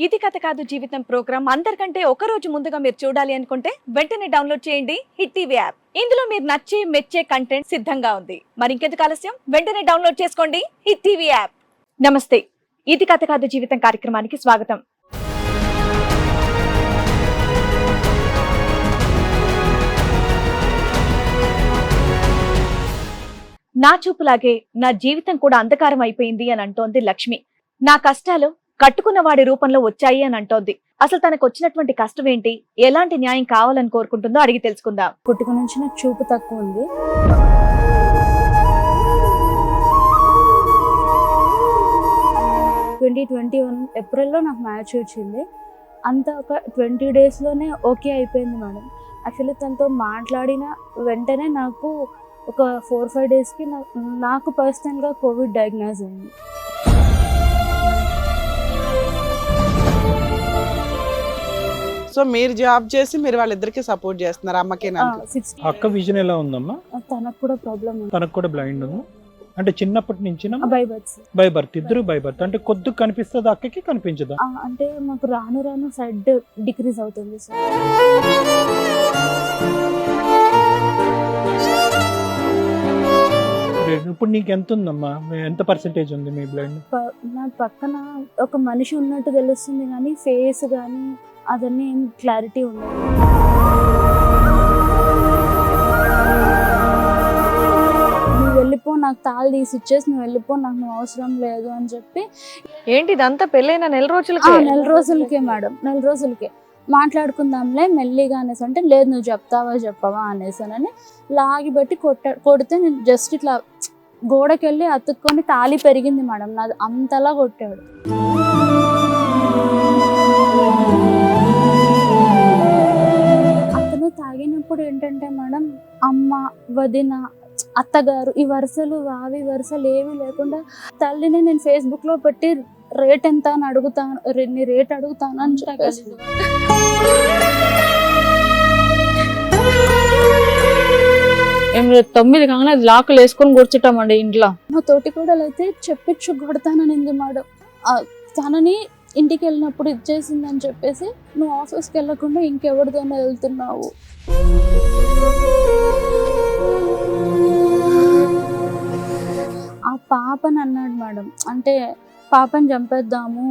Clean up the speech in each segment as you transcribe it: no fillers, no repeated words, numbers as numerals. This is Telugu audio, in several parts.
ఇది కథ కాదు జీవితం ప్రోగ్రామ్ అందరికంటే ఒక రోజు ముందుగా మీరు చూడాలి అనుకుంటే వెంటనే డౌన్లోడ్ చేయండి హిట్ టీవీ యాప్. ఇందులో మీరు నచ్చే మెచ్చే కంటెంట్ సిద్ధంగా ఉంది. మరి ఇంకెందుకు ఆలస్యం, వెంటనే డౌన్లోడ్ చేసుకోండి హిట్ టీవీ యాప్. నమస్తే, ఇది కథ కాదు జీవితం కార్యక్రమానికి స్వాగతం. నా చూపులాగే నా జీవితం కూడా అంధకారం అయిపోయింది అని అంటోంది లక్ష్మి. నా కష్టాలు కట్టుకున్న వాడి రూపంలో వచ్చాయి అని అంటోంది. అసలు తనకు వచ్చినటువంటి కష్టం ఏంటి, ఎలాంటి న్యాయం కావాలని కోరుకుంటుందో అడిగి తెలుసుకుందాం. పుట్టుక నుంచి నాకు చూపు తక్కువ ఉంది. ఏప్రిల్లో నాకు మ్యాచ్ వచ్చింది. అంతా ఒక 20 డేస్లోనే ఓకే అయిపోయింది మేడం. యాక్చువల్లీ తనతో మాట్లాడిన వెంటనే నాకు ఒక 4-5 డేస్కి నాకు పర్సనల్గా కోవిడ్ డయాగ్నోజ్ అయింది. సో మీరు జాబ్ చేసి మీరు వాళ్ళిద్దరికి సపోర్ట్ చేస్తున్నారు అమ్మకి అక్క విజన్ ఎలా ఉందమ్మా? తనకు కూడా ప్రాబ్లం, తనకు కూడా బ్లైండ్ ఉంది. అంటే చిన్నప్పటి నుంచి బై బర్త్ ఇద్దరు బై బర్త్. అంటే కొద్ది కనిపిస్తుంది, అక్కకి కనిపించదా? అంటే మాకు రాను రాను సైడ్ డిక్రీజ్ అవుతుంది సార్. ఇప్పుడు నీకు ఎంత ఉందమ్మా, ఎంత పర్సెంటేజ్ ఉంది మీ బ్లైండ్? నా పక్కన ఒక మనిషి ఉన్నట్టు తెలుస్తుంది కానీ ఫేస్ కానీ అదన్నీ ఏం క్లారిటీ ఉండదు. నువ్వు వెళ్ళిపో, నాకు తాళి తీసి ఇచ్చేసి నువ్వు వెళ్ళిపో, నాకు నువ్వు అవసరం లేదు అని చెప్పి. ఏంటి ఇదంతా పెళ్ళైన నెల రోజులకే మేడం, నెల రోజులకే మాట్లాడుకుందాంలే మెల్లిగా అనేసి అంటే, లేదు నువ్వు చెప్పవా అనేసానని లాగి పెట్టి కొడితే నేను జస్ట్ ఇట్లా గోడకెళ్ళి అతుక్కొని తాళి పెరిగింది మేడం, నాది అంతలా కొట్టాడు. అతను తాగినప్పుడు ఏంటంటే మేడం, అమ్మ, వదిన, అత్తగారు ఈ వరుసలు వావి వరుసలు ఏమీ లేకుండా తల్లిని నేను ఫేస్బుక్లో పెట్టి రేట్ ఎంత అని అడుగుతాను, నీ రేట్ అడుగుతాను అని చెప్పేసి 9 కాగానే లాకులు వేసుకొని కూర్చుంటామండి ఇంట్లో. మా తోటి కూడా అయితే చెప్పించు కొడతాననింది మేడం. తనని ఇంటికి వెళ్ళినప్పుడు ఇచ్చేసిందని చెప్పేసి నువ్వు ఆఫీస్కి వెళ్ళకుండా ఇంకెవరితోనే వెళ్తున్నావు. ఆ పాపని అన్నాడు మేడం, అంటే పాపని చంపేద్దాము,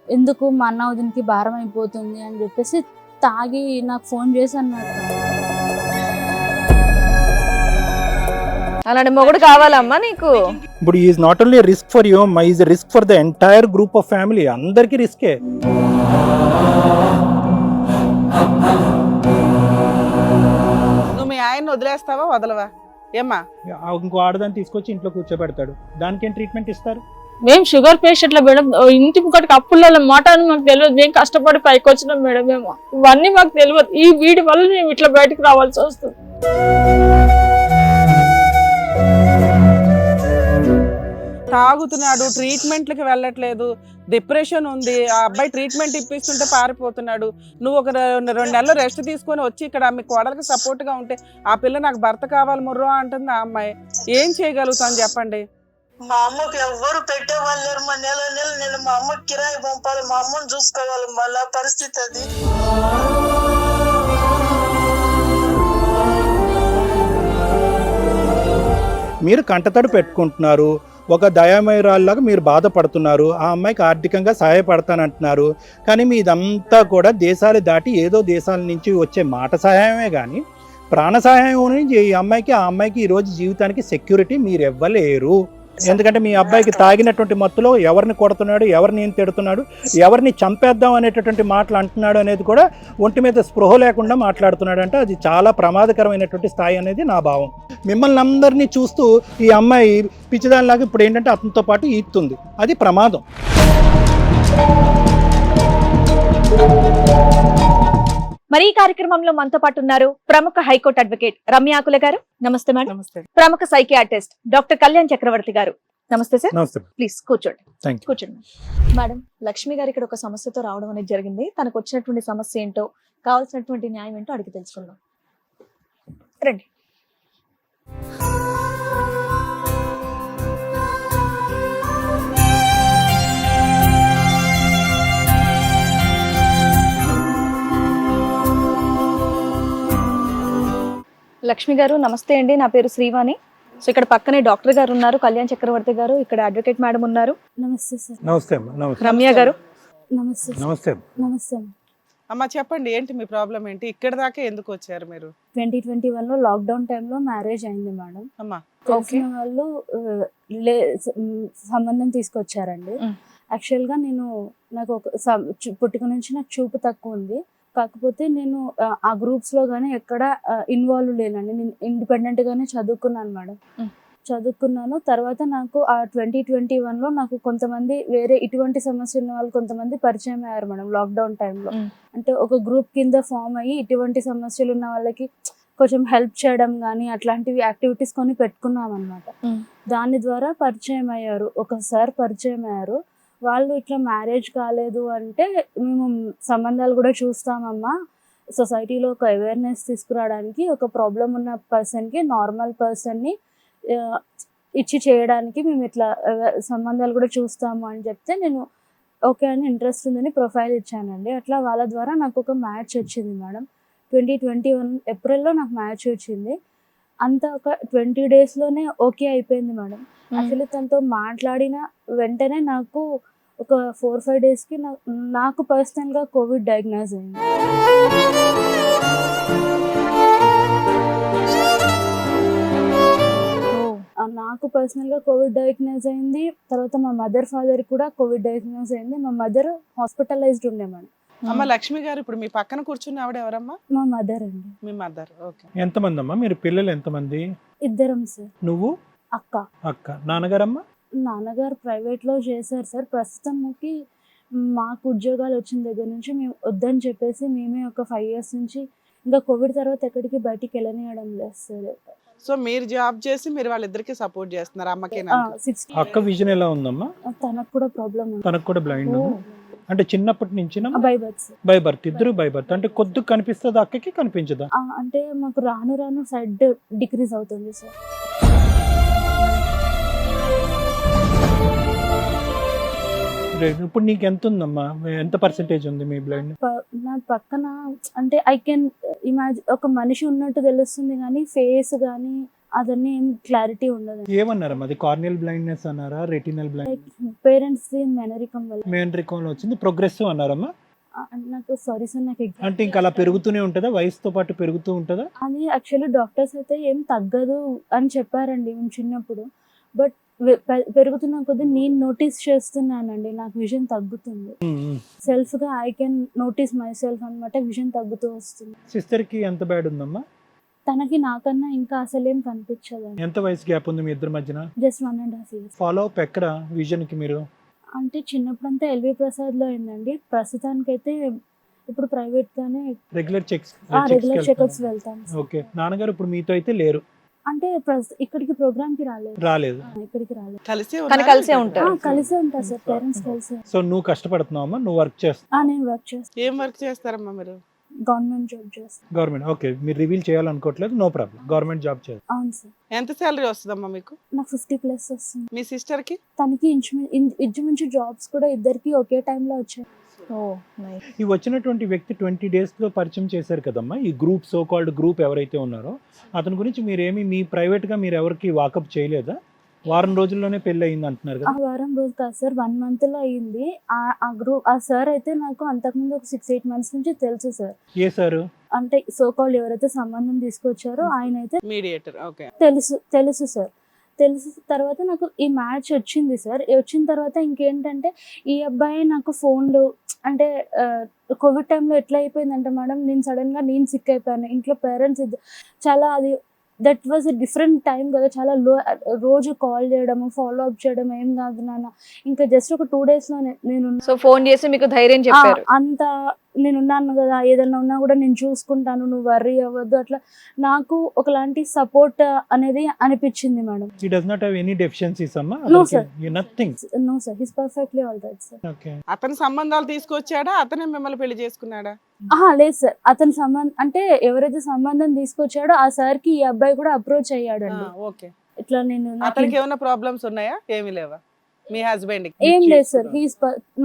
ఎందుకు మా అన్న వదినికి భారం అయిపోతుంది అని చెప్పేసి తాగి నాకు ఫోన్ చేసి అన్నాడు. అలాంటి మొగుడు కావాలమ్మా నీకు? ఇప్పుడు is not only risk for you, is risk for the entire group of family. అందరికీ రిస్కే. నువ్వు మీ ఆయన వదిలేస్తావా వదలవా ఏమ్మా? ఇంకో ఆడదాన్ని తీసుకొచ్చి ఇంట్లో కూర్చోబెడతాడు, దానికి ఏం ట్రీట్మెంట్ ఇస్తారు? మేము షుగర్ పేషెంట్ల మేడం, ఇంటి ముక్కటికి అప్పుల మాట అని మాకు తెలియదు. మేము కష్టపడి పైకి వచ్చినాం మేడం, మేము ఇవన్నీ మాకు తెలియదు. ఈ వీడి వల్ల మేము ఇట్లా బయటకు రావాల్సి వస్తుంది. తాగుతున్నాడు, ట్రీట్మెంట్లకి వెళ్ళట్లేదు, డిప్రెషన్ ఉంది, ఆ అబ్బాయి ట్రీట్మెంట్ ఇప్పిస్తుంటే పారిపోతున్నాడు. నువ్వు ఒక 2 నెలలు రెస్ట్ తీసుకొని వచ్చి ఇక్కడ మీ కోడలికి సపోర్ట్గా ఉంటే, ఆ పిల్ల నాకు భర్త కావాలి ముర్రో అంటుంది ఆ అమ్మాయి. ఏం చేయగలుగుతాను చెప్పండి? మా అమ్మకి ఎవ్వరు పెట్టే వాళ్ళు లేరు. మా నెల నేను మా అమ్మకి కిరాయి పంపాలి, మా అమ్మని చూసుకోవాలి. మళ్ళా పరిస్థితి అది. మీరు కంటతడి పెట్టుకుంటున్నారు, ఒక దయామయురాల్లాగా మీరు బాధపడుతున్నారు. ఆ అమ్మాయికి ఆర్థికంగా సహాయపడతానంటున్నారు, కానీ మీదంతా కూడా దేశాలు దాటి ఏదో దేశాల నుంచి వచ్చే మాట సహాయమే కానీ ప్రాణ సహాయం నుంచి ఈ అమ్మాయికి, ఆ అమ్మాయికి ఈరోజు జీవితానికి సెక్యూరిటీ మీరు ఇవ్వలేరు. ఎందుకంటే మీ అబ్బాయికి తాగినటువంటి మత్తులో ఎవరిని కొడుతున్నాడు, ఎవరిని తిడుతున్నాడు, ఎవరిని చంపేద్దాం అనేటటువంటి మాటలు అంటున్నాడు అనేది కూడా ఒంటి మీద స్పృహ లేకుండా మాట్లాడుతున్నాడు. అంటే అది చాలా ప్రమాదకరమైనటువంటి స్థాయి అనేది నా భావం. మిమ్మల్ని అందరినీ చూస్తూ ఈ అమ్మాయి పిచ్చిదానిలాగా ఇప్పుడు ఏంటంటే అతనితో పాటు ఈతుంది, అది ప్రమాదం. మరి ఈ కార్యక్రమంలో మనతో పాటు ఉన్నారు ప్రముఖ హైకోర్టు అడ్వకేట్ రమ్య ఆకుల గారు. నమస్తే మేడం. నమస్తే. ప్రముఖ సైకియాట్రిస్ట్ డాక్టర్ కళ్యాణ్ చక్రవర్తి గారు. నమస్తే సార్. నమస్తే. ప్లీజ్ కూర్చోండి. థాంక్యూ. కూర్చోండి మేడం. లక్ష్మి గారు ఇక్కడ ఒక సమస్యతో రావడం అనేది జరిగింది. తనకు వచ్చినటువంటి సమస్య ఏంటో, కావాల్సినటువంటి న్యాయం ఏంటో అడిగి తెలుసుకుందాం. రండి. లక్ష్మి గారు నమస్తే అండి, నా పేరు శ్రీవాణి. సో ఇక్కడ పక్కనే డాక్టర్ గారు ఉన్నారు, కళ్యాణ్ చక్రవర్తి గారు, ఇక్కడ అడ్వకేట్ మేడం ఉన్నారు, నమస్తే సార్. నమస్తే అమ్మా. నమస్తే. రమ్య గారు. నమస్తే సార్. నమస్తే. నమస్తే అమ్మ. అమ్మ చెప్పండి, ఏంటి మీ ప్రాబ్లం ఏంటి? ఇక్కడ దాకా ఎందుకు వచ్చారు మీరు? 2021లో లాక్డౌన్ టైంలో మ్యారేజ్ అయింది మేడం. అమ్మా తెలిసిన వాళ్ళు సంబంధం తీసుకొచ్చారండి. యాక్చువల్గా నాకు పుట్టుక నుంచి నాకు చూపు తక్కువ ఉంది. కాకపోతే నేను ఆ గ్రూప్స్లో కానీ ఎక్కడ ఇన్వాల్వ్ లేనండి. నేను ఇండిపెండెంట్గానే చదువుకున్నాను మేడం. చదువుకున్నాను. తర్వాత నాకు ఆ 2021లో నాకు కొంతమంది వేరే ఇటువంటి సమస్య ఉన్న వాళ్ళు కొంతమంది పరిచయం అయ్యారు మేడం లాక్డౌన్ టైంలో. అంటే ఒక గ్రూప్ కింద ఫామ్ అయ్యి ఇటువంటి సమస్యలు ఉన్న వాళ్ళకి కొంచెం హెల్ప్ చేయడం కానీ అట్లాంటివి యాక్టివిటీస్ కొన్ని పెట్టుకున్నాం అనమాట. దాని ద్వారా పరిచయం అయ్యారు, ఒకసారి పరిచయం అయ్యారు. వాళ్ళు ఇట్లా మ్యారేజ్ కాలేదు అంటే మేము సంబంధాలు కూడా చూస్తామమ్మా, సొసైటీలో ఒక అవేర్నెస్ తీసుకురావడానికి, ఒక ప్రాబ్లం ఉన్న పర్సన్కి నార్మల్ పర్సన్ని ఇచ్చి చేయడానికి మేము ఇట్లా సంబంధాలు కూడా చూస్తాము అని చెప్తే నేను ఓకే అని ఇంట్రెస్ట్ ఉందని ప్రొఫైల్ ఇచ్చానండి. అట్లా వాళ్ళ ద్వారా నాకు ఒక మ్యాచ్ వచ్చింది మేడం. 2021 ఏప్రిల్లో నాకు మ్యాచ్ వచ్చింది. అంతా ఒక 20 డేస్లోనే ఓకే అయిపోయింది మేడం. యాక్చువల్లీ తనతో మాట్లాడిన వెంటనే నాకు ఒక 4-5 డేస్కి నాకు పర్సనల్గా కోవిడ్ డయాగ్నోజ్ అయింది. నాకు పర్సనల్గా కోవిడ్ డయాగ్నోజ్ అయింది. తర్వాత మా మదర్ ఫాదర్ కూడా కోవిడ్ డయాగ్నోజ్ అయింది. మా మదర్ హాస్పిటలైజ్డ్ ఉండే మేడం. అమ్మ లక్ష్మి గారు, ఇప్పుడు మీ పక్కన కూర్చున్న ఆవిడ ఎవరమ్మా? మా మదర్ అండి. మీ మదర్. ఓకే. ఎంతమంది అమ్మా మీరు? పిల్లలు ఎంతమంది? ఇద్దరం సార్. నువ్వు? అక్క. నాన్నగారమ్మా? నాన్నగారు ప్రైవేట్లో చేశారు సార్. ప్రస్తుతంకి మాకు ఉద్యోగాలు వచ్చిన దగ్గర నుంచి మేము వద్దని చెప్పేసి మేమే ఒక 5 years నుంచి ఇంకా కోవిడ్ తర్వాత ఎక్కడికి బయటికి వెళ్ళనియడం లేదు సార్. సో మీరు జాబ్ చేసి మీరు వాళ్ళిద్దరికి సపోర్ట్ చేస్తున్నారు అమ్మకి? అక్క విజన్ ఎలా ఉందమ్మా? తనకు కూడా ప్రాబ్లం ఉంది. తనకు కూడా బ్లైండ్ అంటే చిన్నప్పటి నుంచి by birth sir. By birth. ఇద్దరు బై బర్త్. అంటే కొద్దిగా కనిపిస్తుంది అక్కకి, కనిపించదా? అంటే మాకు రాను రాను సైడ్ డిక్రీజ్ అవుతుంది సార్. ఇప్పుడు నీకు ఎంత ఉందమ్మా? ఎంత పర్సెంటేజ్ ఉంది మీ బ్లైండ్? నా పక్కన అంటే ఐ కెన్ ఇమాజిన్ ఒక మనిషి ఉన్నట్టు తెలుస్తుంది కానీ ఫేస్ కానీ అదన్నీ ఏం క్లారిటీ ఉండదు. ఏమన్నారమ్మా? అది కార్నియల్ బ్లైండ్నెస్ అన్నారా, రెటినల్ బ్లైండ్? పేరెంట్స్ మెనరికం వల్ల. మెనరికం వచ్చింది. ప్రోగ్రెసివ్ అన్నారమ్మా? నాకు సారీ సార్, నాకు అంటే ఇంకా అలా పెరుగుతూనే ఉంటుందా? వయసుతో పాటు పెరుగుతూ ఉంటుందా? అది యాక్చువల్లీ డాక్టర్స్ అయితే ఏం తగ్గదు అని చెప్పారండి మేము చిన్నప్పుడు. బట్ పెరుగుతున్న కొద్దీ నేను నోటీస్ చేస్తున్నానండి, నాకు విజన్ తగ్గుతుంది. సెల్ఫ్ గా I can notice my self అన్నమాట. విజన్ తగ్గుతూ వస్తుంది. సిస్టర్ కి ఎంత బ్యాడ్ ఉందమ్మా? తనకి నాకన్నా ఇంకా అసలేం కనిపించదండి. ఎంత వయసు గ్యాప్ ఉంది మీ ఇద్దరి మధ్యన? Just 1.5 years. ఫాలో అప్ ఎక్కడ విజన్ కి మీరు? అంటే చిన్నప్పుడంతా ఎల్వి ప్రసాద్ లో అయిందండి. ప్రస్తుతానికైతే ఇప్పుడు ప్రైవేట్ గానే రెగ్యులర్ చెకప్స్ వెళ్తాను. ఓకే. నాన్నగారు ఇప్పుడు మీతో అయితే లేరు? అంటే ఇక్కడికి ప్రోగ్రామ్ కి రాలేదు. ఇక్కడికి రాలేదు. కలిసే ఉంటారు. కలిసే ఉంటారు సార్, పేరెంట్స్ కలిసే. సో నువ్వు కష్టపడుతున్నావమ్మా? నువ్వు వర్క్ చేస్తా? నేను వర్క్ చేస్తాను. ఏం వర్క్ చేస్తారమ్మా మీరు? గవర్నమెంట్ జాబ్ చేస్తాను. గవర్నమెంట్. ఓకే. మీరు రివీల్ చేయాలనుకోవట్లేదు, నో ప్రాబ్లం. గవర్నమెంట్ జాబ్ చేస్తాను. అవును సార్. ఎంత సాలరీ వస్తుందమ్మా మీకు? నాకు 50+ వస్తుంది. మీ సిస్టర్ కి? తనకి ఇంచుమించు జాబ్స్ కూడా ఇద్దరికి ఒకే టైంలో వచ్చాయి. ఈ వచ్చినటువంటి వ్యక్తి 20 days లో పరిచయం చేశారు కదమ్మా, ఈ గ్రూప్, సో కాల్డ్ గ్రూప్ ఎవరైతే ఉన్నారో అతని గురించి మీరేమి మీ ప్రైవేట్ గా మీరు ఎవరికి వాకప్ చేయలేదా? వారం రోజుల్లోనే పెళ్లి అయింది అంటున్నారు కదా? వారం రోజులు కాదు సార్, 1 month లో అయింది. ఆ సార్ అయితే నాకు అంతకుముందు ఒక 6-8 months నుంచి తెలుసు సార్. ఏ సారు? అంటే సో కాల్డ్ ఎవరైతే సంబంధం తీసుకొచ్చారో ఆయన అయితే మీడియేటర్. ఓకే. తెలుసు సార్. తెలిసిన తర్వాత నాకు ఈ మ్యాచ్ వచ్చింది సార్. వచ్చిన తర్వాత ఇంకేంటంటే ఈ అబ్బాయి నాకు ఫోన్లు అంటే కోవిడ్ టైంలో ఎట్లా అయిపోయిందంటే మేడం, నేను సడన్గా సిక్ అయిపోయాను. ఇంట్లో పేరెంట్స్ చాలా అది that was a different time కదా. చాలా రోజు కాల్ చేయడము, ఫాలో అప్ చేయడం, ఏం కాదు నాన్న, ఇంకా జస్ట్ ఒక 2 days లోనే నేను ఫోన్ చేసి మీకు ధైర్యం చెప్పారు. అంత నేనున్నాను కదా, ఏదన్నా ఉన్నా కూడా నేను చూసుకుంటాను, నువ్వు వర్రీ అవ్వద్దు, అట్లా నాకు ఒకలాంటి సపోర్ట్ అనేది అనిపించింది madam. He does not have any deficiencies అమ్మా? No sir. Nothing. No sir, he's perfectly all right sir. Okay. అతని సంబంధాలు తీసుకొచ్చాడా, అతనే మిమ్మల్ని పెళ్లి చేసుకున్నాడా? లేదు సార్, అతని సంబంధం అంటే ఎవరైతే సంబంధం తీసుకొచ్చాడో ఆ సార్ కి ఈ అబ్బాయి కూడా అప్రోచ్ అయ్యాడండి. ఓకే. ఇట్లా నేను అతనికి ఏమైనా ప్రాబ్లమ్స్ ఉన్నాయా? ఏమీ లేవా? మీ హస్బెండ్ ఏం లేదు సార్, హీస్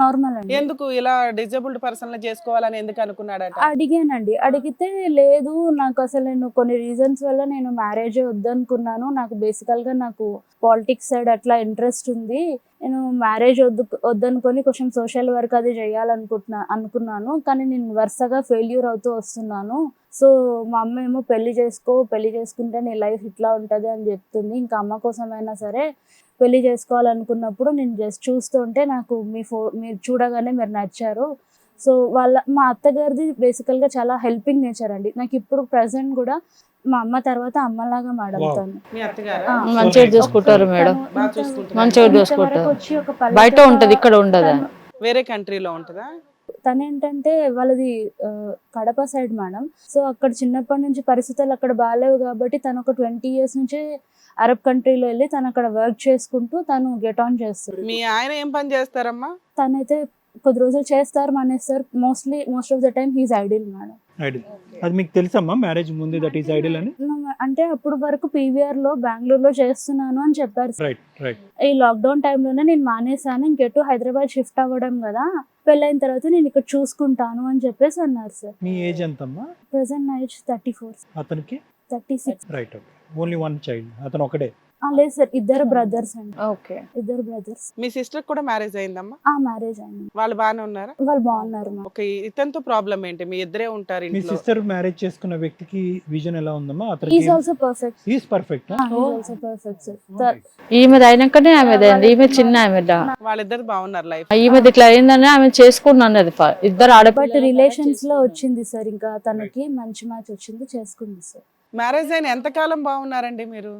నార్మల్ అండి. ఎందుకు ఇలా డిజేబుల్డ్ పర్సన్ చేసుకోవాలని ఎందుకు అనుకున్నాడట? అడిగానండి, అడిగితే లేదు నాకు అసలు నేను కొన్ని రీజన్స్ వల్ల నేను మ్యారేజ్ వద్దనుకున్నాను, నాకు బేసికల్ గా నాకు పాలిటిక్స్ సైడ్ అట్లా ఇంట్రెస్ట్ ఉంది, నేను మ్యారేజ్ వద్దనుకొని కొంచెం సోషల్ వర్క్ అది అనుకున్నాను, కానీ నేను వరుసగా ఫెయిల్యూర్ అవుతూ వస్తున్నాను. సో మా అమ్మ ఏమో పెళ్లి చేసుకుంటే నీ లైఫ్ ఇట్లా ఉంటుంది అని చెప్తుంది, ఇంకా అమ్మ కోసమైనా సరే పెళ్లి చేసుకోవాలనుకున్నప్పుడు నేను జస్ట్ చూస్తుంటే నాకు మీరు చూడగానే మీరు నచ్చారు. సో మా అత్తగారిది బేసికల్గా చాలా హెల్పింగ్ నేచర్ అండి. నాకు ఇప్పుడు ప్రెసెంట్ కూడా మా అమ్మ తర్వాత అమ్మలాగా మేడం తను. మీ అత్తగారా? మంచిగా చూసుకుంటారు మేడం, బాగా చూసుకుంటారు. మంచిగా చూసుకుంటారు. వచ్చి ఒక బయట ఉంటది, ఇక్కడ ఉండదు. వేరే కంట్రీలో ఉంటుందా? తను ఏంటంటే వాళ్ళది కడప సైడ్ మేడం. సో అక్కడ చిన్నప్పటి నుంచి పరిస్థితులు అక్కడ బాగాలేవు కాబట్టి తను ఒక 20 years నుంచే అరబ్ కంట్రీలో వెళ్ళి తను అక్కడ వర్క్ చేసుకుంటూ తను గెట్ ఆన్ చేస్తారు. మీ ఆయన ఏం పని చేస్తారమ్మా? తనైతే కొద్ది రోజులు చేస్తారు, మానేస్తారు. Most of the time he's idle madam. Idle అది మీకు తెలుసమ్మా మ్యారేజ్ ముందు దట్ ఈస్ ఐడిల్ అని? అంటే అప్పుడు వరకు పీవీఆర్ లో బెంగళూరులో చేస్తున్నాను అని చెప్పారు. Right right. ఈ లాక్డౌన్ టైంలోనే నేను మానేసాను, ఇంకెటు హైదరాబాద్ షిఫ్ట్ అవ్వడం కదా, పెళ్ళైన తర్వాత నేను ఇక్కడ చూసుకుంటాను అని చెప్పేసి అన్నారు సార్. మీ ఏజ్ ఎంతమ్మా? ప్రెసెంట్ నా ఏజ్ 34. అతనికి 36. Right. Okay. Only one child, అతను ఒకడే? లేదు సార్, ఇద్దరు బ్రదర్స్ అండి. ఓకే. ఇద్దరు బ్రదర్స్. మీ సిస్టర్ కూడా మ్యారేజ్ అయిందమ్మా? మ్యారేజ్ అయింది. వాళ్ళు బాగానే ఉన్నారా? వాళ్ళు బాగున్నారు మా. ఓకే. ఇతనితో ప్రాబ్లం ఏంటి? మీ ఇద్దరే ఉంటారు మీ ఇంట్లో. సిస్టర్ మ్యారేజ్ చేసుకున్న వ్యక్తికి విజన్ ఎలా ఉందమ్మా? Is also perfect. Is perfect. Also perfect sir. ఈమెది అయినాకనే ఆమెది అయింది. ఈమె చిన్న ఆమె. వాళ్ళిద్దరు బాగున్నారు లైఫ్. ఈమెది ఇట్లా అయిందని ఆమె చేసుకున్నది. ఇద్దరు బట్ ఆడపిల్ల రిలేషన్స్ లో వచ్చింది సార్, ఇంకా తనకి మంచి మ్యాచ్ వచ్చింది, చేసుకుంది సార్. మ్యారేజ్ అయిన ఎంతకాలం బాగున్నారండి మీరు?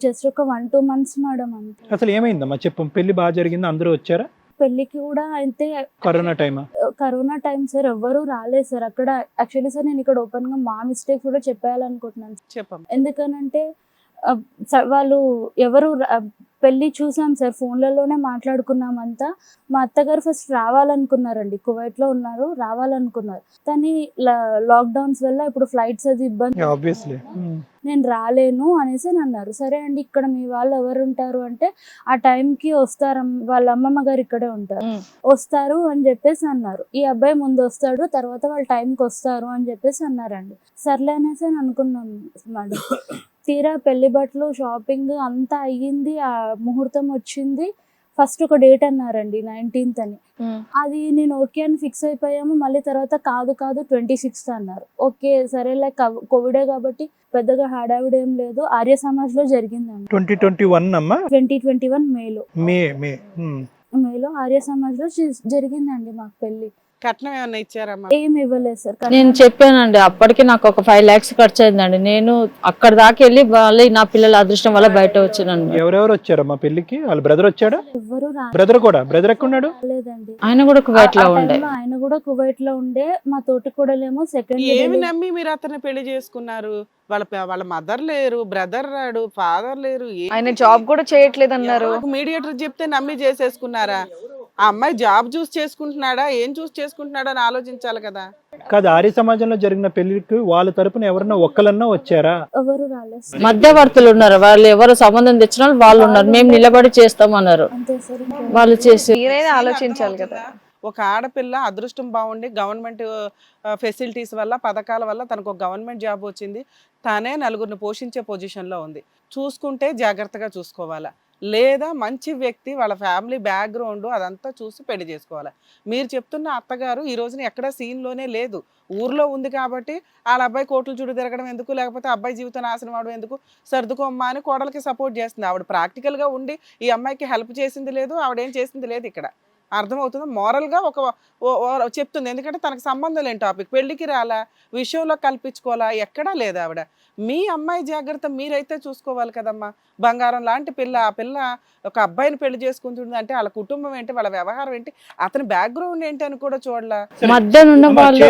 జస్ట్ ఒక 1-2 months మేడం అంతే. అసలు ఏమైందమ్మా చెప్పు. పెళ్లి బాగా జరిగింది, అందరూ వచ్చారా? పెళ్లికి కూడా అయితే కరోనా టైమా? కరోనా టైం సార్, ఎవ్వరూ రాలేదు సార్ అక్కడ. యాక్చువల్లీ సార్ నేను ఇక్కడ ఓపెన్ గా మా మిస్టేక్ కూడా చెప్పేయాలనుకుంటున్నాను. చెప్పమ్మా. ఎందుకనంటే వాళ్ళు ఎవరు పెళ్లి చూసాం సార్, ఫోన్లలోనే మాట్లాడుకున్నామంతా. మా అత్తగారు ఫస్ట్ రావాలనుకున్నారండి, కువైట్ లో ఉన్నారు, రావాలనుకున్నారు. కానీ లాక్డౌన్స్ వల్ల ఇప్పుడు ఫ్లైట్స్ అది ఇబ్బంది, ఆబ్వియస్లీ నేను రాలేను అనేసి అన్నారు. సరే అండి, ఇక్కడ మీ వాళ్ళు ఎవరు ఉంటారు అంటే ఆ టైంకి వస్తారు, వాళ్ళ అమ్మమ్మ గారు ఇక్కడే ఉంటారు, వస్తారు అని చెప్పేసి అన్నారు. ఈ అబ్బాయి ముందు వస్తాడు, తర్వాత వాళ్ళ టైంకి వస్తారు అని చెప్పేసి అన్నారండి. సర్లే అనేసి అని అనుకున్నాం మేడం. తీరా పెళ్లి బట్టలు షాపింగ్ అంతా అయ్యింది, ఆ ముహూర్తం వచ్చింది. ఫస్ట్ ఒక డేట్ అన్నారండి 19th అని. అది నేను ఓకే అని ఫిక్స్ అయిపోయాము. మళ్ళీ తర్వాత కాదు 26th అన్నారు. ఓకే సరేలే, కోవిడే కాబట్టి పెద్దగా హడావిడేం లేదు. ఆర్య సమాజ్ లో జరిగిందండి 2021 అమ్మా. 2021 మేలో. మేలో ఆర్య సమాజ్ లో జరిగిందండి మాకు పెళ్లి. కట్నం ఏమన్నా ఇచ్చారమ్మా? ఏం ఇవ్వలేదు సార్. నేను చెప్పానండి, అప్పటికి నాకు ఒక 5 lakhs ఖర్చు అయిందండి. నేను అక్కడ దాకా వెళ్ళి మళ్ళీ నా పిల్లల అదృష్టం వల్ల బయట వచ్చినాను. ఎవరెవరు వచ్చారమ్మా పెళ్లికి? వాళ్ళ బ్రదర్ వచ్చాడా? ఎవ్వరు బ్రదర్ కూడా? బ్రదర్ ఎక్కడున్నాడు? రాలేదండి. ఆయన కూడా కువైట్ లో ఉండే. ఆయన కూడా కువైట్ లో ఉండే. మా తోటి కూడలేమో సెకండ్. ఏమి నమ్మి మీరు అతన్ని పెళ్లి చేసుకున్నారు? వాళ్ళ మదర్ లేరు, బ్రదర్ రాడు, ఫాదర్ లేరు. ఆయన జాబ్ కూడా చేయట్లేదు అన్నారు. మీడియేటర్ చెప్తే నమ్మి చేసేసుకున్నారా? ఆ అమ్మాయి జాబ్ చూస్ చేసుకుంటున్నాడా, ఏం చూస్ చేసుకుంటున్నాడా అని ఆలోచించాలి కదా. కాదు, ఆర్య సమాజంలో జరిగిన పెళ్లికి వాళ్ళ తరపున ఎవరన్నా ఒక్కలన్నా వచ్చారా? ఎవరు రాలేదు. మధ్యవర్తులు ఉన్నారు, వాళ్ళు ఎవరు సంబంధం తెచ్చిన వాళ్ళు ఉన్నారు. మేము నిలబడి చేస్తామన్నారు, అంతే సార్. వాళ్ళు చేసి. మీరైనా ఆలోచించాలి కదా. ఒక ఆడపిల్ల అదృష్టం బాగుండి గవర్నమెంట్ ఫెసిలిటీస్ వల్ల, పథకాల వల్ల తనకు ఒక గవర్నమెంట్ జాబ్ వచ్చింది, తానే నలుగురిని పోషించే పొజిషన్లో ఉంది. చూసుకుంటే జాగ్రత్తగా చూసుకోవాలా, లేదా మంచి వ్యక్తి వాళ్ళ ఫ్యామిలీ బ్యాక్గ్రౌండ్ అదంతా చూసి పెళ్లి చేసుకోవాలి. మీరు చెప్తున్న అత్తగారు ఈ రోజున ఎక్కడ సీన్లోనే లేదు, ఊర్లో ఉంది కాబట్టి వాళ్ళ అబ్బాయి కోట్లు చుట్టూ తిరగడం ఎందుకు, లేకపోతే అబ్బాయి జీవితం నాశనం అవడం ఎందుకు, సర్దుకోమ్మా అని కోడలకి సపోర్ట్ చేస్తుంది. ఆవిడ ప్రాక్టికల్గా ఉండి ఈ అమ్మాయికి హెల్ప్ చేసింది లేదు, ఆవిడేం చేసింది లేదు. ఇక్కడ అర్థమవుతుంది, మోరల్గా ఒక చెప్తుంది. ఎందుకంటే తనకు సంబంధం లేని టాపిక్, పెళ్లికి రాలా, విషయంలో కల్పించుకోవాలా, ఎక్కడా లేదు ఆవిడ. మీ అమ్మాయి జాగ్రత్త మీరైతే చూసుకోవాలి కదమ్మా. బంగారం లాంటి పిల్ల, ఆ పిల్ల ఒక అబ్బాయిని పెళ్లి చేసుకుంటుంది అంటే వాళ్ళ కుటుంబం ఏంటి, వాళ్ళ వ్యవహారం ఏంటి, అతని బ్యాక్గ్రౌండ్ ఏంటి అని కూడా చూడలా. మధ్యన ఉన్న వాళ్ళు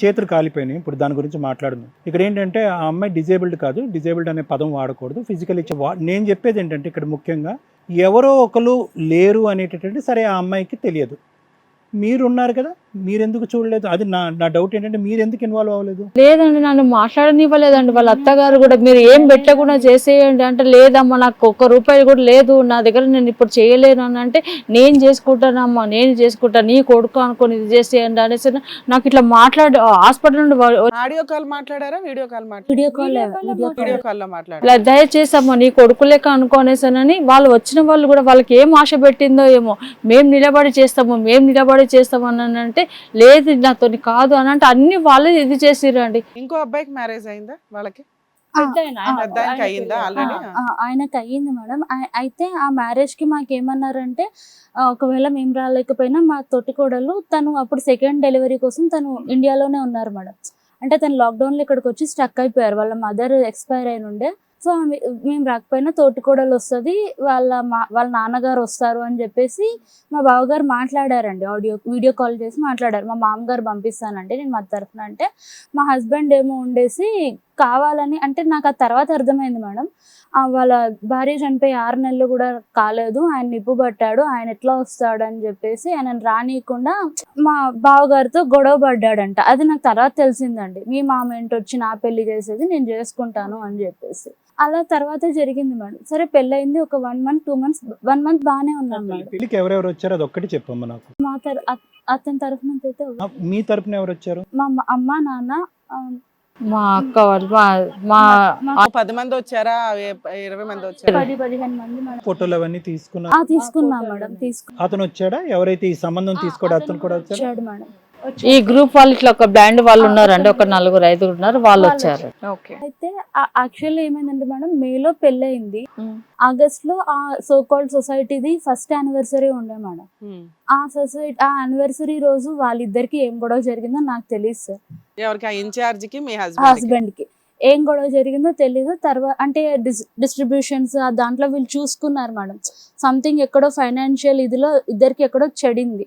చేతులు కాలిపోయినాయి. ఇప్పుడు దాని గురించి మాట్లాడుతున్నాం. ఇక్కడ ఏంటంటే ఆ అమ్మాయి డిజేబుల్డ్ కాదు, డిజేబుల్డ్ అనే పదం వాడకూడదు. ఫిజికల్ నేను చెప్పేది ఏంటంటే ఇక్కడ ముఖ్యంగా ఎవరో ఒకరు లేరు అనేటటువంటి సరే ఆ అమ్మాయికి తెలియదు. మీరున్నారు కదా, మీరెందుకు చూడలేదు? అది నా డౌట్ ఏంటంటే మీరు ఎందుకు ఇన్వాల్వ్ అవ్వలేదు? లేదండి, నన్ను మాట్లాడనివ్వలేదండి. వాళ్ళ అత్తగారు కూడా మీరు ఏం పెట్టకుండా చేసేయండి అంటే, లేదమ్మా నాకు ఒక్క రూపాయి కూడా లేదు నా దగ్గర, నేను ఇప్పుడు చేయలేను అని అంటే, నేను చేసుకుంటానమ్మా, నేను చేసుకుంటాను, నీ కొడుకు అనుకొని ఇది చేసేయండి అనేసి నాకు ఇట్లా మాట్లాడి హాస్పిటల్ నుండి ఆడియో కాల్ మాట్లాడారా, video call video call video call లో మాట్లాడారు. దయచేసి అమ్మా నీ కొడుకు లెక్క అనుకోనేసానని, వాళ్ళు వచ్చిన వాళ్ళు కూడా వాళ్ళకి ఏం ఆశ పెట్టిందో ఏమో, మేము నిలబడి చేస్తాము అని అంటే, లేదు నాతో కాదు అని అంటే అన్ని వాళ్ళే ఇది చేసిరండి. ఇంకో అబ్బాయికి మ్యారేజ్ అయిందా వాళ్ళకి? ఆయనకి అయిందా ఆల్రెడీ? ఆయనకి అయ్యింది మేడం. అయితే ఆ మ్యారేజ్ కి మాకేమన్నారంటే, ఒకవేళ మేము రాలేకపోయినా మా తోటికోడలు తను అప్పుడు సెకండ్ డెలివరీ కోసం తను ఇండియాలోనే ఉన్నారు మేడం. అంటే తను లాక్డౌన్ లో ఇక్కడికి వచ్చి స్టక్ అయిపోయారు, వాళ్ళ మదర్ ఎక్స్పైర్ అయిన ఉండే. సో మేము రాకపోయినా తోటికోడలు వస్తుంది, వాళ్ళ నాన్నగారు వస్తారు అని చెప్పేసి మా బావగారు మాట్లాడారండి. వీడియో కాల్ చేసి మాట్లాడారు. మా మామగారు పంపిస్తానంటే నేను మా తరఫున అంటే, మా హస్బెండ్ ఏమో ఉండేసి కావాలని అంటే, నాకు ఆ తర్వాత అర్థమైంది మేడం, వాళ్ళ భార్య చనిపోయి 6 నెలలు కూడా కాలేదు, ఆయన నిప్పు పట్టాడు, ఆయన ఎట్లా వస్తాడు అని చెప్పేసి ఆయన రానియకుండా మా బావగారితో గొడవ పడ్డాడంట. అది నాకు తర్వాత తెలిసిందండి. మీ మామ ఏంటి వచ్చి నా పెళ్లి చేసేది, నేను చేసుకుంటాను అని చెప్పేసి. అలా తర్వాత జరిగింది మేడం. సరే పెళ్ళయింది, ఒక 1 month 2 months 1 month బాగానే ఉన్నాం మేడం. పెళ్ళికి ఎవరెవరు వచ్చారు అది ఒక్కటి చెప్పమ్మా నాకు. అతని తరఫున అయితే మీ తరపున ఎవరు వచ్చారు? మా అమ్మ నాన్న, మా అక్క వాళ్ళు, మా 10 మంది వచ్చారా, 20 మంది వచ్చారా? 10-15 మంది మేడం. ఫోటోలు అవన్నీ తీసుకున్నా? తీసుకున్నాం మేడం. అతను వచ్చాడా? ఎవరైతే ఈ సంబంధం తీసుకోవడం అతను కూడా వచ్చాడు వచ్చాడు మేడం. ఈ గ్రూప్ వాళ్ళు ఇట్లా ఒక బ్యాండ్ వాళ్ళు ఉన్నారండి, ఒక 4-5 ఉన్నారు, వాళ్ళు వచ్చారు. అయితే యాక్చువల్లీ ఏమైందంటే మేడం, మేలో పెళ్ళయింది, ఆగస్ట్ లో ఆ సో కాల్డ్ సొసైటీది ఫస్ట్ యానివర్సరీ ఉండే మేడం. ఆ యానివర్సరీ రోజు వాళ్ళిద్దరికి ఏం గొడవ జరిగిందో నాకు తెలియదు సార్. ఎవరికి? ఇన్ఛార్జ్ కి, మీ హస్బెండ్ కి ఏం గొడవ జరిగిందో తెలీదు. తర్వాత అంటే డిస్ట్రిబ్యూషన్స్ దాంట్లో వీళ్ళు చూసుకున్నారు మేడం, సంథింగ్ ఎక్కడో ఫైనాన్షియల్ ఇదిలో ఇద్దరికి ఎక్కడో చెడింది.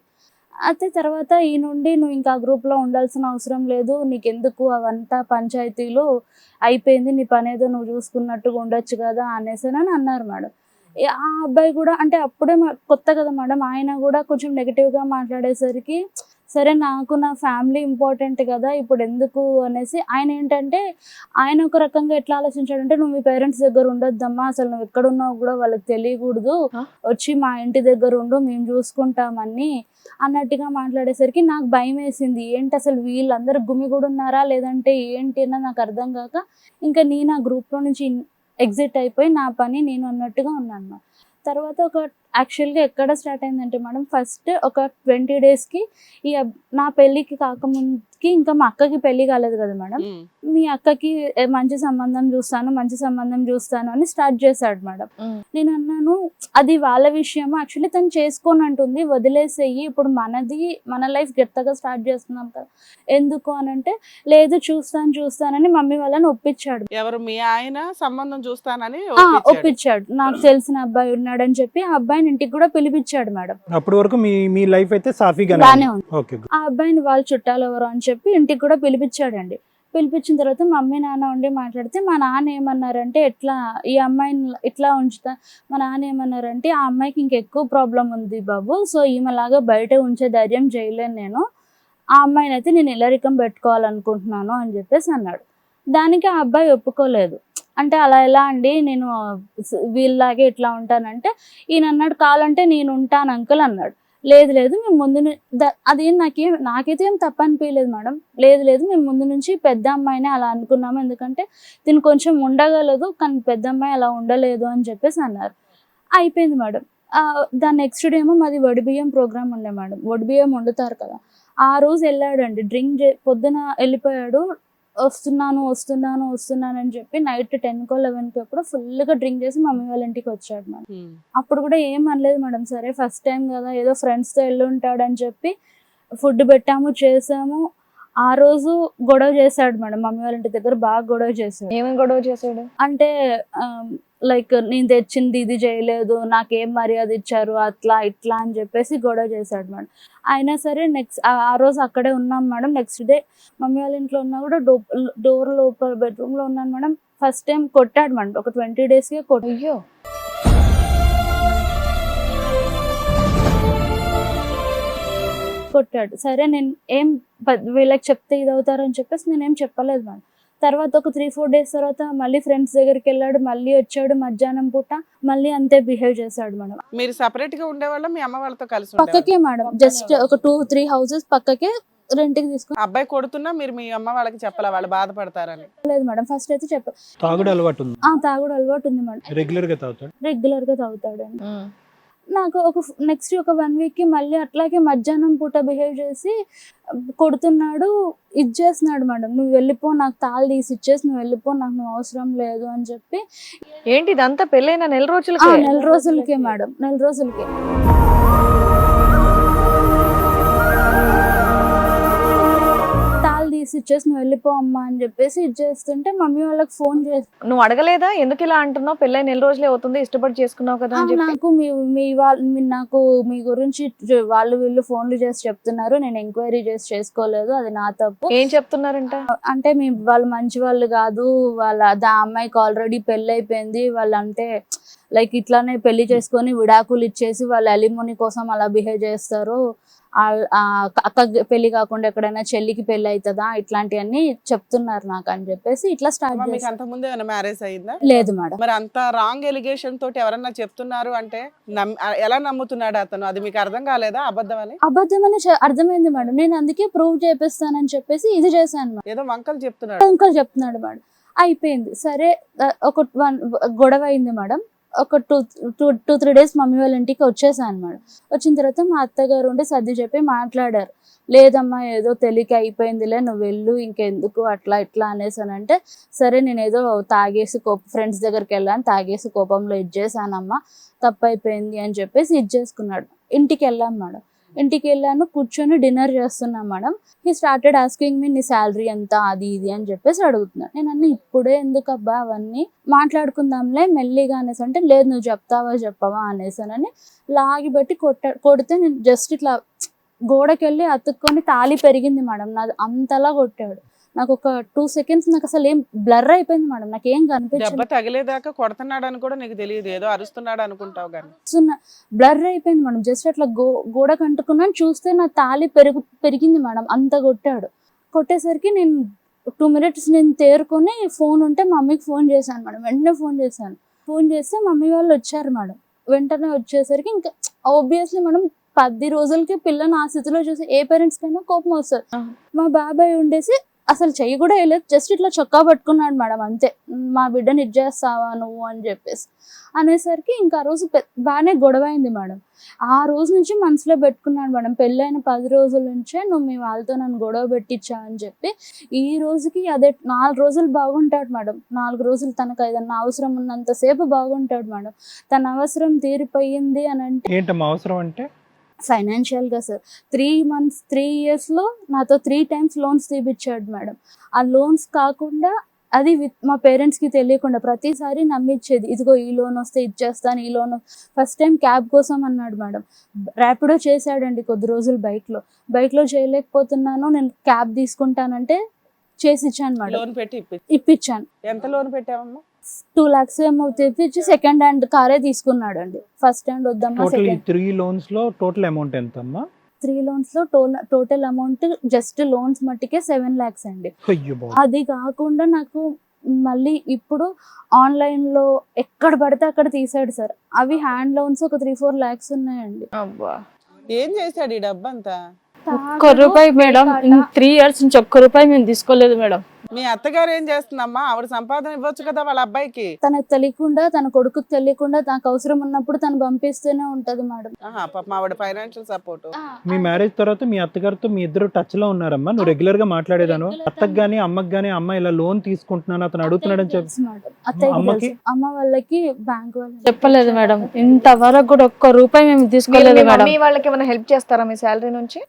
అయితే తర్వాత ఈ నుండి నువ్వు ఇంకా గ్రూప్ లో ఉండాల్సిన అవసరం లేదు, నీకెందుకు అవంతా పంచాయతీలు అయిపోయింది, నీ పని ఏదో నువ్వు చూసుకున్నట్టుగా ఉండొచ్చు కదా అనేసి అని అన్నారు మేడం. ఆ అబ్బాయి కూడా అంటే అప్పుడే కొత్త కదా మేడం, ఆయన కూడా కొంచెం నెగిటివ్ గా మాట్లాడేసరికి, సరే నాకు నా ఫ్యామిలీ ఇంపార్టెంట్ కదా ఇప్పుడు ఎందుకు అనేసి ఆయన ఏంటంటే, ఆయన ఒక రకంగా ఎట్లా ఆలోచించాడంటే, నువ్వు మీ పేరెంట్స్ దగ్గర ఉండొద్దమ్మా, అసలు నువ్వు ఎక్కడ ఉన్నావు కూడా వాళ్ళకి తెలియకూడదు, వచ్చి మా ఇంటి దగ్గర ఉండు, మేము చూసుకుంటామని అన్నట్టుగా మాట్లాడేసరికి నాకు భయం వేసింది. ఏంటి అసలు వీళ్ళందరూ గుమిగూడు ఉన్నారా లేదంటే ఏంటి అన్న నాకు అర్థం కాక, ఇంకా నేను ఆ గ్రూప్లో నుంచి ఎగ్జిట్ అయిపోయి నా పని నేను అన్నట్టుగా ఉన్నాను. తర్వాత యాక్చువల్గా ఎక్కడ స్టార్ట్ అయిందంటే మేడం, ఫస్ట్ ఒక 20 days కి నా పెళ్ళికి కాకముందుకి ఇంకా మా అక్కకి పెళ్లి కాలేదు కదా మేడం, మీ అక్కకి మంచి సంబంధం చూస్తాను అని స్టార్ట్ చేశాడు మేడం. నేను అన్నాను అది వాళ్ళ విషయం, యాక్చువల్లీ తను చేసుకోని అంటుంది, వదిలేసేయి, ఇప్పుడు మన లైఫ్ గెత్తగా స్టార్ట్ చేస్తున్నాం కదా ఎందుకు అని అంటే, లేదు చూస్తానని మమ్మీ వాళ్ళని ఒప్పించాడు. ఎవరు? మీ ఆయన సంబంధం చూస్తానని ఒప్పించాడు. నాకు తెలిసిన అబ్బాయి ఉన్నాడని చెప్పి ఆ అబ్బాయిని ఇంటికి కూడా పిలిపించాడు మేడం. అప్పటి వరకు మీ లైఫ్ అయితే బాగానే ఉంది. ఓకే. ఆ అబ్బాయిని వాళ్ళ చుట్టాలు ఎవరు అని చెప్పి ఇంటికి కూడా పిలిపించాడండి. పిలిపించిన తర్వాత మమ్మీ నాన్న ఉండి మాట్లాడితే, మా నాన్న ఏమన్నారంటే, ఎట్లా ఈ అమ్మాయిని ఇట్లా ఉంచుతా, మా నాన్న ఏమన్నారంటే, ఆ అమ్మాయికి ఇంకెక్కువ ప్రాబ్లం ఉంది బాబు, సో ఈమెలాగా బయట ఉంచే ధైర్యం చేయలేను నేను, ఆ అమ్మాయిని అయితే నేను ఇల్లరికం పెట్టుకోవాలనుకుంటున్నాను అని చెప్పేసి అన్నాడు. దానికి ఆ అబ్బాయి ఒప్పుకోలేదు. అంటే అలా ఎలా అండి, నేను వీళ్ళలాగే ఇట్లా ఉంటానంటే, ఈయన అన్నాడు, కావాలంటే నేను ఉంటాను అంకుల్ అన్నాడు. లేదు మేము ముందు అదేం నాకైతే ఏం తప్పు అనిపించలేదు మేడం. లేదు మేము ముందు నుంచి పెద్ద అమ్మాయినే అలా అనుకున్నాము, ఎందుకంటే దీన్ని కొంచెం ఉండగలదు కానీ పెద్ద అమ్మాయి అలా ఉండలేదు అని చెప్పేసి అన్నారు. అయిపోయింది మేడం. దాని నెక్స్ట్ డే ఏమో మాది వడిబియ్యం ప్రోగ్రామ్ ఉండే మేడం, వడిబియ్యం వండుతారు కదా, ఆ రోజు వెళ్ళాడండి, పొద్దున వెళ్ళిపోయాడు, వస్తున్నాను అని చెప్పి నైట్ 10 or 11 ఎప్పుడు ఫుల్గా డ్రింక్ చేసి మమ్మీ వాళ్ళ ఇంటికి వచ్చాడు మేడం. అప్పుడు కూడా ఏం అనలేదు మేడం, సరే ఫస్ట్ టైం కదా ఏదో ఫ్రెండ్స్తో వెళ్ళి ఉంటాడు అని చెప్పి ఫుడ్ పెట్టాము, చేసాము. ఆ రోజు గొడవ చేశాడు మేడం, మమ్మీ వాళ్ళ ఇంటి దగ్గర బాగా గొడవ చేశాడు. ఏమేమి గొడవ చేశాడు అంటే లైక్ నేను తెచ్చింది ఇది చేయలేదు, నాకేం మర్యాద ఇచ్చారు, అట్లా ఇట్లా అని చెప్పేసి గొడవ చేశాడు మేడం. అయినా సరే నెక్స్ట్ ఆ రోజు అక్కడే ఉన్నాం మేడం. నెక్స్ట్ డే మమ్మీ వాళ్ళ ఇంట్లో ఉన్నా కూడా డోర్ లోపల బెడ్రూమ్లో ఉన్నాను మేడం. ఫస్ట్ టైం కొట్టాడు మేడం, ఒక 20 daysకే అయ్యో. కొట్టాడు. సరే నేను ఏం వీళ్ళకి చెప్తే ఇది అవుతారని చెప్పేసి నేనేం చెప్పలేదు మేడం. తర్వాత ఒక 3-4 డేస్ తర్వాత మళ్ళీ ఫ్రెండ్స్ దగ్గరికి వెళ్ళాడు, మళ్ళీ వచ్చాడు మధ్యాహ్నం పూట, మళ్ళీ అంతే బిహేవ్ చేశాడు మేడం. మీరు సెపరేట్ గా ఉండేవాళ్ళ మీ అమ్మ వాళ్ళతో కలిసి పక్కకే మేడం, జస్ట్ ఒక 2-3 హౌసెస్ పక్కకే రెంట్కి తీసుకుని. అబ్బాయి కొడుతున్నా మీరు మీ అమ్మ వాళ్ళకి చెప్పాలా వాళ్ళు బాధపడతారని? లేదు మేడం, ఫస్ట్ అయితే తాగుడు అలవాటు ఉంది, తాగుడు అలవాటు ఉంది మేడం, రెగ్యులర్ గా తాగుతాడు. రెగ్యులర్ గా తాగుతాడండి. నాకు ఒక నెక్స్ట్ ఒక 1 వీక్ కి మళ్ళీ అట్లాగే మధ్యాహ్నం పూట బిహేవ్ చేసి కొడుతున్నాడు, ఇది చేస్తున్నాడు మేడం. నువ్వు వెళ్ళిపో, నాకు తాళి తీసి ఇచ్చేసి నువ్వు వెళ్ళిపో, నాకు నువ్వు అవసరం లేదు అని చెప్పి. ఏంటి ఇదంతా పెళ్ళైన నెల రోజులు? నెల రోజులకే మేడం, నెల రోజులకే. తాళి తీసి ఇచ్చేసి నువ్వు వెళ్ళిపో అమ్మా అని చెప్పేసి ఇది చేస్తుంటే మమ్మీ వాళ్ళకి ఫోన్ చేసి, నువ్వు అడగలేదా ఎందుకు ఇలా అంటున్నావు, పెళ్ళై నెల రోజులే అవుతుంది, ఇష్టపడి చేసుకున్నావు కదా అని చెప్పి? నాకు నాకు మీ గురించి వాళ్ళు వీళ్ళు ఫోన్లు చేసి చెప్తున్నారు, నేను ఎంక్వైరీ చేసి చేసుకోలేదు, అది నా తప్పు. ఏం చెప్తున్నారంట? అంటే వాళ్ళు మంచి వాళ్ళు కాదు, అమ్మాయికి ఆల్రెడీ పెళ్లి అయిపోయింది, వాళ్ళు అంటే లైక్ ఇట్లానే పెళ్లి చేసుకొని విడాకులు ఇచ్చేసి వాళ్ళు అలిమోని కోసం అలా బిహేవ్ చేస్తారు, అక్క పెళ్లి కాకుండా ఎక్కడైనా చెల్లికి పెళ్లి అవుతుందా, ఇట్లాంటివన్నీ చెప్తున్నారు నాకు అని చెప్పేసి ఇట్లా స్టార్ట్ మీకు అంత ముందు ఏమైనా మ్యారేజ్ అయ్యిందా? లేదు మేడం. మరి అంత రాంగ్ ఎలిగేషన్ తోటి ఎవరన్నా చెప్తున్నారు అంటే ఎలా నమ్ముతున్నాడు అతను? అది మీకు అర్థం కాలేదా అబద్ధం అని? అబద్ధం అని అర్థమైంది మేడం, నేను అందుకే ప్రూవ్ చేపిస్తానని చెప్పేసి ఇది చేశాను మేడం. ఏదో వంకలు చెప్తున్నాడు. వంకలు చెప్తున్నాడు మేడం. అయిపోయింది సరే, ఒక గొడవ అయింది మేడం. ఒక 2-3 డేస్ మమ్మీ వాళ్ళ ఇంటికి వచ్చేసాను మేడం. వచ్చిన తర్వాత మా అత్తగారు ఉండి సర్ది చెప్పి మాట్లాడారు, లేదమ్మా ఏదో తెలియక అయిపోయిందిలే, నువ్వు వెళ్ళు, ఇంకెందుకు అట్లా ఇట్లా అనేసానంటే, సరే నేను ఏదో తాగేసి ఫ్రెండ్స్ దగ్గరికి వెళ్ళాను, తాగేసి కోపంలో ఇది చేశానమ్మా, తప్పైపోయింది అని చెప్పేసి ఇది చేసుకున్నాడు. ఇంటికి వెళ్ళాం మేడం. ఇంటికి వెళ్ళాను, కూర్చొని డిన్నర్ చేస్తున్నాం madam. He started asking me నీ శాలరీ ఎంత, అది ఇది అని చెప్పేసి అడుగుతున్నాను. నేను అన్నీ ఇప్పుడే ఎందుకు అబ్బా అవన్నీ, మాట్లాడుకుందాంలే మెల్లిగా అనేసి అంటే, లేదు నువ్వు చెప్పవా అనేసానని లాగి పెట్టి కొడితే నేను జస్ట్ ఇట్లా గోడకెళ్ళి అతుక్కొని తాళి పెరిగింది మేడం, నాది అంతలా కొట్టాడు. నాకు ఒక 2 సెకండ్స్ నాకు అసలు ఏం బ్లర్ అయిపోయింది మేడం, నాకు ఏం కనిపించలేదు. దెబ్బ తగిలేదాకా కొడుతున్నాడు అని కూడా నీకు తెలియదు, ఏదో అరుస్తున్నాడు అనుకుంటావు కానీ. బ్లర్ అయిపోయింది మేడం, జస్ట్ అట్లా గోడ కంటుకున్నాను, చూస్తే నా తాళి పెరిగింది మేడం, అంత కొట్టాడు. కొట్టేసరికి నేను 2 minutes నేను తేరుకొని ఫోన్ ఉంటే మమ్మీకి ఫోన్ చేశాను మేడం. వెంటనే ఫోన్ చేస్తే మమ్మీ వాళ్ళు వచ్చారు మేడం. వెంటనే వచ్చేసరికి ఇంకా ఆబ్వియస్లీ మేడం 10 రోజులకి పిల్లని ఆ స్థితిలో చూసి ఏ పేరెంట్స్ కైనా కోపం వస్తుంది. మా బాబాయ్ ఉండేసి అసలు చెయ్యి కూడా వేయలేదు, జస్ట్ ఇట్లా చొక్కా పట్టుకున్నాడు మేడం, అంతే. మా బిడ్డని ఇచ్చేస్తావా నువ్వు అని చెప్పేసి అనేసరికి ఇంకా ఆ రోజు బాగానే గొడవ అయింది మేడం. ఆ రోజు నుంచి మనసులో పెట్టుకున్నాడు మేడం, పెళ్ళైన 10 రోజుల నుంచే నువ్వు మీ వాళ్ళతో నన్ను గొడవ పెట్టించా అని చెప్పి. ఈ రోజుకి అదే 4 రోజులు బాగుంటాడు మేడం. 4 రోజులు తనకు ఏదన్నా అవసరం ఉన్నంతసేపు బాగుంటాడు మేడం. తన అవసరం తీరిపోయింది అని అంటే, ఏంటమ్మా అవసరం అంటే ఫైనాన్షియల్ గా సార్ 3 years లో నాతో 3 times లోన్స్ తీపిచ్చాడు మేడం. ఆ లోన్స్ కాకుండా అది మా పేరెంట్స్ కి తెలియకుండా ప్రతిసారి నమ్మించేది, ఇదిగో ఈ లోన్ వస్తే ఇచ్చేస్తాను, ఈ లోన్. ఫస్ట్ టైం క్యాబ్ కోసం అన్నాడు మేడం, ర్యాపిడో చేశాడండి కొద్ది రోజులు, బైక్ లో చేయలేకపోతున్నాను, నేను క్యాబ్ తీసుకుంటానంటే చేసి ఇచ్చాను మేడం. లోన్ పెట్టి ఇప్పించాను. ఎంత లోన్ పెట్టావమ్మా? 2 lakhs ఏమో తెప్పించి సెకండ్ హ్యాండ్ కారే తీసుకున్నాడు అండి. ఫస్ట్ హ్యాండ్ వద్దమ్మా. 3 loans లో టోటల్ అమౌంట్ ఎంత అమ్మా? 3 loans లో టోటల్ అమౌంట్ జస్ట్ లోన్స్ మట్టికే 7 lakhs అండి. అది కాకుండా నాకు మళ్ళీ ఇప్పుడు ఆన్లైన్ లో ఎక్కడ పడితే అక్కడ తీసాడు సార్. అవి హ్యాండ్ లోన్స్ ఒక 3-4 lakhs ఉన్నాయండి. ఏం చేశాడు ఈ డబ్బంతా? ఒక్క రూపాయి మేడం, 3 years నుంచి ఒక్క రూపాయి మేము తీసుకోలేదు మేడం. మీ అత్తగారు ఏం చేస్తుందమ్మా? ఆవిడ సంపాదన ఇవ్వచ్చు కదా వాళ్ళ అబ్బాయికి. తనకు తెలియకుండా, తన కొడుకుకి తెలియకుండా, నాకు అవసరం ఉన్నప్పుడు తను పంపిస్తూనే ఉంటది మేడం. పాపం ఆవిడ ఫైనాన్షియల్ సపోర్ట్. మీ మ్యారేజ్ తర్వాత మీ అత్తగారితో మీ ఇద్దరు టచ్ లో ఉన్నారమ్మా? నువ్వు రెగ్యులర్ గా మాట్లాడేదాను అత్తకు గానీ అమ్మకి గానీ, అమ్మ ఇలా లోన్ తీసుకుంటున్నాను అతను అడుగుతున్నాడు అని చెప్పి అత్తయ్య అమ్మ వాళ్ళకి బ్యాంక్ వాళ్ళు చెప్పలేదు మేడం, ఇంతవరకు కూడా ఒక్క రూపాయి మేము తీసుకోలేదు మేడం. మీ వాళ్ళకి ఏమైనా హెల్ప్ చేస్తారా మీ శాలరీ నుంచి?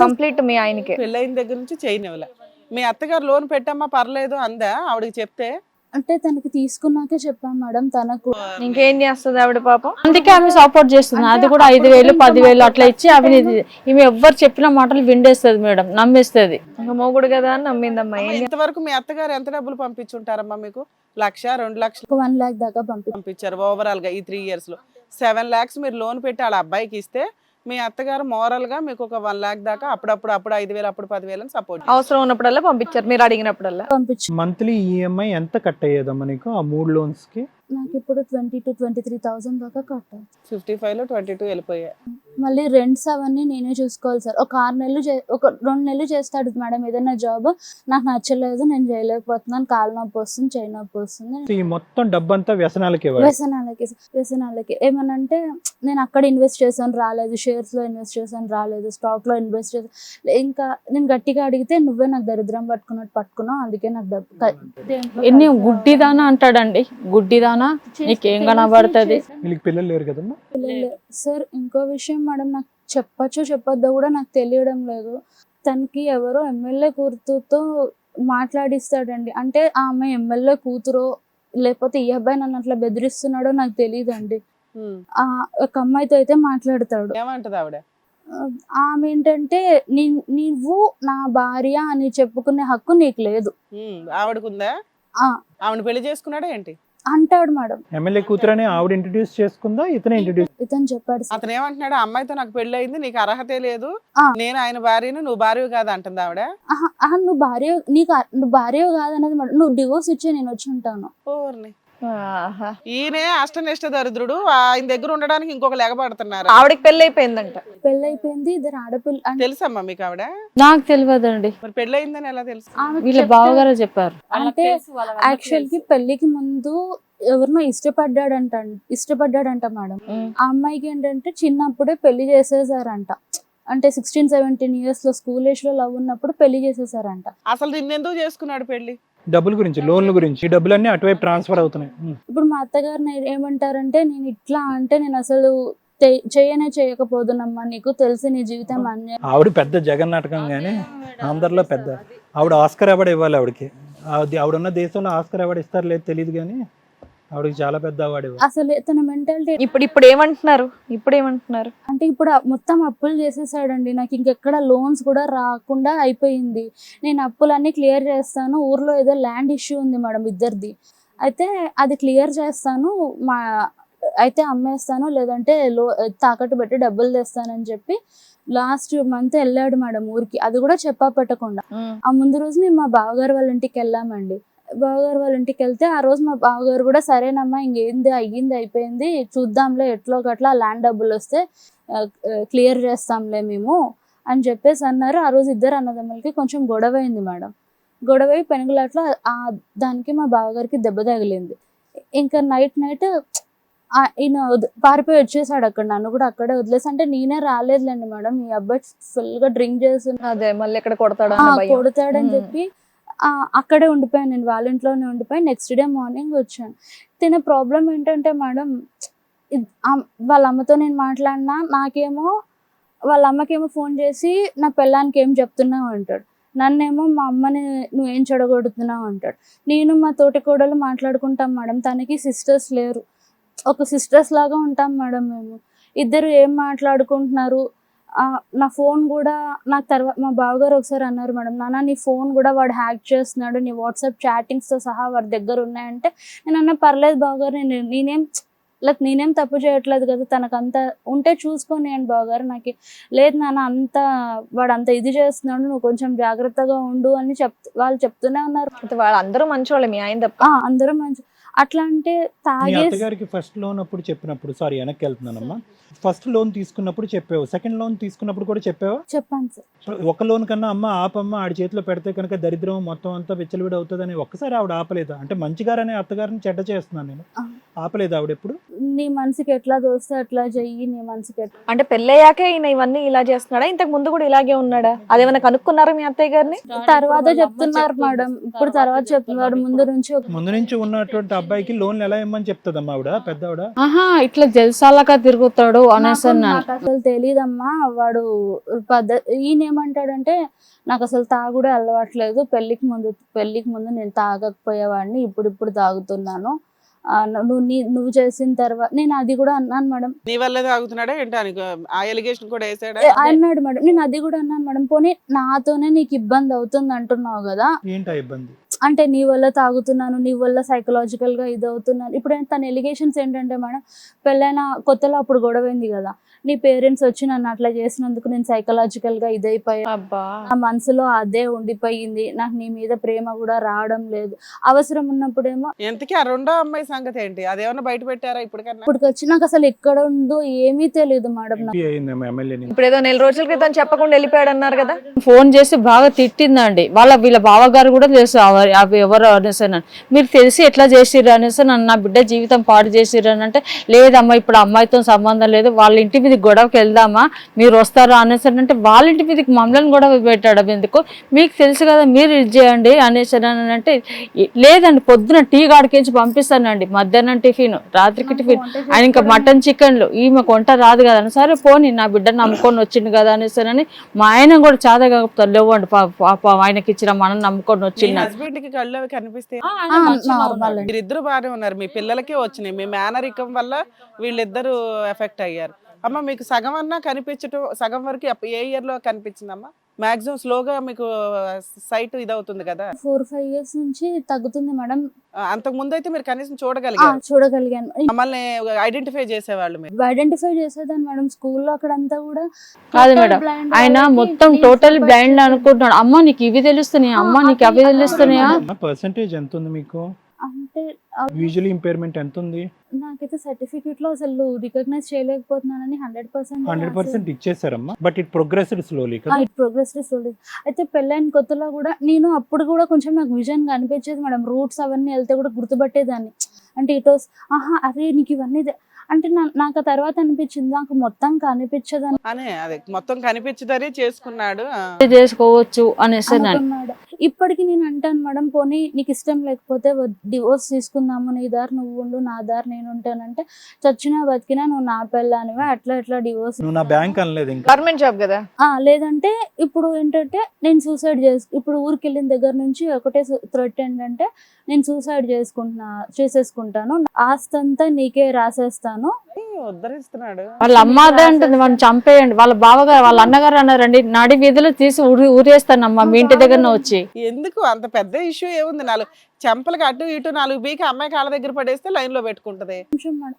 కంప్లీట్ మీ ఆయనకి పెళ్ళైన దగ్గర నుంచి చేయనివ్వలే. మీ అత్తగారు లోన్ పెట్టమ్మా పర్లేదు అందా ఆవిడకి చెప్తే? అంటే తనకి తీసుకున్నాకే చెప్పాం మేడం. తనకు ఇంకేం చేస్తుంది ఆవిడ పాపం, అందుకే ఆమె సపోర్ట్ చేస్తుంది. అది కూడా 5,000 10,000 అట్లా ఇచ్చి అవినీతి. ఈమె ఎవ్వరు చెప్పిన మాటలు విండేస్తుంది మేడం, నమ్మేస్తుంది. ఇంకా మొగుడు కదా అని నమ్మిందమ్మా. ఇంతవరకు మీ అత్తగారు ఎంత డబ్బులు పంపించుంటారమ్మా మీకు? 1,00,000 2 లక్షలు 1 lakh దాకా పంపించారు ఓవరాల్ గా ఈ 3 years లో. 7 lakhs మీరు లోన్ పెట్టి వాళ్ళ అబ్బాయికి ఇస్తే మీ అత్తగారు మోరల్ గా మీకు ఒక 1 lakh దాకా అప్పుడు 5,000 అప్పుడు 10,000 సపోర్ట్ అవసరం ఉన్నప్పుడల్లా పంపించారు మీరు అడిగినప్పుడల్లా. పంపించి మంత్లీ ఈఎంఐ ఎంత కట్ అయ్యేదమ్మా నీకు ఆ 3 లోన్స్కి? నాకు ఇప్పుడు 22,000-23,000 దాకా కట్టాలి. 55 లో 22 వెళ్ళిపోయాయి. మళ్ళీ రెంట్స్ అవన్నీ నేనే చూసుకోవాలి సార్. ఒక 6 నెలలు ఒక 2 నెలలు చేస్తాడు మేడం ఏదైనా జాబ్, నాకు నచ్చలేదు, నేను చేయలేకపోతున్నాను, కాలు నొప్పి వస్తుంది, చేయి నొప్పి వస్తుంది. ఈ మొత్తం డబ్బంతా వ్యసనాలకి వ్యసనాలకి ఏమనంటే నేను అక్కడ ఇన్వెస్ట్ చేశాను రాలేదు, షేర్స్ లో ఇన్వెస్ట్ చేశాను రాలేదు, స్టాక్ లో ఇన్వెస్ట్ చేశాను, ఇంకా నేను గట్టిగా అడిగితే నువ్వే నాకు దరిద్రం పట్టుకున్నావు, అందుకే నాకు డబ్బు ఎన్ని గుడ్డిదానా అంటాడండి, గుడ్డిదానా నీకేం కనబడుతుంది? వీళ్ళకి పిల్లలు లేరు కదమ్మా? సార్ ఇంకో విషయం మేడం, నాకు చెప్పొద్దో కూడా నాకు తెలియడం లేదు. తనకి ఎవరో ఎమ్మెల్యే కూతురుతో మాట్లాడిస్తాడండి. అంటే ఆ అమ్మాయి ఎమ్మెల్యే కూతురో లేకపోతే ఈ అబ్బాయి నన్ను అట్లా బెదిరిస్తున్నాడో నాకు తెలియదండి. ఒక అమ్మాయితో అయితే మాట్లాడతాడు. ఏమంటది ఆవిడ? ఆమె ఏంటంటే నువ్వు నా భార్య అని చెప్పుకునే హక్కు నీకు లేదు. ఆవిడకుందా? ఆవిడ పెళ్లి చేసుకున్నాడా ఏంటి అంటాడు మేడం. ఎమ్మెల్యే కూతురని ఆవిడ ఇంట్రడ్యూస్ చేసుకుందా, ఇతను చెప్పాడు. అతను ఏమంటున్నాడు? అమ్మాయితో నాకు పెళ్లి అయింది, నీకు అర్హతే లేదు, నేను ఆయన భార్యను, నువ్వు భార్య కాదు అంటుంది ఆవిడ. నువ్వు భార్య కాదన్నది మేడం. నువ్వు డివోర్స్ ఇచ్చే నేను వచ్చి ఉంటాను. ఈయనే అష్టనిష్ట దరిద్రుడు, ఆయన దగ్గర ఉండడానికి ఇంకొక లెగపడుతున్నారు. ఆవిడకి పెళ్లి అయిపోయిందంట. పెళ్ళైపోయింది, 2 ఆడపిల్ల. తెలుసమ్మా మీకు ఆవిడ? నాకు తెలియదండి. మరి పెళ్లి అయిందని ఎలా తెలుసు? వీళ్ళ బావగారు చెప్పారు. అంటే యాక్చువల్ కి పెళ్లికి ముందు ఎవరినో ఇష్టపడ్డాడంట మేడం. ఆ అమ్మాయికి ఏంటంటే చిన్నప్పుడే పెళ్లి చేసేసారంట. అంటే 16-17 years లో స్కూల్ ఏజ్ లో లవ్ ఉన్నప్పుడు పెళ్లి చేసేసారంట. అసలు నిన్నెందుకు చేసుకున్నాడు పెళ్లి? డబ్బుల గురించి, లోన్ల గురించి. ఈ డబ్బులన్నీ అటువైపు ట్రాన్స్ఫర్ అవుతున్నాయి. ఇప్పుడు మా అత్తగారిని ఏమంటారంటే, నేను ఇట్లా అంటే నేను అసలు చేయకపోదునమ్మా, నీకు తెలిసి నీ జీవితం అన్యాయం. ఆవిడ పెద్ద జగన్నాటకం కానీ అందరిలో పెద్ద. ఆవిడ ఆస్కర్ అవార్డు ఇవ్వాలి ఆవిడకి. ఆవిడ ఉన్న దేశంలో ఆస్కర్ అవార్డు ఇస్తారు లేదు తెలియదు కానీ ఆవిడకి చాలా పెద్ద అవార్డు ఇవ్వాలి. అసలు తన మెంటాలిటీ ఇప్పుడు ఏమంటున్నారు అంటే ఇప్పుడు మొత్తం అప్పులు చేసేసాడండి. నాకు ఇంకెక్కడ లోన్స్ కూడా రాకుండా అయిపోయింది. నేను అప్పులన్నీ క్లియర్ చేస్తాను, ఊర్లో ఏదో ల్యాండ్ ఇష్యూ ఉంది మేడం ఇద్దరిది, అయితే అది క్లియర్ చేస్తాను, అయితే అమ్మేస్తాను, లేదంటే తాకట్టు పెట్టి డబ్బులు తెస్తానని చెప్పి లాస్ట్ మంత్ వెళ్ళాడు మేడం ఊరికి. అది కూడా చెప్పా పెట్టకుండా. ఆ ముందు రోజు మేము మా బావగారు వాళ్ళ ఇంటికి వెళ్ళామండి. బావగారు వాళ్ళ ఇంటికి వెళ్తే ఆ రోజు మా బావగారు కూడా సరేనమ్మా ఇంకేంది అయిపోయింది, చూద్దాంలే ఎట్లో గట్లా ల్యాండ్ డబ్బులు వస్తే క్లియర్ చేస్తాంలే మేము అని చెప్పేసి అన్నారు. ఆ రోజు ఇద్దరు అన్నదమ్ములకి కొంచెం గొడవ అయింది మేడం. గొడవ పెనుగులాట్లో దానికి మా బావగారికి దెబ్బ తగిలింది. ఇంకా నైట్ ఈయన పారిపోయి వచ్చేసాడు అక్కడ. నన్ను కూడా అక్కడే వదిలేసి, అంటే నేనే రాలేదులేండి మేడం, ఈ అబ్బాయి ఫుల్ గా డ్రింక్ చేసి అదే మళ్ళీ ఎక్కడ కొడతాడని చెప్పి అక్కడే ఉండిపోయాను. నేను వాళ్ళ ఇంట్లోనే ఉండిపోయి నెక్స్ట్ డే మార్నింగ్ వచ్చాను. తిన ప్రాబ్లం ఏంటంటే మేడం, వాళ్ళ అమ్మతో నేను మాట్లాడినా నాకేమో వాళ్ళ అమ్మకేమో ఫోన్ చేసి నా పిల్లానికి ఏం చెప్తున్నావు అంటాడు, నన్నేమో మా అమ్మని నువ్వేం చెడగొడుతున్నావు అంటాడు. నేను మా తోటి కోడలు మాట్లాడుకుంటాం మేడం, తనకి సిస్టర్స్ లేరు, ఒక సిస్టర్స్ లాగా ఉంటాం మేడం మేము. ఇద్దరు ఏం మాట్లాడుకుంటున్నారు. నా ఫోన్ కూడా నాకు తర్వాత మా బావగారు ఒకసారి అన్నారు మేడం, నాన్న నీ ఫోన్ కూడా వాడు హ్యాక్ చేస్తున్నాడు, నీ వాట్సాప్ చాటింగ్స్తో సహా వాడి దగ్గర ఉన్నాయంటే నేను అన్నా పర్లేదు బావగారు, నేనేం తప్పు చేయట్లేదు కదా, తనకంతా ఉంటే చూసుకొని అని బావగారు. నాకు లేదు నాన్న, వాడు అంత ఇది చేస్తున్నాడు, నువ్వు కొంచెం జాగ్రత్తగా ఉండు అని వాళ్ళు చెప్తూనే ఉన్నారు. అందరూ మంచోళ్ళే, మీ ఆయన తప్ప అందరూ మంచి. అట్లా అంటే అత్తగారికి ఫస్ట్ లోన్ అప్పుడు చెప్పినప్పుడు, సారీ వెనక్కి వెళ్తున్నానమ్మా, ఫస్ట్ లోన్ తీసుకున్నప్పుడు చెప్పావు, సెకండ్ లోన్ తీసుకున్నప్పుడు కూడా చెప్పావా? చెప్పాను సార్. ఒక లోన్ కన్నా అమ్మ ఆపమ్మ ఆడి చేతిలో పెడితే కనుక దరిద్రం మొత్తం అంతా విచ్చలవిడి అవుతుందని ఒక్కసారి ఆవిడ ఆపలేదా? అంటే మంచిగారనే అత్తగారిని చెడ్డ చేస్తున్నాను నేను, ఆపలేదు ఆవిడ ఎప్పుడు? నీ మనసుకి ఎట్లా దోస్తే అట్లా చెయ్యి, నీ మనసుకి ఎట్లా. అంటే పెళ్ళయ్యాకే ఈయన ఇవన్నీ ఇలా చేస్తున్నాడా, ఇంతకు ముందు కూడా ఇలాగే ఉన్నాడా? అదేమైనా కనుక్కున్నారా మీ అత్తయ్య గారిని? తర్వాత చెప్తున్నారు మేడం, ఇప్పుడు తర్వాత చెప్తున్నారు. ముందు నుంచి ఉన్నటువంటి అబ్బాయికి లోన్లు ఎలా ఇమ్మని చెప్తుందమ్మా ఆవిడ, పెద్ద ఆవిడ? ఇట్లా జల్సాలగా తిరుగుతాడు అనేసి అసలు తెలీదమ్మా వాడు ఈయన ఏమంటాడంటే, నాకు అసలు తాగుడే అలవాట్లేదు, పెళ్లికి ముందు నేను తాగకపోయేవాడిని, ఇప్పుడు తాగుతున్నాను, నువ్వు చేసిన తర్వాత నేను అది కూడా అన్నాను మేడం. నీ వల్లే తాగుతున్నాడా ఏంటి అని ఆ ఎలిగేషన్ కూడా వేసాడా? అన్నాడు మేడం. నేను అది కూడా అన్నాను మేడం. పోనీ నాతోనే నీకు ఇబ్బంది అవుతుంది అంటున్నావు కదా, ఏంటా ఇబ్బంది? అంటే నీ వల్ల తాగుతున్నాను, నీ వల్ల సైకలాజికల్ గా ఇది అవుతున్నాను. ఇప్పుడు తన ఎలిగేషన్స్ ఏంటంటే మేడం, పెళ్ళైన కొత్తలో అప్పుడు గొడవైంది కదా, నీ పేరెంట్స్ వచ్చి నన్ను అట్లా చేసినందుకు నేను సైకలాజికల్ గా ఇదైపోయా, అబ్బా నా మనసులో అదే ఉండిపోయింది, నాకు నీ మీద ప్రేమ కూడా రావడం లేదు. అవసరం ఉన్నప్పుడేమో ఎంతకీ ఆ రెండో అమ్మాయి సంగతి ఏంటి? అదేమన్నా బయట పెట్టారా ఇప్పటికన్నా? ఇప్పటికి వచ్చి నాకు అసలు ఎక్కడ ఉందో ఏమీ తెలియదు మేడం. నాకు అయిందేమో ఎమ్మెల్యేని. ఇప్పుడు ఏదో 4 రోజుల క్రితం చెప్పకుండా వెళ్ళిపోయాడు అన్నారు కదా. ఫోన్ చేసి బాగా తిట్టిందండి. వీళ్ళ బావగారు కూడా తెలుసు అవి ఎవరు అనేసి. మీరు తెలిసి ఎట్లా చేసిర్రు అనేసి, నన్ను నా బిడ్డ జీవితం పాడు చేసిర్రు అని అంటే, లేదమ్మా ఇప్పుడు అమ్మాయితో సంబంధం లేదు, వాళ్ళ ఇంటి మీద గొడవకి వెళ్దామా మీరు వస్తారా అనేసి అంటే, వాళ్ళ ఇంటి మీదకి మమ్మల్ని గొడవ పెట్టాడు. ఎందుకు మీకు తెలుసు కదా, మీరు ఇది చేయండి అనేసి అంటే, లేదండి పొద్దున టీ గాడికించి పంపిస్తానండి, మధ్యాహ్నం టిఫిన్, రాత్రికి టిఫిన్, ఆయన ఇంకా మటన్ చికెన్లు, ఈమెకు వంట రాదు కదా అని. సరే పోనీ నా బిడ్డను నమ్ముకొని వచ్చింది కదా అనేసి అని మా ఆయన కూడా చాలా కాకపోతే లేవండి పాప ఆయనకి ఇచ్చిన మనం నమ్ముకొని వచ్చింది. హస్బెండ్ కి కళ్ళు అవి కనిపిస్తే నార్మల్ అండి. మీరిద్దరు బాగానే ఉన్నారు, మీ పిల్లలకే వచ్చినాయి, మీ మేనరికం వల్ల వీళ్ళిద్దరు ఎఫెక్ట్ అయ్యారు. అమ్మ మీకు సగం అన్నా కనిపించటం, సగం వరకు ఏ ఇయర్ లో కనిపించిందమ్మా? మాక్సిమం స్లోగా మీకు సైట్ ఇదవుతుంది కదా. 4-5 years నుంచి తగ్గుతుంది మేడం. అంతకు ముందు అయితే మీరు కనీసం చూడగలిగారు, చూడగలిగాను. మమ్మల్ని ఐడెంటిఫై చేసేవాళ్ళు మీరు. ఐడెంటిఫై చేసేదాన్ని మేడం. స్కూల్లో అక్కడంతా కూడా కాదు మేడం, ఆయన మొత్తం టోటల్ బ్లైండ్ అనుకుంటున్నాడు. అమ్మ నీకు ఇవి తెలుస్తున్నాయా, అమ్మ నీకు అవి తెలుస్తున్నాయా? పర్సెంటేజ్ ఎంత ఉంది మీకు? అంటే విజువల్ ఇంపైర్మెంట్ ఎంత ఉంది? నాకైతే సర్టిఫికేట్ లో అసలు రికగ్నైజ్ చేయలేకపోతున్నానని 100% ఇచ్చేసారమ్మా. బట్ ఇట్ ప్రోగ్రెస్డ్ స్లోలీ కదా. It progress slowly. అయితే పెళ్ళైన కొత్తలో కూడా నేను అప్పుడు కూడా కొంచెం నాకు విజన్ కనిపించేది మేడం. రూట్స్ అవన్నీ వెళ్తే కూడా గుర్తుపట్టేదాన్ని. అంటే ఇట్ వాస్ అరే నీకు ఇవన్నీ అంటే నాకు ఆ తర్వాత అనిపించింది నాకు మొత్తం కనిపించదని. అనే అదే మొత్తం కనిపించదనే చేసుకున్నాడు, చేసుకోవచ్చు అనేసి అనుకున్నాడు. ఇప్పటికి నేను అంటాను మేడం, పోనీ నీకు ఇష్టం లేకపోతే డివోర్స్ తీసుకుందాము, నీ దారి నువ్వు ఉండు, నా దారి నేను ఉంటానంటే, చచ్చినా బతికినా నువ్వు నా పెళ్ళానివే, అట్లా ఎట్లా డివోర్స్. నువ్వు నా బ్యాంక్ అనలేదు ఇంకా. గవర్నమెంట్ జాబ్ కదా. లేదంటే ఇప్పుడు ఏంటంటే నేను సూసైడ్ ఇప్పుడు ఊరికి వెళ్ళిన దగ్గర నుంచి ఒకటే థ్రెట్ ఏంటంటే, నేను సూసైడ్ చేసేసుకుంటాను, ఆస్తంతా నీకే రాసేస్తాను. ఉద్ధరిస్తున్నాడు. వాళ్ళ అమ్మాదే అంటుంది మనం చంపేయండి. వాళ్ళ బావగారు వాళ్ళ అన్నగారు అన్నారండి, నడి వీధిలో తీసి ఊరేస్తానమ్మా మీ ఇంటి దగ్గర వచ్చి. ఎందుకు అంత పెద్ద ఇష్యూ ఏముంది? 4 చెంపలకి అటు ఇటు 4 బీకి అమ్మాయి కాళ్ళ దగ్గర పడేస్తే లైన్ లో పెట్టుకుంటది.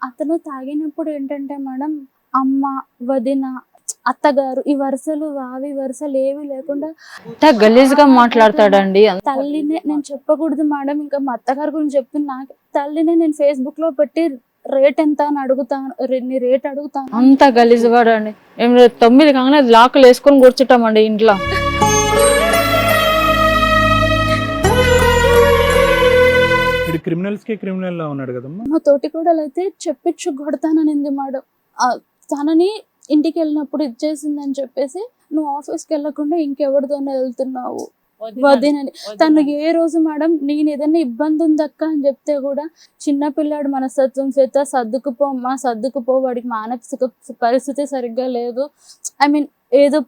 అతను తాగినప్పుడు ఏంటంటే మేడం, అమ్మ, వదిన, అత్తగారు, ఈ వరుసలు వావి వరుసలు ఏవి లేకుండా గలీజ్ గా మాట్లాడతాడండి. తల్లినే నేను చెప్పకూడదు మేడం, ఇంకా మా అత్తగారి గురించి చెప్తున్నా. తల్లినే నేను ఫేస్బుక్ లో పెట్టి రేట్ ఎంత అని అడుగుతాను, రేట్ అడుగుతాను. అంత గలీజ్ వాడండి. 9 కాగానే లాకులు వేసుకొని కూర్చుంటామండి ఇంట్లో. క్రిమినల్స్ కి క్రిమినల్ లా ఉన్నాడు కదమ్మా. మా తోటి కూడా అయితే చెప్పించు కొడతాననింది మేడం. తనని ఇంటికి వెళ్ళినప్పుడు ఇచ్చేసిందని చెప్పేసి, నువ్వు ఆఫీస్కి వెళ్ళకుండా ఇంకెవరితోనే వెళ్తున్నావు వదినని. తను ఏ రోజు మేడం నేను ఏదైనా ఇబ్బంది ఉందక్క అని చెప్తే కూడా, చిన్నపిల్లాడు మనస్తత్వం చేత సర్దుకుపో, వాడికి మానసిక పరిస్థితి సరిగ్గా లేదు, ఐ మీన్ ఏదో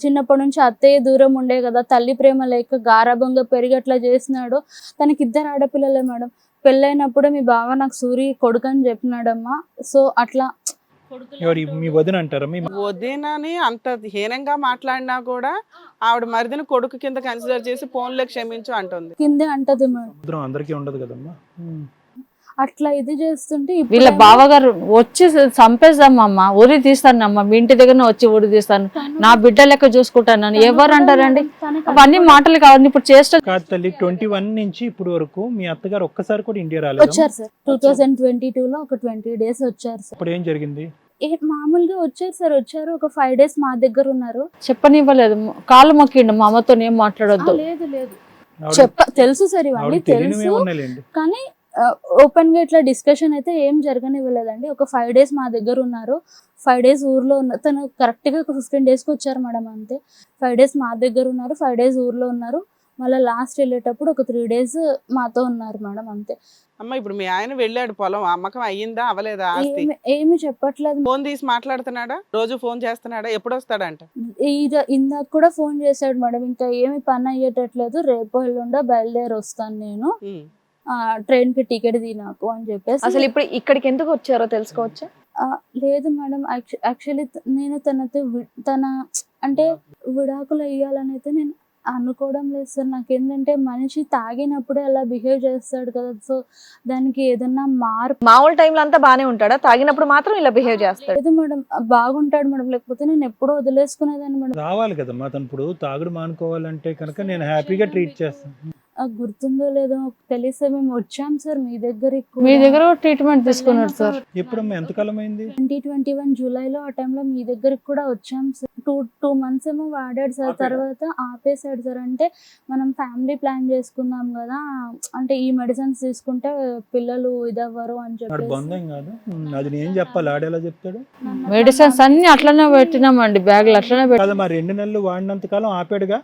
చిన్నప్పటి నుంచి అత్తయ్య దూరం ఉండే కదా, తల్లి ప్రేమ లేక గారాభంగా పెరిగి అట్లా చేసినాడు. తనకి 2 ఆడపిల్లలే మేడం. పెళ్ళైనప్పుడు మీ బావ నాకు సూరి కొడుకు అని చెప్పినాడమ్మా. సో అట్లా మీ వదిన అంటారా? మీ వదినని అంత హీనంగా మాట్లాడినా కూడా ఆవిడ మరిదిని కొడుకు కింద కన్సిడర్ చేసి ఫోన్లో క్షమించు అంటుంది. కిందే అంటది మేడం. అందరికీ ఉండదు కదమ్మా. అట్లా ఇది చేస్తుంటే వీళ్ళ బావగారు వచ్చి చంపేద్దామమ్మా, ఊరి తీస్తానమ్మా, మీ ఇంటి దగ్గర వచ్చి ఊరి తీస్తాను, నా బిడ్డ లెక్క చూసుకుంటాను ఎవరు అంటారండి? అవన్నీ మాటలు కావాలి. ఇప్పుడు చేస్తా కాదు తల్లి, 21 నుంచి ఇప్పుడు వరకు మీ అత్తగారు ఒక్కసారి కూడా ఇండియా రాలేదు. వచ్చారు సార్. 2022 లో ఒక 20 days వచ్చారు సార్. ఇప్పుడు ఏం జరిగింది? మామూలుగా వచ్చారు ఒక 5 days మా దగ్గర ఉన్నారు. చెప్పనివ్వలేదు, కాళ్ళు మొక్కిండు మా అమ్మతో ఏం మాట్లాడొద్దు. లేదు తెలుసు సార్, ఇవన్నీ తెలుసు. కానీ ఓపెన్ గా ఇట్లా డిస్కషన్ అయితే ఏం జరగనివ్వలేదండి. ఒక 5 days మా దగ్గర ఉన్నారు, 5 days ఊర్లో ఉన్నారు. తను కరెక్ట్ గా ఒక 15 days కి వచ్చారు మేడం, అంతే. 5 days మా దగ్గర ఉన్నారు, 5 days ఊర్లో ఉన్నారు. మళ్ళీ లాస్ట్ వెళ్ళేటప్పుడు ఒక 3 days మాతో ఉన్నారు మేడం, అంతే. అమ్మ ఇప్పుడు మీ ఆయన వెళ్ళాడు, పొలం అమ్మకం అయ్యిందా అవలేదా? ఆస్తి ఏమి చెప్పట్లేదు. ఫోన్ తీసి మాట్లాడుతున్నాడా? రోజు ఫోన్ చేస్తున్నాడా? ఎప్పుడు వస్తాడంట? ఇందాక కూడా ఫోన్ చేశాడు మేడం. ఇంకా ఏమి పని అయ్యేటట్లేదు, రేపు ఎల్లుండో బయలుదేరి వస్తాను నేను ట్రైన్కి టికెట్ తీ నాకు అని చెప్పేసి అసలు ఇప్పుడు ఇక్కడికి ఎందుకు వచ్చారో తెలుసుకోవచ్చా? లేదు మేడం, యాక్చువల్లీ నేను తన అంటే విడాకులు వేయాలని అయితే నేను అనుకోవడం లేదు సార్. నాకేంటంటే మనిషి తాగినప్పుడే అలా బిహేవ్ చేస్తాడు కదా, సో దానికి ఏదన్నా మార్పు. మామూలు టైంలో అంతా బానే ఉంటాడా, తాగినప్పుడు మాత్రం ఇలా బిహేవ్ చేస్తాడు? లేదు మేడం, బాగుంటాడు మేడం, లేకపోతే నేను ఎప్పుడో వదిలేసుకునేదాన్ని మేడం. రావాలి కదమ్మా తను, ఇప్పుడు తాగుడు మానుకోవాలంటే కనుక నేను హ్యాపీగా ట్రీట్ చేస్తాను. గుర్తుందో లేదో తెలిస్తే మేము వచ్చాం సార్ మీ దగ్గరికి. మీ దగ్గర ట్రీట్మెంట్ తీసుకున్నాడు సార్. ఎప్పుడమ్మా ఎంతకాలం అయింది? 2021 జూలైలో ఆ టైంలో మీ దగ్గరికి కూడా వచ్చాం సార్. 2 months ఏమో వాడాడు సార్, తర్వాత ఆపేసాడు సార్. అంటే మనం ఫ్యామిలీ ప్లాన్ చేసుకుందాం కదా, అంటే ఈ మెడిసిన్స్ తీసుకుంటే పిల్లలు ఇదవ్వరు అని చెప్పి. బంధం కాదు అది, నేను చెప్పాలి, ఆడేలా చెప్తాడు? మెడిసిన్స్ అన్ని అట్లనే పెట్టినామండి, బ్యాగులు అట్లనే కదా మరి 2 నెలలు వాడినంత కాలం ఆపాడుగా,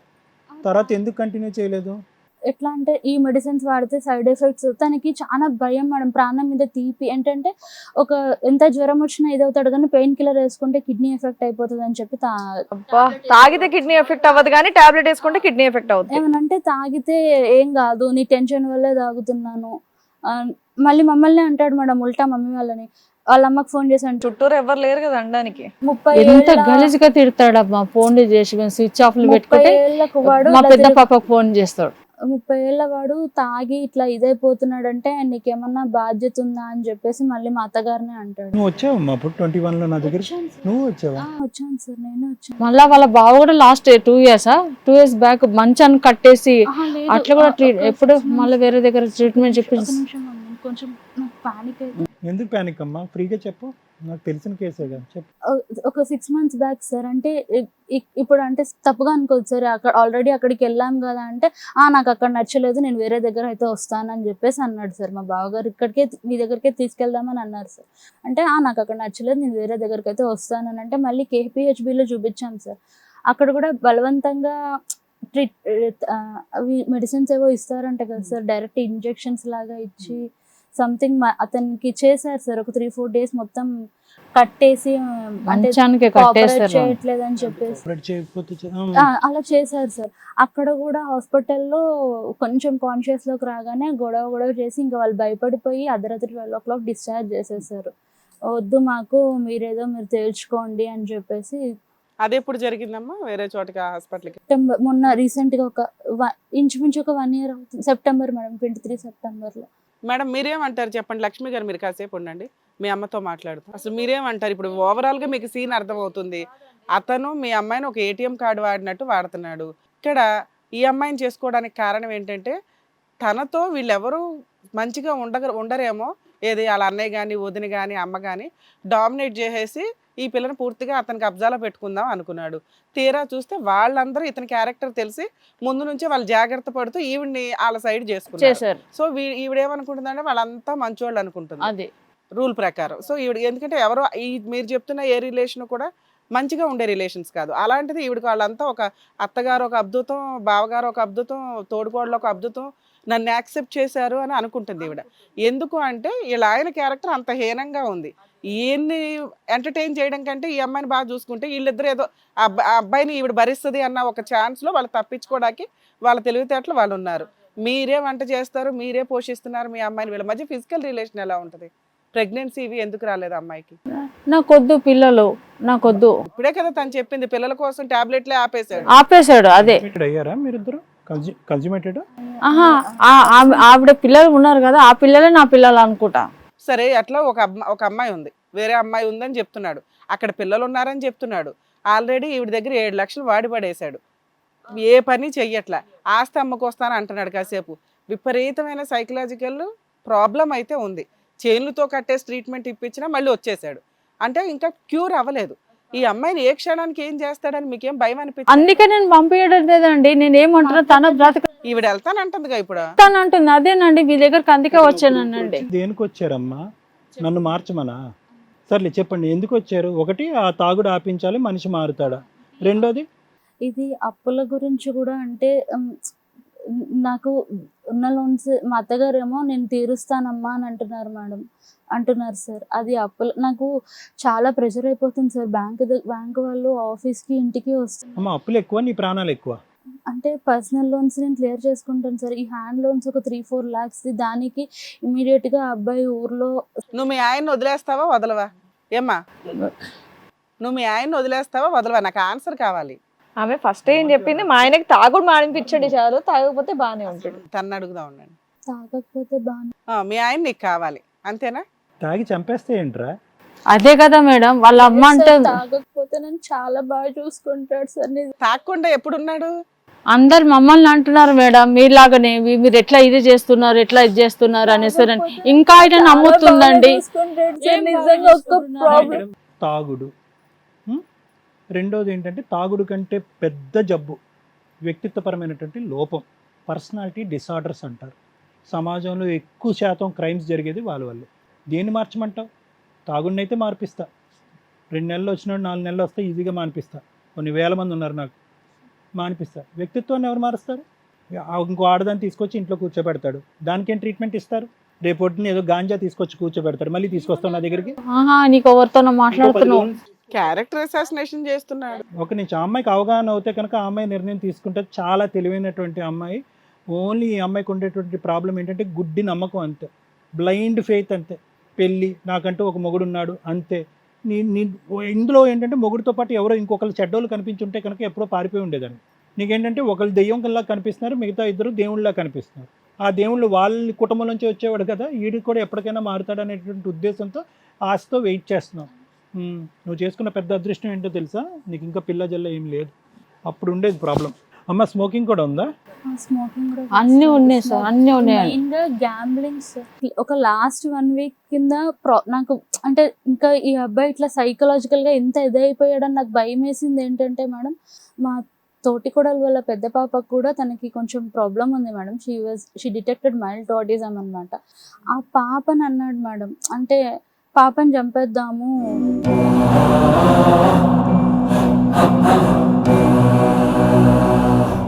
తర్వాత ఎందుకు కంటిన్యూ చేయలేదు? ఎట్లా అంటే ఈ మెడిసిన్స్ వాడితే సైడ్ ఎఫెక్ట్స్, తనకి చాలా భయం మేడం, ప్రాణం మీద తీపి. ఏంటంటే ఎంత జ్వరం వచ్చినా ఇదవుతాడు కానీ పెయిన్ కిల్లర్ వేసుకుంటే కిడ్నీ ఎఫెక్ట్ అయిపోతుంది అని చెప్పి అబ్బా, తాగితే కిడ్నీ ఎఫెక్ట్ అవ్వదు కానీ టాబ్లెట్ వేసుకుంటే కిడ్నీ ఎఫెక్ట్ అవుతుంది. ఏమనంటే తాగితే ఏం కాదు, నీ టెన్షన్ వల్లే తాగుతున్నాను. మళ్ళీ మమ్మల్ని అంటాడు మేడం ఉల్టా, మమ్మీ వాళ్ళని. వాళ్ళ అమ్మకి ఫోన్ చేశాను, చుట్టూరు ఎవరు లేరు కదా అనడానికి. 30 ఎంత గలీజ్గా తిడతాడమ్మా, ఫోన్ చేసి స్విచ్ ఆఫ్ పెట్టుకుంటే మా పెద్ద పాపకు ఫోన్ చేస్తాడు. 30 ఏళ్ళ వాడు తాగి ఇట్లా ఇదైపోతున్నాడు అంటే నీకేమన్నా బాధ్యత ఉందా అని చెప్పేసి మళ్ళీ మా అత్తగారినే అంటాడు. నువ్వు వచ్చావమ్మా అప్పుడు 21 లో నా దగ్గర? నువ్వు వచ్చావా? వచ్చాను సార్, నేను వచ్చాను. మళ్ళా వాళ్ళ బావ కూడా లాస్ట్ 2 years బ్యాక్ మంచాన్ని కట్టేసి అట్లా కూడా ఎప్పుడు మళ్ళీ వేరే దగ్గర ట్రీట్మెంట్ చెప్పి. కొంచెం నాకు పానిక్ అయితే. ఎందుకు పానిక్ అమ్మా, ఫ్రీగా చెప్పు, నాకు తెలిసిన కేసే కదా చెప్పు. ఒక 6 months బ్యాక్ సార్, అంటే ఇప్పుడు అంటే తప్పుగా అనుకోవచ్చు సార్, అక్కడ ఆల్రెడీ అక్కడికి వెళ్ళాం కదా అంటే నాకు అక్కడ నచ్చలేదు, నేను వేరే దగ్గర అయితే వస్తానని చెప్పేసి అన్నాడు సార్. మా బావగారు ఇక్కడికే మీ దగ్గరికే తీసుకెళ్దామని అన్నారు సార్. అంటే నాకు అక్కడ నచ్చలేదు, నేను వేరే దగ్గరికి అయితే వస్తానని అంటే మళ్ళీ KPHBలో చూపించాం సార్. అక్కడ కూడా బలవంతంగా అవి మెడిసిన్స్ ఏవో ఇస్తారంట కదా సార్, డైరెక్ట్ ఇంజెక్షన్స్ లాగా ఇచ్చి సంథింగ్ అతనికి చేశారు సార్. ఒక 3-4 days మొత్తం కట్టేసి చేయట్లేదు అని చెప్పేసి అలా చేశారు సార్. అక్కడ కూడా హాస్పిటల్లో కొంచెం కాన్షియస్ లోకి రాగానే గొడవ చేసి ఇంకా వాళ్ళు భయపడిపోయి అర్ధరాత్రి 12 o'clock డిశ్చార్జ్ చేసేసారు. వద్దు మాకు, మీరు తేల్చుకోండి అని చెప్పేసి. అది ఎప్పుడు జరిగిందమ్మా, వేరే చోటకి హాస్పిటల్కి? మొన్న రీసెంట్ గా ఇంచుమించు ఒక 1 year అవుతుంది. సెప్టెంబర్ మేడం, 23 సెప్టెంబర్లో. మేడం మీరేమంటారు చెప్పండి. లక్ష్మి గారు మీరు కాసేపు ఉండండి, మీ అమ్మతో మాట్లాడుతాం. అసలు మీరేమంటారు? ఇప్పుడు ఓవరాల్ గా మీకు సీన్ అర్థమవుతుంది. అతను మీ అమ్మాయిని ఒక ATM కార్డు వాడినట్టు వాడుతున్నాడు. ఇక్కడ ఈ అమ్మాయిని చేసుకోవడానికి కారణం ఏంటంటే తనతో వీళ్ళెవరూ మంచిగా ఉండరేమో, ఏది వాళ్ళ అన్నయ్య కానీ వదిన కానీ అమ్మ కానీ డామినేట్ చేసేసి ఈ పిల్లని పూర్తిగా అతని కబ్జాలో పెట్టుకుందాం అనుకున్నాడు. తీరా చూస్తే వాళ్ళందరూ ఇతని క్యారెక్టర్ తెలిసి ముందు నుంచే వాళ్ళు జాగ్రత్త పడుతూ ఈవిడ్ని వాళ్ళ సైడ్ చేసుకున్నారు. సో ఈవిడేమనుకుంటుందంటే వాళ్ళంతా మంచోళ్ళు అనుకుంటుంది అది రూల్ ప్రకారం. సో ఈవిడ ఎందుకంటే ఎవరో మీరు చెప్తున్న ఏ రిలేషన్ కూడా మంచిగా ఉండే రిలేషన్స్ కాదు. అలాంటిది ఈవిడికి వాళ్ళంతా ఒక అత్తగారు ఒక అద్భుతం, బావగారు ఒక అద్భుతం, తోడుకోడలు ఒక అద్భుతం, నన్ను యాక్సెప్ట్ చేశారు అని అనుకుంటుంది ఈవిడ. ఎందుకు అంటే వీళ్ళ ఆయన క్యారెక్టర్ అంత హీనంగా ఉంది. ఈయన్ని ఎంటర్టైన్ చేయడం కంటే ఈ అమ్మాయిని బాగా చూసుకుంటే వీళ్ళిద్దరు ఏదో ఆ అబ్బాయిని ఈవిడ భరిస్తుంది అన్న ఒక ఛాన్స్లో వాళ్ళు తప్పించుకోవడానికి వాళ్ళ తెలివితేటలు వాళ్ళు ఉన్నారు. మీరే వంట చేస్తారు, మీరే పోషిస్తున్నారు మీ అమ్మాయిని. వీళ్ళ మధ్య ఫిజికల్ రిలేషన్ ఎలా ఉంటుంది? ప్రెగ్నెన్సీ ఇవి ఎందుకు రాలేదు అమ్మాయికి? నాకొద్దు పిల్లలు, నాకొద్దు. ఇప్పుడే కదా తను చెప్పింది, పిల్లల కోసం టాబ్లెట్లే ఆపేశాడు. అదే అయ్యారా మీరిద్దరు కన్జ్యూమేటెడ్? ఆవిడ పిల్లలు ఉన్నారు కదా, ఆ పిల్లలే నా పిల్లలు అనుకుంటా. సరే, అట్లా ఒక అమ్మాయి ఉంది, వేరే అమ్మాయి ఉందని చెప్తున్నాడు, అక్కడ పిల్లలు ఉన్నారని చెప్తున్నాడు. ఆల్రెడీ ఈవిడ దగ్గర 7 లక్షలు వాడి పడేశాడు, ఏ పని చెయ్యట్లా, ఆస్తి అమ్మకొస్తాను అంటున్నాడు. కాసేపు విపరీతమైన సైకలాజికల్ ప్రాబ్లం అయితే ఉంది. చైన్లతో కట్టేసి ట్రీట్మెంట్ ఇప్పించినా మళ్ళీ వచ్చేసాడు. అంటే ఇంకా క్యూర్ అవ్వలేదు. ఈ అమ్మాయిని ఏ క్షణానికి ఏం చేస్తాడని మీకేం భయం అనిపించింది? అందుకే నేను పంపించడం లేదండి. నేను ఏమంటున్నా, తన బ్రతక ఈవిడ వెళ్తానంటుందిగా ఇప్పుడు. అంటుంది అదేనండి, మీ దగ్గరకు అందుకే వచ్చానండి. దేనికి వచ్చారమ్మా? నన్ను మార్చమనా? సర్లే చెప్పండి, ఎందుకు వచ్చారు? ఒకటి, ఆ తాగుడు ఆపించాలి, మనిషి మారుతాడా? రెండోది ఇది అప్పుల గురించి కూడా. అంటే నాకు ఉన్న లోన్స్ మా అత్తగారు ఏమో నేను తీరుస్తానమ్మా అని అంటున్నారు సార్. అది అప్పులు. నాకు చాలా ప్రెషర్ అయిపోతుంది సార్. బ్యాంక్ వాళ్ళు ఆఫీస్కి ఇంటికి వస్తారు. అప్పులు ఎక్కువ, నీ ప్రాణాలు ఎక్కువ. అంటే పర్సనల్ లోన్స్ నేను క్లియర్ చేసుకుంటాను సార్. ఈ హ్యాండ్ లోన్స్ ఒక 3-4 lakhs దానికి ఇమీడియట్ గా అబ్బాయి ఊర్లో నువ్వు మీ ఆయన్ని వదిలేస్తావా వదలవా ఏమ్మా? నువ్వు మీ ఆయన్ని వదిలేస్తావా వదలవా? నాకు ఆన్సర్ కావాలి. ఆమె ఫస్ట్ ఏం చెప్పింది, మా ఆయనకి తాగుడు మానిపించండి చాలు, తాగకపోతే బానే ఉంటాడు. తన్ను అడుగుదా ఉండండి. తాగకపోతే బాగా మీ ఆయన నీకు కావాలి అంతేనా? తాగి చంపేస్తే ఏంట్రా? అదే కదా మేడం, వాళ్ళ అమ్మ అంటే తాగకపోతే నన్ను చాలా బాగా చూసుకుంటాడు సార్. తాగకుండా ఎప్పుడున్నాడు? అందరు మమ్మల్ని అంటున్నారు మేడం మీలాగానే మీరు ఎట్లా ఇది చేస్తున్నారు ఎట్లా ఇది చేస్తున్నారు అనేసి ఇంకా ఆయన నమ్ముతుందండి. నిజంగా ఒక ప్రాబ్లం తాగుడు. రెండోది ఏంటంటే తాగుడు కంటే పెద్ద జబ్బు వ్యక్తిత్వపరమైనటువంటి లోపం, పర్సనాలిటీ డిసార్డర్స్ అంటారు. సమాజంలో ఎక్కువ శాతం క్రైమ్స్ జరిగేది వాళ్ళ వల్లే. దేన్ని మార్చమంటావు? తాగుడిని అయితే మార్పిస్తా, 2 నెలలు వచ్చినాడు 4 నెలలు వస్తే ఈజీగా మానిపిస్తా. కొన్ని వేల మంది ఉన్నారు నాకు, మానిపిస్తా. వ్యక్తిత్వాన్ని ఎవరు మారుస్తారు? ఇంకో ఆడదాన్ని తీసుకొచ్చి ఇంట్లో కూర్చోబెడతాడు, దానికేం ట్రీట్మెంట్ ఇస్తారు? రేపొద్దున ఏదో గాంజా తీసుకొచ్చి కూర్చోబెడతాడు, మళ్ళీ తీసుకొస్తావు నా దగ్గరికి. నీకు ఎవరితో మాట్లాడుతున్నావు? క్యారెక్టర్ అసాసినేషన్ చేస్తున్నాడు. ఒక నుంచి ఆ అమ్మాయికి అవగాహన అవుతే కనుక ఆ అమ్మాయి నిర్ణయం తీసుకుంటే చాలా తెలివైనటువంటి అమ్మాయి. ఓన్లీ ఈ అమ్మాయికి ఉండేటువంటి ప్రాబ్లం ఏంటంటే గుడ్డి నమ్మకం అంతే, బ్లైండ్ ఫెయిత్ అంతే. పెళ్ళి నాకంటూ ఒక మొగుడు ఉన్నాడు అంతే. ఇందులో ఏంటంటే మొగుడుతో పాటు ఎవరో ఇంకొకరు చెడ్డోళ్ళు కనిపించుంటే కనుక ఎప్పుడో పారిపోయి ఉండేదాన్ని. నీకేంటంటే ఒకళ్ళు దెయ్యంలా కనిపిస్తున్నారు, మిగతా ఇద్దరు దేవుళ్ళలా కనిపిస్తున్నారు. ఆ దేవుళ్ళు వాళ్ళ కుటుంబం నుంచి వచ్చేవాడు కదా, వీడికి కూడా ఎప్పటికైనా మారుతాడు అనేటువంటి ఉద్దేశంతో ఆశతో వెయిట్ చేస్తున్నావు. నువ్వు చేసుకున్న పెద్ద అదృష్టం ఏంటో తెలుసా? నీకు ఇంకా పిల్ల జల్ల ఏం లేదు, అప్పుడు ఉండేది ప్రాబ్లం. అమ్మ స్మోకింగ్ కూడా ఉందా? స్మోకింగ్ అన్ని ఉన్నాయి సార్, అన్ని ఉన్నాయి. మెయిన్ గా గ్యాంబ్లింగ్ సార్. ఒక లాస్ట్ 1 week కింద నాకు అంటే ఇంకా ఈ అబ్బాయి ఇట్లా సైకలాజికల్ గా ఎంత ఇదైపోయాడని నాకు భయం వేసింది. ఏంటంటే మేడం, మా తోటికోడల వల్ల పెద్ద పాపకు కూడా తనకి కొంచెం ప్రాబ్లం ఉంది madam. She detected mild autism అనమాట. ఆ పాపని అన్నాడు మేడం, అంటే పాపని చంపేద్దాము,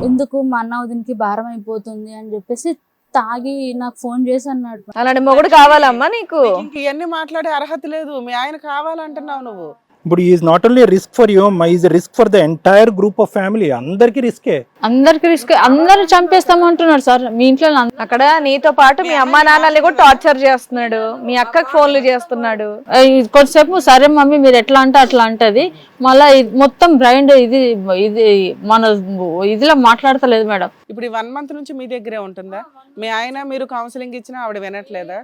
ఎందుకు మా అన్న వదినికి భారం అయిపోతుంది అని చెప్పేసి తాగి నాకు ఫోన్ చేసి అన్నాడు. అలాంటి మొగుడు కావాలమ్మా నీకు? ఇవన్నీ మాట్లాడే అర్హత లేదు. మీ ఆయన కావాలంటున్నావు నువ్వు. ఇప్పుడు is not only risk for you, is risk for the entire group of family. అందరికి రిస్కే, అందరికి రిస్క్. అందరూ చంపేస్తామంటున్నారు సార్ మీ ఇంట్లో. అక్కడ నీతో పాటు మీ అమ్మా నాన్నల్ని కూడా టార్చర్ చేస్తున్నాడు, మీ అక్కకి ఫోన్లు చేస్తున్నాడు. కొద్దిసేపు సరే మమ్మీ మీరు ఎట్లా అంటే అట్లా అంటది, మళ్ళా మొత్తం బ్రైండ్ ఇది మన ఇదిలో మాట్లాడతలేదు మేడం. ఇప్పుడు 1 month నుంచి మీ దగ్గరే ఉంటుందా? మీ ఆయన మీరు కౌన్సిలింగ్ ఇచ్చినా ఆవిడ వినట్లేదా?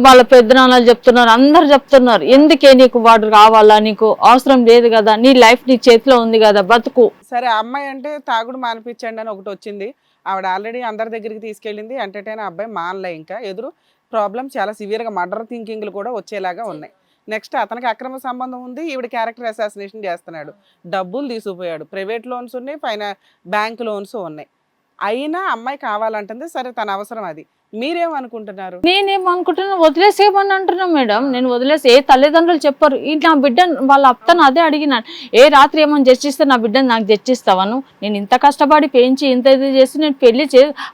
వాళ్ళ పెద్దనాన్నలు చెప్తున్నారు, అందరు చెప్తున్నారు, ఎందుకే నీకు వాడు కావాలా, నీకు అవసరం లేదు కదా, నీ లైఫ్ నీ చేతిలో ఉంది కదా, బతుకు. సరే అమ్మాయి అంటే తాగుడు మానిపించండి అని ఒకటి వచ్చింది, ఆవిడ ఆల్రెడీ అందరి దగ్గరికి తీసుకెళ్ళింది, ఎంటర్టైన్ అబ్బాయి మానలే. ఇంకా ఎదురు ప్రాబ్లం చాలా సివియర్గా మర్డర్ థింకింగ్లు కూడా వచ్చేలాగా ఉన్నాయి. నెక్స్ట్ అతనికి అక్రమ సంబంధం ఉంది, ఈవిడ క్యారెక్టర్ అసాసినేషన్ చేస్తున్నాడు, డబ్బులు తీసుకుపోయాడు, ప్రైవేట్ లోన్స్ ఉన్నాయి, బ్యాంక్ లోన్స్ ఉన్నాయి. అయినా అమ్మాయి కావాలంటుంది. సరే తన అవసరం అది. మీరేమనుకుంటున్నారు? నేనేమనుకుంటున్నా, వదిలేసేయమని అంటున్నా మేడం. నేను వదిలేసి, ఏ తల్లిదండ్రులు చెప్పరు. నా బిడ్డ వాళ్ళ అత్తను అదే అడిగినాను, ఏ రాత్రి ఏమని చర్చిస్తే నా బిడ్డను నాకు చర్చిస్తావాను? నేను ఇంత కష్టపడి పెంచి ఇంత ఇది చేసి నేను పెళ్లి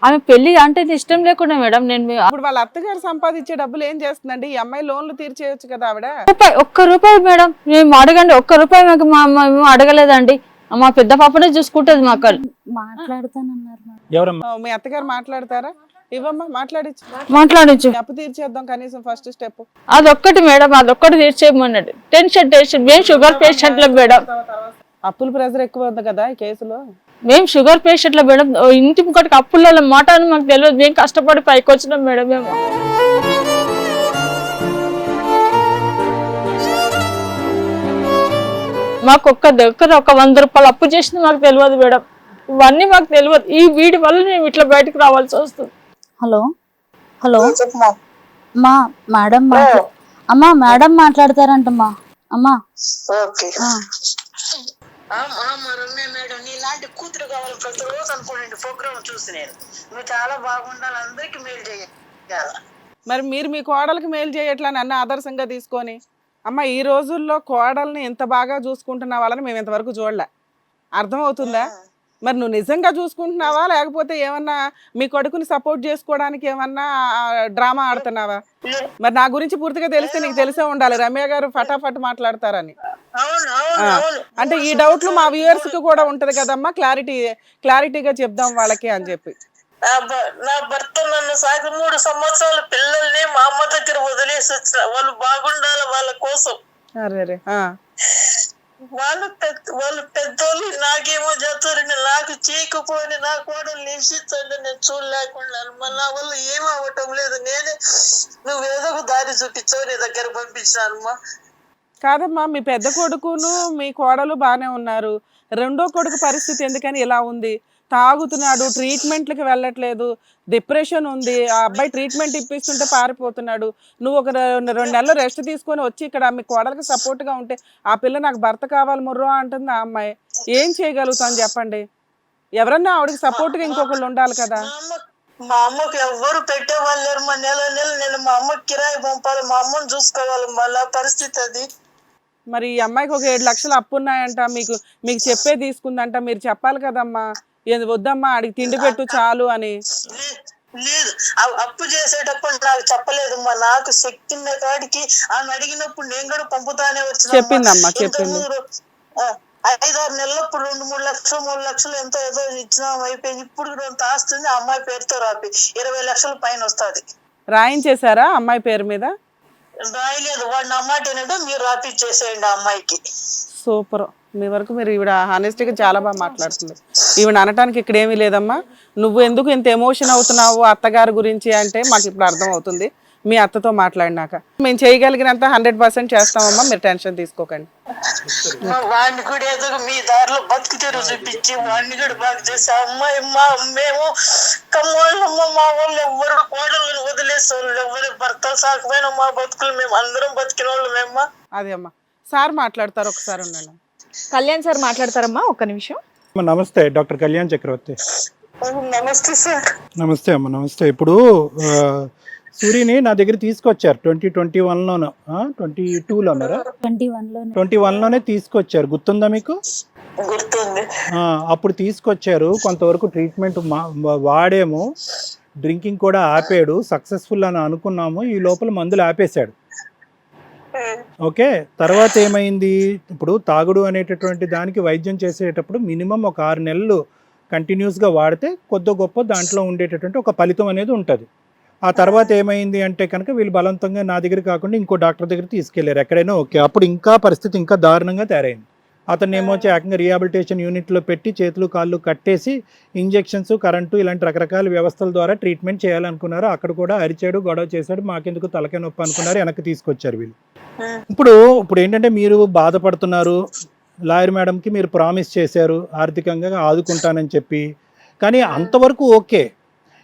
ఆమె పెళ్లి అంటే ఇష్టం లేకుండా మేడం. నేను ఇప్పుడు వాళ్ళ అత్తగారు సంపాదించే డబ్బులు ఏం చేస్తుందండి? ఈ అమ్మాయి లోన్లు తీర్చేయచ్చు కదా ఆవిడ. ఒక్క రూపాయి మేడం మేము అడగండి, ఒక్క రూపాయి మాకు మేము అడగలేదండి. మా పెద్ద పాపనే చూసుకుంటది. మా అక్క మాట్లాడుతానన్నారు. మీ అత్తగారు మాట్లాడతారా? ఇవ్వమ్మా, మాట్లాడచ్చు. అప్పు తీర్చేద్దాం కనీసం ఫస్ట్ స్టెప్. అదొక్కటి మేడం, అదొక్కటి తీర్చేయమన్నాడు. టెన్షన్ మేము షుగర్ పేషెంట్ల మేడం. అప్పుల ప్రెజర్ ఎక్కువ ఉంది కదా ఈ కేసులో. మేము షుగర్ పేషెంట్ల మేడం. ఇంటి ముక్కటికి అప్పుల మాట అని మాకు తెలియదు. మేము కష్టపడి పైకి వచ్చినాం మేడం. మేము మాకు ఒక్క దగ్గర ఒక 100 రూపాయలు అప్పు చేసింది మాకు తెలియదు మేడం. ఇవన్నీ మాకు తెలియదు. ఈ వీడి వల్ల మేము ఇట్లా బయటకు రావాల్సి వస్తుంది. హలో హలో మా మేడం అమ్మా, మేడం మాట్లాడతారంటమ్మా. అమ్మా మేడం నీలాంటి కూతురు కావాలి ప్రతిరోజు అనుకోండి. ప్రోగ్రామ్ చూసి నేను నువ్వు చాలా బాగుండాలి, అందరికి మేలు చేయాలి. మరి మీరు మీ కోడలికి మేలు చేయట్లా నన్ను ఆదర్శంగా తీసుకొని? అమ్మ ఈ రోజుల్లో కోడల్ని ఎంత బాగా చూసుకుంటున్న వాళ్ళని మేము ఇంతవరకు చూడలే. అర్థమవుతుందా? మరి నువ్వు నిజంగా చూసుకుంటున్నావా లేకపోతే ఏమన్నా మీ కొడుకుని సపోర్ట్ చేసుకోవడానికి ఏమన్నా డ్రామా ఆడుతున్నావా? మరి నా గురించి పూర్తిగా తెలిస్తే నీకు తెలిసే ఉండాలి రమ్య గారు ఫటాఫట్ మాట్లాడతారని. అవును అవును అవును. అంటే ఈ డౌట్లు మా వ్యూయర్స్ కి కూడా ఉంటది కదమ్మా, క్లారిటీగా చెప్దాం వాళ్ళకి అని చెప్పి. నా భర్త నన్ను సాకి 3 సంవత్సరాల పిల్లల్ని మా అమ్మ దగ్గర వదిలేసి వచ్చిన. వాళ్ళు బాగుండాలి వాళ్ళ కోసం. అరే వాళ్ళు పెద్దోళ్ళు, నాకేమో చేస్తారని నాకు చీకపోని నా కూడా నిశ్చితంగా నేను చూడలేకున్నాను. నా వల్ల ఏం అవ్వటం లేదు. నేనే నువ్వేదో ఒక దారి చూపించావు, నీ దగ్గర పంపించానమ్మా. కాదమ్మా, మీ పెద్ద కొడుకును మీ కోడలు బాగానే ఉన్నారు, రెండో కొడుకు పరిస్థితి ఎందుకని ఇలా ఉంది? తాగుతున్నాడు, ట్రీట్మెంట్లకి వెళ్ళట్లేదు, డిప్రెషన్ ఉంది, ఆ అబ్బాయి ట్రీట్మెంట్ ఇప్పిస్తుంటే పారిపోతున్నాడు. నువ్వు ఒక 2 నెలలు రెస్ట్ తీసుకొని వచ్చి ఇక్కడ మీ కోడలకి సపోర్ట్గా ఉంటే ఆ పిల్ల నాకు భర్త కావాలి ముర్రో అంటుంది. ఆ అమ్మాయి ఏం చేయగలుగుతాను చెప్పండి? ఎవరన్నా ఆవిడకి సపోర్ట్గా ఇంకొకళ్ళు ఉండాలి కదా. మా అమ్మకి ఎవ్వరు పెట్టేవాళ్ళు లేరు. మా నెల నేను మా అమ్మకి కిరాయి పంపాలి, మా అమ్మని చూసుకోవాలి. మళ్ళా పరిస్థితి అది. మరి ఈ అమ్మాయికి ఒక 7 లక్షలు అప్పు ఉన్నాయంట, మీకు చెప్పే తీసుకుందంట, మీరు చెప్పాలి కదమ్మా. వద్దమ్మా అడిగి తిండి పెట్టు చాలు అని. లేదు, అప్పు చేసేటప్పుడు నాకు చెప్పలేదు. నాకు శక్తి ఉన్న కాడికి ఆమె అడిగినప్పుడు నేను కూడా పంపుతానే వచ్చిన. చెప్పిందమ్మా, చెప్పింది. 5-6 నెలలప్పుడు 2-3 లక్షలు 3 లక్షలు ఎంతో ఏదో ఇచ్చినాం, అయిపోయింది. ఇప్పుడు కూడా అంత ఆస్తుంది ఆ అమ్మాయి పేరుతో రాపి 20 లక్షల పైన వస్తుంది. రాయించేశారా అమ్మాయి పేరు మీద? రాయలేదు. వాడు నా మాట ఏంటంటే మీరు రాపిచ్చేసేయండి ఆ అమ్మాయికి. సూపర్. మీ వరకు మీరు ఈవిడ హానెస్టీగా చాలా బాగా మాట్లాడుతుంది. ఈవిడ అనటానికి ఇక్కడ ఏమీ లేదమ్మా. నువ్వు ఎందుకు ఇంత ఎమోషన్ అవుతున్నావు అత్తగారి గురించి అంటే మాకు ఇప్పుడు అర్థం అవుతుంది మీ అత్తతో మాట్లాడినాక. మేము చేయగలిగినంత 100% చేస్తామమ్మా, మీరు టెన్షన్ తీసుకోకండి. వాడిని కూడా ఏదో మీ దారిలో బతుకుతారు చూపించి వాడిని కూడా బాగా చేసి అమ్మాయి మేము కమ్మోళ్ళమ్మ, మా వాళ్ళు ఎవ్వరు కోడళ్ళని వదిలేసేవాళ్ళు ఎవరు, భర్త సాకపోయినా మా బతుకులు మేము అందరం బతికిన వాళ్ళు మేమ్మా. అదే అమ్మా, సార్ మాట్లాడతారు, ఒకసారి ఉండండి. కళ్యాణ్ సార్ మాట్లాడతారమ్మా, ఒక్క నిమిషం. నమస్తే డాక్టర్ కళ్యాణ్ చక్రవర్తి. నమస్తే సార్. నమస్తే అమ్మ, నమస్తే. ఇప్పుడు సూర్యని నా దగ్గర తీసుకొచ్చారు 2021లోనో 22లోనరా 21లోనే తీసుకొచ్చారు, గుర్తుందా మీకు? గుర్తుంది. అప్పుడు తీసుకొచ్చారు, కొంతవరకు ట్రీట్మెంట్ వాడేమో, డ్రింకింగ్ కూడా ఆపాడు, సక్సెస్ఫుల్ అని అనుకున్నాము. ఈ లోపల మందులు ఆపేశాడు. ఓకే, తర్వాత ఏమైంది? ఇప్పుడు తాగుడు అనేటటువంటి దానికి వైద్యం చేసేటప్పుడు మినిమం ఒక 6 నెలలు కంటిన్యూస్గా వాడితే కొద్ది గొప్ప దాంట్లో ఉండేటటువంటి ఒక ఫలితం అనేది ఉంటుంది. ఆ తర్వాత ఏమైంది అంటే కనుక వీళ్ళు బలవంతంగా నా దగ్గర కాకుండా ఇంకో డాక్టర్ దగ్గర తీసుకెళ్లారు ఎక్కడైనా. ఓకే, అప్పుడు ఇంకా పరిస్థితి ఇంకా దారుణంగా తయారైంది. అతను ఏమొచ్చి ఏకంగా రీహాబిలిటేషన్ యూనిట్లో పెట్టి చేతులు కాళ్ళు కట్టేసి ఇంజెక్షన్స్, కరెంటు ఇలాంటి రకరకాల వ్యవస్థల ద్వారా ట్రీట్మెంట్ చేయాలనుకున్నారు. అక్కడ కూడా అరిచాడు, గొడవ చేశాడు, మాకెందుకు తలకాయ నొప్పి అనుకున్నారు, వెనక్కి తీసుకొచ్చారు వీళ్ళు. ఇప్పుడు ఏంటంటే మీరు బాధపడుతున్నారు, లాయర్ మేడంకి మీరు ప్రామిస్ చేశారు ఆర్థికంగా ఆదుకుంటానని చెప్పి, కానీ అంతవరకు ఓకే.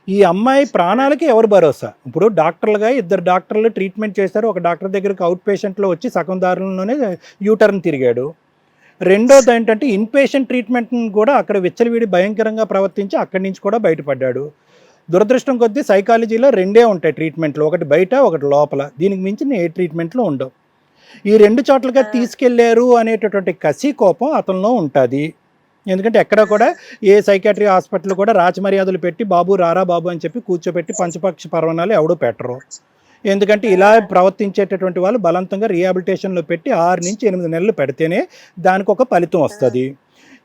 ఈ అమ్మాయి ప్రాణాలకి ఎవరు భరోసా? ఇప్పుడు డాక్టర్లుగా 2 డాక్టర్లు ట్రీట్మెంట్ చేశారు. ఒక డాక్టర్ దగ్గరికి అవుట్ పేషెంట్లో వచ్చి సగం దారులలోనే యూటర్న్ తిరిగాడు. రెండోది ఏంటంటే ఇన్ పేషెంట్ ట్రీట్మెంట్ని కూడా అక్కడ విచ్చలవిడి భయంకరంగా ప్రవర్తించి అక్కడి నుంచి కూడా బయటపడ్డాడు. దురదృష్టం కొద్దీ సైకాలజీలో 2 ఉంటాయి ట్రీట్మెంట్లు, ఒకటి బయట ఒకటి లోపల. దీనికి మించిన ఏ ట్రీట్మెంట్లో ఉండవు. ఈ 2 చోట్లగా తీసుకెళ్లారు అనేటటువంటి కసి కోపం అతనిలో ఉంటుంది. ఎందుకంటే ఎక్కడ కూడా ఏ సైకాట్రీ హాస్పిటల్ కూడా రాచమర్యాదలు పెట్టి బాబు రారా బాబు అని చెప్పి కూర్చోబెట్టి పంచపక్ష పర్వణాలు ఎవడూ పెట్టరు. ఎందుకంటే ఇలా ప్రవర్తించేటటువంటి వాళ్ళు బలవంతంగా రీహాబిలిటేషన్లో పెట్టి 6 నుంచి 8 నెలలు పెడితేనే దానికి ఒక ఫలితం వస్తుంది.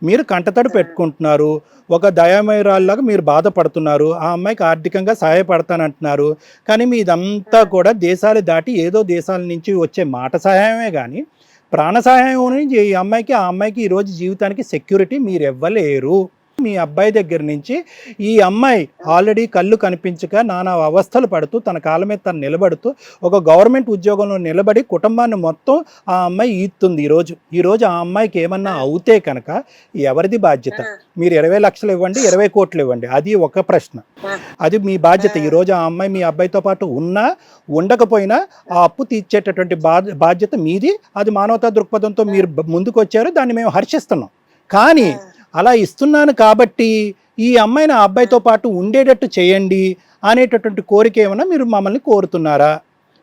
మీరు కంటతడి పెట్టుకుంటున్నారు, ఒక దయామయురాల్లాగా మీరు బాధపడుతున్నారు, ఆ అమ్మాయికి ఆర్థికంగా సహాయపడతానంటున్నారు. కానీ మీదంతా కూడా దేశాలు దాటి ఏదో దేశాల నుంచి వచ్చే మాట సహాయమే కానీ ప్రాణ సహాయం నుంచి ఈ అమ్మాయికి ఆ అమ్మాయికి ఈరోజు జీవితానికి సెక్యూరిటీ మీరు ఇవ్వలేరు. మీ అబ్బాయి దగ్గర నుంచి ఈ అమ్మాయి ఆల్రెడీ కళ్ళు కనిపించక నానా అవస్థలు పడుతూ తన కాళ్ళ మీద తను నిలబడుతూ ఒక గవర్నమెంట్ ఉద్యోగంలో నిలబడి కుటుంబాన్ని మొత్తం ఆ అమ్మాయి ఈస్తుంది. ఈరోజు ఆ అమ్మాయికి ఏమన్నా అవుతే కనుక ఎవరిది బాధ్యత? మీరు 20 లక్షలు ఇవ్వండి, 20 కోట్లు ఇవ్వండి, అది ఒక ప్రశ్న, అది మీ బాధ్యత. ఈరోజు ఆ అమ్మాయి మీ అబ్బాయితో పాటు ఉన్నా ఉండకపోయినా ఆ అప్పు తీర్చేటటువంటి బాధ్యత మీది. అది మానవతా దృక్పథంతో మీరు ముందుకు వచ్చారు, దాన్ని మేము హర్షిస్తున్నాం. కానీ అలా ఇస్తున్నాను కాబట్టి ఈ అమ్మాయిని ఆ అబ్బాయితో పాటు ఉండేటట్టు చేయండి అనేటటువంటి కోరిక ఏమన్నా మీరు మమ్మల్ని కోరుతున్నారా?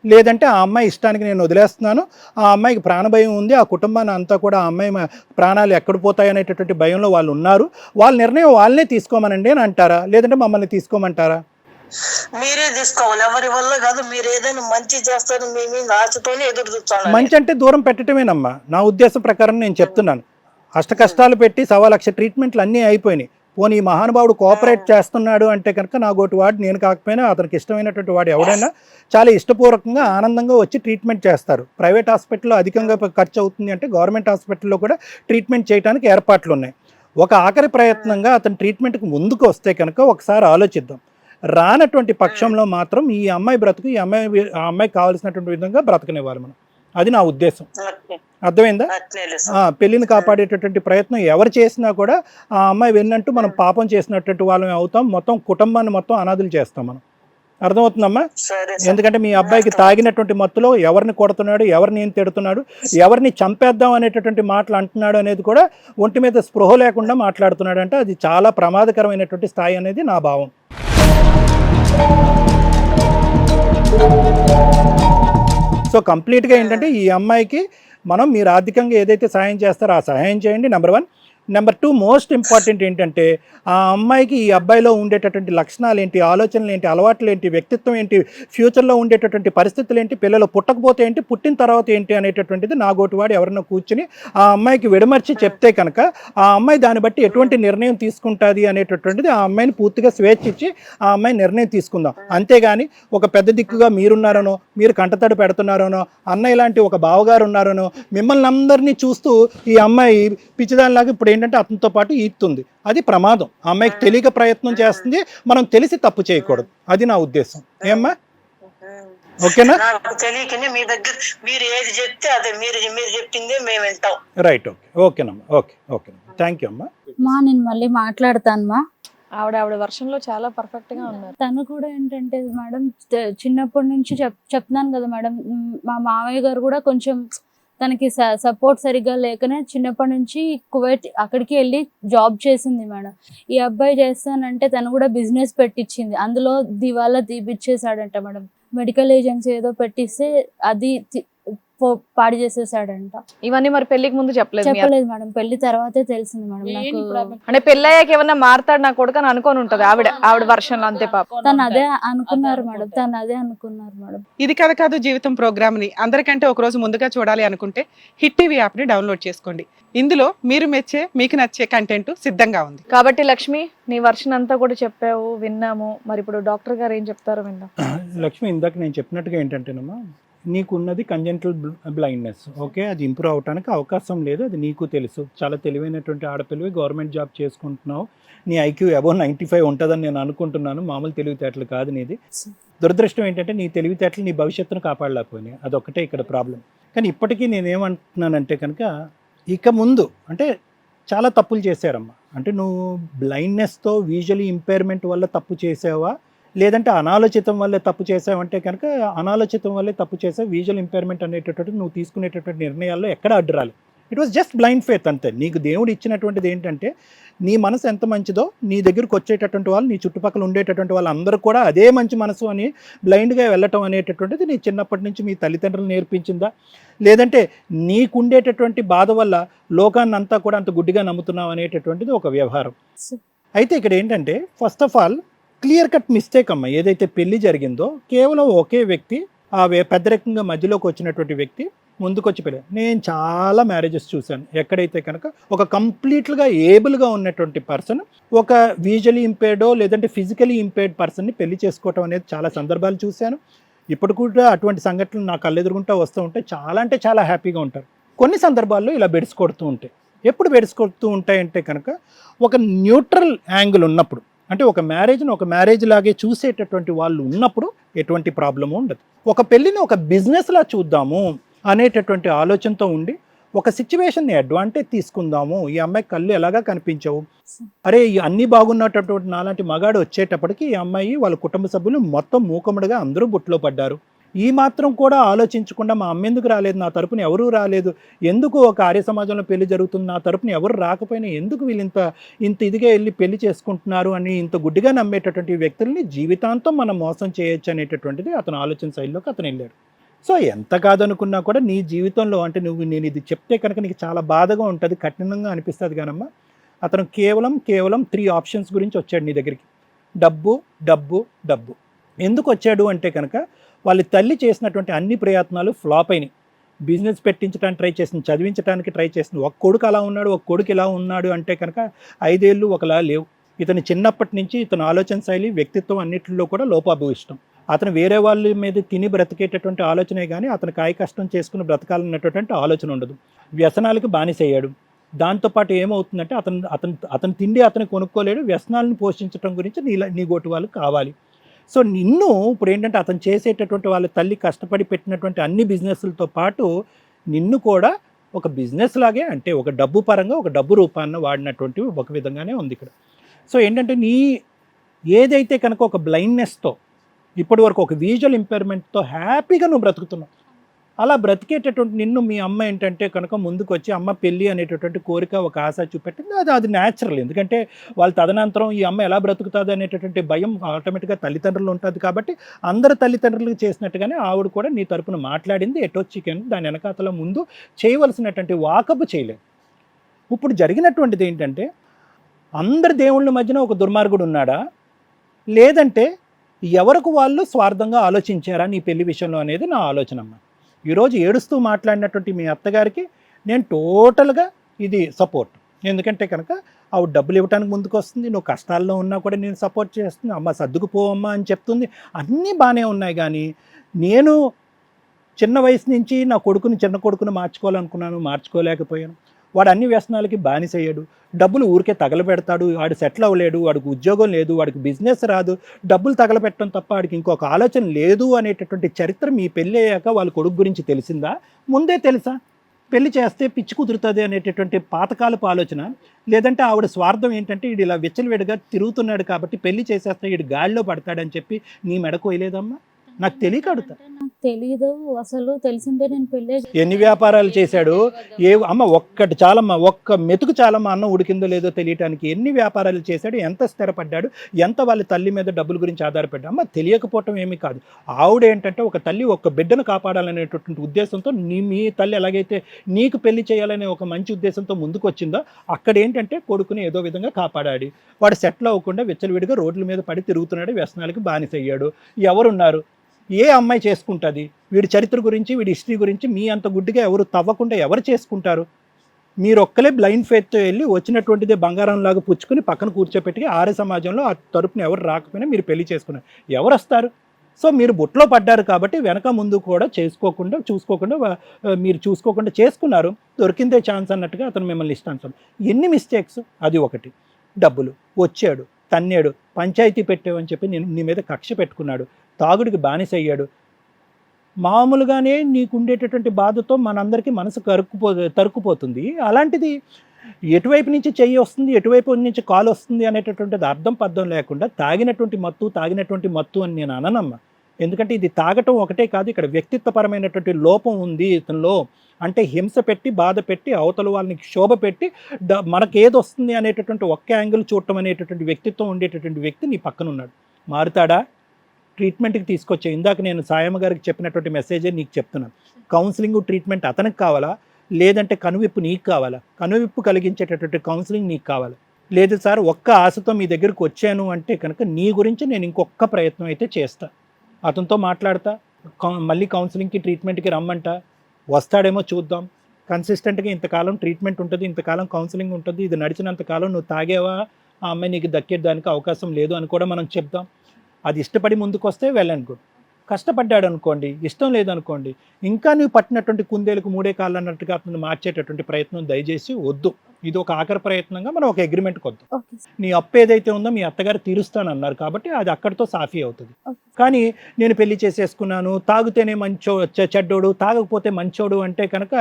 లేదంటే ఆ అమ్మాయి ఇష్టానికి నేను వదిలేస్తున్నాను, ఆ అమ్మాయికి ప్రాణభయం ఉంది, ఆ కుటుంబాన్ని అంతా కూడా ఆ అమ్మాయి ప్రాణాలు ఎక్కడ పోతాయి అనేటటువంటి భయంలో వాళ్ళు ఉన్నారు, వాళ్ళ నిర్ణయం వాళ్ళనే తీసుకోమనండి అని అంటారా, లేదంటే మమ్మల్ని తీసుకోమంటారా? మీరే తీసుకోవాలి, ఎవరి వల్ల కాదు. మీరు ఏదైనా మంచి చేస్తారు మీ మీద ఆశతోనే ఎదురు చూస్తాను. మంచి అంటే దూరం పెట్టడమేనమ్మా నా ఉద్దేశం ప్రకారం నేను చెప్తున్నాను. అష్ట కష్టాలు పెట్టి 1,00,000 ట్రీట్మెంట్లు అన్నీ అయిపోయినాయి, పోనీ ఈ మహానుభావుడు కోఆపరేట్ చేస్తున్నాడు అంటే కనుక నా గోటి వాడు నేను కాకపోయినా అతనికి ఇష్టమైనటువంటి వాడు ఎవడైనా చాలా ఇష్టపూర్వకంగా ఆనందంగా వచ్చి ట్రీట్మెంట్ చేస్తారు. ప్రైవేట్ హాస్పిటల్లో అధికంగా ఖర్చు అవుతుంది అంటే గవర్నమెంట్ హాస్పిటల్లో కూడా ట్రీట్మెంట్ చేయడానికి ఏర్పాట్లు ఉన్నాయి. ఒక ఆఖరి ప్రయత్నంగా అతను ట్రీట్మెంట్కి ముందుకు వస్తే కనుక ఒకసారి ఆలోచిద్దాం. రానటువంటి పక్షంలో మాత్రం ఈ అమ్మాయి బ్రతుకు ఆ అమ్మాయికి కావాల్సినటువంటి విధంగా బ్రతకనివ్వాలి మనం. అది నా ఉద్దేశం. అర్థమైందా? పెళ్లిని కాపాడేటటువంటి ప్రయత్నం ఎవరు చేసినా కూడా ఆ అమ్మాయి వెళ్ళినట్టు మనం పాపం చేసినటువంటి వాళ్ళని అవుతాం, మొత్తం కుటుంబాన్ని మొత్తం అనాథులు చేస్తాం మనం. అర్థమవుతుందమ్మా? ఎందుకంటే మీ అబ్బాయికి తాగినటువంటి మత్తులో ఎవరిని కొడుతున్నాడు, ఎవరిని ఏం తిడుతున్నాడు, ఎవరిని చంపేద్దాం అనేటటువంటి మాటలు అంటున్నాడు అనేది కూడా ఒంటి మీద స్పృహ లేకుండా మాట్లాడుతున్నాడు అంటే అది చాలా ప్రమాదకరమైనటువంటి స్థాయి అనేది నా భావం. సో కంప్లీట్గా ఏంటంటే ఈ అమ్మాయికి మీరు ఆర్థికంగా ఏదైతే సహాయం చేస్తారో ఆ సహాయం చేయండి, నెంబర్ 1. నెంబర్ 2 మోస్ట్ ఇంపార్టెంట్ ఏంటంటే ఆ అమ్మాయికి ఈ అబ్బాయిలో ఉండేటటువంటి లక్షణాలు ఏంటి, ఆలోచనలు ఏంటి, అలవాట్లు ఏంటి, వ్యక్తిత్వం ఏంటి, ఫ్యూచర్లో ఉండేటటువంటి పరిస్థితులు ఏంటి, పిల్లలు పుట్టకపోతే ఏంటి, పుట్టిన తర్వాత ఏంటి అనేటటువంటిది నా గోటివాడు ఎవరన్నా కూర్చుని ఆ అమ్మాయికి విడమర్చి చెప్తే కనుక ఆ అమ్మాయి దాన్ని బట్టి ఎటువంటి నిర్ణయం తీసుకుంటుంది అనేటటువంటిది ఆ అమ్మాయిని పూర్తిగా స్వేచ్ఛ ఇచ్చి ఆ అమ్మాయి నిర్ణయం తీసుకుందాం. అంతేగాని ఒక పెద్ద దిక్కుగా మీరున్నారనో, మీరు కంటతడి పెడుతున్నారనో, అన్న ఇలాంటి ఒక బావగారు ఉన్నారనో మిమ్మల్ని అందరినీ చూస్తూ ఈ అమ్మాయి పిచ్చిదానిలాగా ఇప్పుడు ఏంటంటే అతనితో పాటు ఈతుంది. అది ప్రమాదం. ఆ అమ్మాయికి తెలియక ప్రయత్నం చేస్తుంది, మనం తెలిసి తప్పు చేయకూడదు. అది నా ఉద్దేశం. ఏమ్మా? ఓకేనా? తెలియకనే మీ దగ్గర మీరు ఏది చెప్తే అదే మీరు చెప్పిందే మేము వింటాం. రైట్. ఓకేనమ్మా. ఓకే. థ్యాంక్ యూ అమ్మా. నేను మళ్ళీ మాట్లాడతాను. ఆవిడ వర్షంలో చాలా పర్ఫెక్ట్ గా ఉన్నారు. తను కూడా ఏంటంటే మేడం చిన్నప్పటి నుంచి చెప్తున్నాను కదా మేడం, మా మామయ్య గారు కూడా కొంచెం తనకి సపోర్ట్ సరిగ్గా లేకనే చిన్నప్పటి నుంచి కువైట్ అక్కడికి వెళ్ళి జాబ్ చేసింది మేడం. ఈ అబ్బాయి చేస్తానంటే తను కూడా బిజినెస్ పెట్టించింది, అందులో దివాలా తీపిచ్చేసాడంట మేడం. మెడికల్ ఏజెన్సీ ఏదో పెట్టిస్తే అది పాడు చేసేసాడంట. ఇవన్నీ మరి పెళ్లికి ముందు చెప్పలేదు మేడం, పెళ్లి తర్వాతే తెలిసింది మేడం నాకు. అంటే పెళ్ళయ్యాక ఏమన్నా మారుతాడు నా కొడుకు అని అనుకోని ఉంటది ఆవిడ వర్షంలో. అంతే పాప తను అదే అనుకున్నారు మేడం. ఇది కథ కాదు జీవితం ప్రోగ్రామ్ ని అందరికంటే ఒక రోజు ముందుగా చూడాలి అనుకుంటే హిట్ టీవీ యాప్ ని డౌన్లోడ్ చేసుకోండి. ఇందులో మీరు మెచ్చే మీకు నచ్చే కంటెంట్ సిద్ధంగా ఉంది. కాబట్టి లక్ష్మి, నీ వర్షన్ అంతా కూడా చెప్పావు, విన్నాము. మరి ఇప్పుడు డాక్టర్ గారు ఏం చెప్తారో విందాం. లక్ష్మి, ఇందాక నేను చెప్పినట్టుగా ఏంటంటేనమ్మా, నీకున్నది కంజెంటల్ బ్లైండ్నెస్. ఓకే, అది ఇంప్రూవ్ అవడానికి అవకాశం లేదు, అది నీకు తెలుసు. చాలా తెలివైనటువంటి ఆడపిల్లవి, గవర్నమెంట్ జాబ్ చేసుకుంటున్నావు, నీ ఐక్యూ అబౌవ్ 95 ఉంటుందని నేను అనుకుంటున్నాను. మామూలు తెలివితేటలు కాదు నీది. దురదృష్టం ఏంటంటే నీ తెలివితేటలు నీ భవిష్యత్తును కాపాడలేకపోయినాయి, అదొక్కటే ఇక్కడ ప్రాబ్లం. కానీ ఇప్పటికీ నేనేమంటున్నానంటే కనుక ఇక ముందు అంటే చాలా తప్పులు చేశారమ్మా. అంటే నువ్వు బ్లైండ్నెస్తో విజువల్ ఇంపైర్మెంట్ వల్ల తప్పు చేసావా, లేదంటే అనాలోచితం వల్లే తప్పు చేసావంటే కనుక అనాలోచితం వల్లే తప్పు చేసావు. విజువల్ ఇంపైర్మెంట్ అనేటటువంటి నువ్వు తీసుకునేటటువంటి నిర్ణయాల్లో ఎక్కడ అడ్డురాలి. It was just blind faith అంతే. నీకు దేవుడు ఇచ్చినటువంటిది ఏంటంటే నీ మనసు ఎంత మంచిదో నీ దగ్గరకు వచ్చేటటువంటి వాళ్ళు, నీ చుట్టుపక్కల ఉండేటటువంటి వాళ్ళు అందరూ కూడా అదే మంచి మనసు అని బ్లైండ్గా వెళ్ళటం అనేటటువంటిది నీ చిన్నప్పటి నుంచి మీ తల్లిదండ్రులు నేర్పించిందా, లేదంటే నీకుండేటటువంటి బాధ వల్ల లోకాన్ని అంతా కూడా అంత గుడ్డిగా నమ్ముతున్నావు అనేటటువంటిది ఒక వ్యవహారం. అయితే ఇక్కడ ఏంటంటే first of all clear cut mistake అమ్మ. ఏదైతే పెళ్లి జరిగిందో కేవలం ఒకే వ్యక్తి, ఆ పెద్దరికంగా మధ్యలోకి వచ్చినటువంటి వ్యక్తి ముందుకొచ్చి పెళ్ళి. నేను చాలా మ్యారేజెస్ చూశాను ఎక్కడైతే కనుక ఒక కంప్లీట్గా ఏబుల్గా ఉన్నటువంటి పర్సన్ ఒక విజువలీ ఇంపేర్డో లేదంటే ఫిజికలీ ఇంపేర్డ్ పర్సన్ని పెళ్లి చేసుకోవటం అనేది చాలా సందర్భాలు చూశాను. ఇప్పుడు కూడా అటువంటి సంఘటనలు నా కళ్ళెదురుగుంటా వస్తూ ఉంటే చాలా అంటే చాలా హ్యాపీగా ఉంటారు. కొన్ని సందర్భాల్లో ఇలా బెడిసి కొడుతూ ఉంటాయి. ఎప్పుడు బెడిసి కొడుతూ ఉంటాయంటే కనుక ఒక న్యూట్రల్ యాంగిల్ ఉన్నప్పుడు, అంటే ఒక మ్యారేజ్ని ఒక మ్యారేజ్ లాగే చూసేటటువంటి వాళ్ళు ఉన్నప్పుడు ఎటువంటి ప్రాబ్లము ఉండదు. ఒక పెళ్ళిని ఒక బిజినెస్లా చూద్దాము అనేటటువంటి ఆలోచనతో ఉండి ఒక సిచ్యువేషన్ని అడ్వాంటేజ్ తీసుకుందాము. ఈ అమ్మాయి కళ్ళు ఎలాగా కనిపించవు, అరే అన్నీ బాగున్నటువంటి నాలాంటి మగాడు వచ్చేటప్పటికి ఈ అమ్మాయి వాళ్ళ కుటుంబ సభ్యులు మొత్తం మూకముడుగా అందరూ బుట్లో పడ్డారు, ఈ మాత్రం కూడా ఆలోచించకుండా మా అమ్మ ఎందుకు రాలేదు, నా తరపున ఎవరూ రాలేదు, ఎందుకు ఒక ఆర్య సమాజంలో పెళ్లి జరుగుతుంది, నా తరపున ఎవరు రాకపోయినా ఎందుకు వీళ్ళు ఇంత ఇదిగా వెళ్ళి పెళ్లి చేసుకుంటున్నారు అని ఇంత గుడ్డిగా నమ్మేటటువంటి వ్యక్తుల్ని జీవితాంతం మనం మోసం చేయొచ్చు అనేటటువంటిది అతను ఆలోచన శైలిలోకి అతను వెళ్ళాడు. సో ఎంత కాదనుకున్నా కూడా నీ జీవితంలో అంటే నేను ఇది చెప్తే కనుక నీకు చాలా బాధగా ఉంటుంది, కఠినంగా అనిపిస్తుంది కానమ్మా, అతను కేవలం 3 ఆప్షన్స్ గురించి వచ్చాడు నీ దగ్గరికి. డబ్బు డబ్బు డబ్బు. ఎందుకు వచ్చాడు అంటే కనుక వాళ్ళ తల్లి చేసినటువంటి అన్ని ప్రయత్నాలు ఫ్లాప్ అయినాయి. బిజినెస్ పెట్టించడానికి ట్రై చేసింది, చదివించడానికి ట్రై చేసింది. ఒక కొడుకు అలా ఉన్నాడు, ఒక కొడుకు ఇలా ఉన్నాడు అంటే కనుక 5 ఏళ్ళు ఒకలా లేవు. ఇతను చిన్నప్పటి నుంచి ఇతను ఆలోచన శైలి, వ్యక్తిత్వం అన్నింటిలో కూడా లోపాభూయిష్టం. అతను వేరే వాళ్ళ మీద తిని బ్రతికేటటువంటి ఆలోచనే కానీ అతను కాయ కష్టం చేసుకుని బ్రతకాలన్నటువంటి ఆలోచన ఉండదు. వ్యసనాలకు బానిసయ్యాడు. దాంతోపాటు ఏమవుతుందంటే అతను తిండి అతను కొనుక్కోలేడు, వ్యసనాలను పోషించడం గురించి నీ గోటు వాళ్ళు కావాలి. సో నిన్ను ఇప్పుడు ఏంటంటే అతను చేసేటటువంటి వాళ్ళ తల్లి కష్టపడి పెట్టినటువంటి అన్ని బిజినెస్లతో పాటు నిన్ను కూడా ఒక బిజినెస్ లాగే, అంటే ఒక డబ్బు పరంగా ఒక డబ్బు రూపాన్ని వాడినటువంటి ఒక విధంగానే ఉంది ఇక్కడ. సో ఏంటంటే నీ ఏదైతే కనుక ఒక బ్లైండ్నెస్తో ఇప్పటి వరకు ఒక విజువల్ ఇంపైర్మెంట్తో హ్యాపీగా నువ్వు బ్రతుకుతున్నావు, అలా బ్రతికేటటువంటి నిన్ను మీ అమ్మ ఏంటంటే కనుక ముందుకు వచ్చి అమ్మ పెళ్ళి అనేటటువంటి కోరిక, ఒక ఆశ చూపెట్టింది. అది న్యాచురల్. ఎందుకంటే వాళ్ళ తదనంతరం ఈ అమ్మ ఎలా బ్రతుకుతుంది అనేటటువంటి భయం ఆటోమేటిక్గా తల్లిదండ్రులు ఉంటుంది. కాబట్టి అందరు తల్లిదండ్రులకు చేసినట్టుగానే ఆవిడ కూడా నీ తరపున మాట్లాడింది. ఎటో చికెన్ దాని వెనకాతల ముందు చేయవలసినటువంటి వాకపు చేయలేదు. ఇప్పుడు జరిగినటువంటిది ఏంటంటే అందరి దేవుళ్ళ మధ్యన ఒక దుర్మార్గుడు ఉన్నాడా, లేదంటే ఎవరికి వాళ్ళు స్వార్థంగా ఆలోచించారా నీ పెళ్లి విషయంలో అనేది నా ఆలోచన అమ్మ. ఈరోజు ఏడుస్తూ మాట్లాడినటువంటి మీ అత్తగారికి నేను టోటల్గా ఇది సపోర్ట్. ఎందుకంటే కనుక ఆవిడ డబ్బులు ఇవ్వడానికి ముందుకు వస్తుంది, నువ్వు కష్టాల్లో ఉన్నా కూడా నేను సపోర్ట్ చేస్తుంది, అమ్మ సర్దుకుపోవమ్మా అని చెప్తుంది, అన్నీ బాగానే ఉన్నాయి. కానీ నేను చిన్న వయసు నుంచి నా చిన్న కొడుకుని మార్చుకోవాలనుకున్నాను, మార్చుకోలేకపోయాను. వాడు అన్ని వ్యసనాలకి బానిసయ్యాడు, డబ్బులు ఊరికే తగలబెడతాడు, వాడు సెటిల్ అవ్వలేడు, వాడికి ఉద్యోగం లేదు, వాడికి బిజినెస్ రాదు, డబ్బులు తగలబెట్టడం తప్ప వాడికి ఇంకొక ఆలోచన లేదు అనేటటువంటి చరిత్ర మీ పెళ్ళి అయ్యాక వాళ్ళ కొడుకు గురించి తెలిసిందా, ముందే తెలుసా? పెళ్లి చేస్తే పిచ్చి కుదురుతుంది అనేటటువంటి పాతకాలపు ఆలోచన, లేదంటే ఆవిడ స్వార్థం ఏంటంటే వీడు ఇలా విచ్చలవిడిగా తిరుగుతున్నాడు కాబట్టి పెళ్లి చేసేస్తే వీడు గాడిలో పడతాడని చెప్పి నీ మెడకు వేయలేదమ్మా? నాకు తెలియక అడుగుతా. నాకు తెలీదు అసలు, తెలిసిందే నేను పెళ్ళే. ఎన్ని వ్యాపారాలు చేశాడు అమ్మ, ఒక్కటి చాలమ్మా, ఒక్క మెతుకు చాలమ్మా అన్నం ఉడికిందో లేదో తెలియటానికి. ఎన్ని వ్యాపారాలు చేశాడు, ఎంత స్థిరపడ్డాడు, ఎంత వాళ్ళ తల్లి మీద డబ్బుల గురించి ఆధారపడ్డా. అమ్మ తెలియకపోవటం ఏమీ కాదు. ఆవిడ ఏంటంటే ఒక తల్లి ఒక బిడ్డను కాపాడాలనేటటువంటి ఉద్దేశంతో మీ తల్లి ఎలాగైతే నీకు పెళ్లి చేయాలనే ఒక మంచి ఉద్దేశంతో ముందుకు వచ్చిందో అక్కడ ఏంటంటే కొడుకుని ఏదో విధంగా కాపాడాడు. వాడు సెటిల్ అవ్వకుండా విచ్చలవిడిగా రోడ్ల మీద పడి తిరుగుతున్నాడు, వ్యసనాలకి బానిసయ్యాడు. ఎవరున్నారు? ఏ అమ్మాయి చేసుకుంటుంది? వీడి చరిత్ర గురించి, వీడి హిస్టరీ గురించి మీ అంత గుడ్డిగా ఎవరు తవ్వకుండా ఎవరు చేసుకుంటారు? మీరు ఒక్కలే బ్లైండ్ ఫెయిత్తో వెళ్ళి వచ్చినటువంటిదే బంగారంలాగా పుచ్చుకొని పక్కన కూర్చోపెట్టి ఆర్య సమాజంలో ఆ తరపున ఎవరు రాకపోయినా మీరు పెళ్లి చేసుకున్నారు. ఎవరు వస్తారు? సో మీరు బుట్టలో పడ్డారు కాబట్టి వెనక ముందు కూడా మీరు చూసుకోకుండా చేసుకున్నారు. దొరికిందే ఛాన్స్ అన్నట్టుగా అతను మిమ్మల్ని ఇష్టాంశం. ఎన్ని మిస్టేక్స్? అది ఒకటి. డబ్బులు వచ్చాడు, తన్నాడు, పంచాయతీ పెట్టావని చెప్పి నేను నీ మీద కక్ష పెట్టుకున్నాడు, తాగుడికి బానిసయ్యాడు. మామూలుగానే నీకు ఉండేటటువంటి బాధతో మనందరికీ మనసు తరుక్కుపోతుంది. అలాంటిది ఎటువైపు నుంచి చెయ్యి వస్తుంది, ఎటువైపు నుంచి కాలు వస్తుంది అనేటటువంటిది అర్థం పద్ధం లేకుండా తాగినటువంటి మత్తు అని నేను అననమ్మా. ఎందుకంటే ఇది తాగటం ఒకటే కాదు, ఇక్కడ వ్యక్తిత్వపరమైనటువంటి లోపం ఉంది ఇతనిలో. అంటే హింస పెట్టి, బాధ పెట్టి, అవతల వాళ్ళని శోభ పెట్టి మనకేది వస్తుంది అనేటటువంటి ఒక్క యాంగిల్ చూడటం అనేటటువంటి వ్యక్తిత్వం ఉండేటటువంటి వ్యక్తి నీ పక్కన ఉన్నాడు. మారుతాడా? ట్రీట్మెంట్కి తీసుకొచ్చే. ఇందాక నేను సాయమ్మ గారికి చెప్పినటువంటి మెసేజే నీకు చెప్తున్నాను. కౌన్సిలింగ్ ట్రీట్మెంట్ అతనికి కావాలా, లేదంటే కనువిప్పు నీకు కావాలా? కనువిప్పు కలిగించేటటువంటి కౌన్సిలింగ్ నీకు కావాలా? లేదు సార్ ఒక్క ఆశతో మీ దగ్గరికి వచ్చాను అంటే కనుక నీ గురించి నేను ఇంకొక ప్రయత్నం అయితే చేస్తా, అతనితో మాట్లాడతా, మళ్ళీ కౌన్సిలింగ్కి ట్రీట్మెంట్కి రమ్మంట, వస్తాడేమో చూద్దాం. కన్సిస్టెంట్గా ఇంతకాలం ట్రీట్మెంట్ ఉంటుంది, ఇంతకాలం కౌన్సిలింగ్ ఉంటుంది, ఇది నడిచినంతకాలం నువ్వు తాగేవా, ఆ అమ్మాయి నీకు దక్కేదానికి అవకాశం లేదు అని కూడా మనం చెప్దాం. అది ఇష్టపడి ముందుకు వస్తే వెల్ అండ్ గుడ్. కష్టపడ్డాడు అనుకోండి, ఇష్టం లేదనుకోండి, ఇంకా నువ్వు పట్టినటువంటి కుందేలకు 3 కాళ్ళు అన్నట్టుగా అతను మార్చేటటువంటి ప్రయత్నం దయచేసి వద్దు. ఇది ఒక ఆఖరి ప్రయత్నంగా మనం ఒక అగ్రిమెంట్కి వద్దాం. నీ అప్పు ఏదైతే ఉందో మీ అత్తగారు తీరుస్తానన్నారు కాబట్టి అది అక్కడితో సాఫీ అవుతుంది. కానీ నేను పెళ్లి చేసేసుకున్నాను, తాగితేనే చెడ్డోడు, తాగకపోతే మంచోడు అంటే కనుక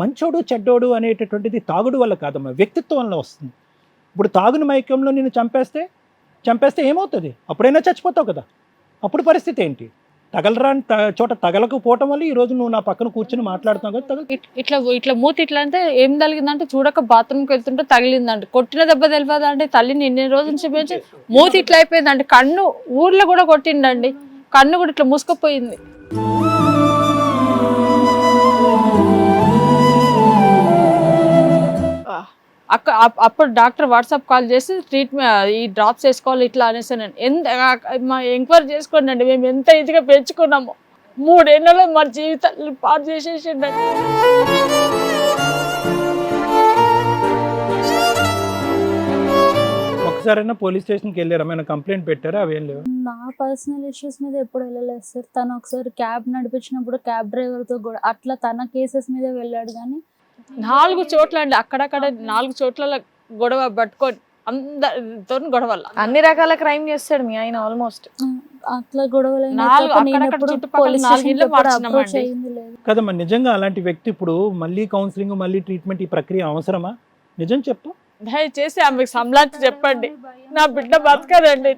మంచోడు చెడ్డోడు అనేటటువంటిది తాగుడు వల్ల కాదమ్మా, వ్యక్తిత్వం వల్ల వస్తుంది. ఇప్పుడు తాగుని మైకంలో నేను చంపేస్తే ఏమవుతుంది? అప్పుడైనా చచ్చిపోతావు కదా, అప్పుడు పరిస్థితి ఏంటి? తగలరాని చోట తగలకపోవటం వల్ల ఈ రోజు నువ్వు నా పక్కన కూర్చొని మాట్లాడుతున్నావు కదా ఇట్లా ఇట్లా మూతి ఇట్లా అంటే ఏం తగిలిందంటే చూడక బాత్రూమ్కి వెళ్తుంటే తగిలిందంటే కొట్టిన దెబ్బ తెలియదంటే తల్లిని ఇన్ని రోజుల నుంచి పెంచి మూతి ఇట్లా అయిపోయిందంటే కన్ను ఊర్లో కూడా కొట్టిండండి, కన్ను కూడా ఇట్లా మూసుకుపోయింది. అప్పుడు డాక్టర్ వాట్సాప్ కాల్ చేసి ట్రీట్మెంట్ ఈ డ్రాప్స్ వేసుకోవాలి ఇట్లా అనేసి మా ఎంక్వైరీ చేసుకోండి అండి, మేము ఎంత ఇదిగా పెంచుకున్నాము, 3 ఏళ్ళలో మా జీవితాలు పాడు చేసేసిండి. ఒకసారైనా పోలీస్ స్టేషన్కి వెళ్ళారా, ఏమైనా కంప్లైంట్ పెట్టారా? అవేం లేవు. నా పర్సనల్ ఇష్యూస్ మీద ఎప్పుడు వెళ్ళలేదు సార్. తను ఒకసారి క్యాబ్ నడిపించినప్పుడు క్యాబ్ డ్రైవర్తో కూడా అట్లా తన కేసెస్ మీద వెళ్ళాడు. కానీ 4 చోట్ల అండి, అక్కడక్కడ 4 చోట్ల గొడవ పట్టుకొని అందరితో గొడవల అన్ని రకాల క్రైమ్ చేస్తాడు మీ ఆయన ఆల్మోస్ట్. అట్లా గొడవలు కదమ్మా, నిజంగా అలాంటి వ్యక్తి ఇప్పుడు మళ్ళీ కౌన్సిలింగ్ మళ్ళీ ట్రీట్మెంట్ ఈ ప్రక్రియ అవసరమా? నిజం చెప్పు. దయచేసి ఆమెకు సంలాంటి చెప్పండి, నా బిడ్డ బతకదండి.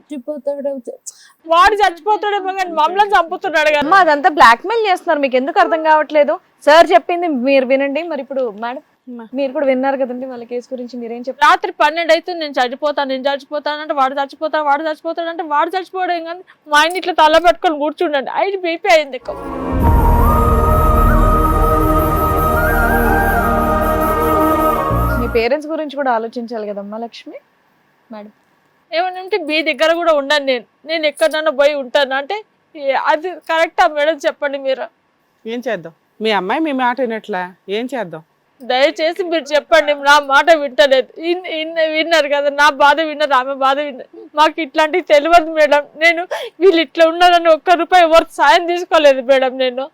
వాడు చచ్చిపోతాడేమో కానీ మమ్మల్ని చంపుతున్నాడు కదా. అదంతా బ్లాక్ మెయిల్ చేస్తున్నారు, మీకు ఎందుకు అర్థం కావట్లేదు? సార్ చెప్పింది మీరు వినండి. మరి ఇప్పుడు మేడం మీరు కూడా విన్నారు కదండి వాళ్ళ కేసు గురించి, మీరేం చెప్పారు? రాత్రి 12 అయితే నేను చచ్చిపోతాను అంటే వాడు చచ్చిపోతాడు అంటే వాడు చచ్చిపోవడం కానీ మా ఆయన ఇట్లా తల పెట్టుకొని కూర్చుండండి. ఆయన బీపీ అయింది ఎక్కువ. మీ పేరెంట్స్ గురించి కూడా ఆలోచించాలి కదమ్మా లక్ష్మి. మేడం ఏమనంటే మీ దగ్గర కూడా ఉండను, నేను ఎక్కడన్నా పోయి ఉంటాను అంటే అది కరెక్టా మేడం? చెప్పండి మీరు. ఏం చేద్దాం? మీ అమ్మాయి మీ మాట వినట్లా, ఏం చేద్దాం? దయచేసి మీరు చెప్పండి, నా మాట వింటలేదు. విన్నారు కదా, నా బాధ విన్నారు, ఆమె బాధ విన్నారు. మాకు ఇట్లాంటివి తెలియదు మేడం. నేను వీళ్ళు ఇట్లా ఉన్నారని ఒక్క రూపాయి ఎవరు సాయం తీసుకోలేదు మేడం. నేను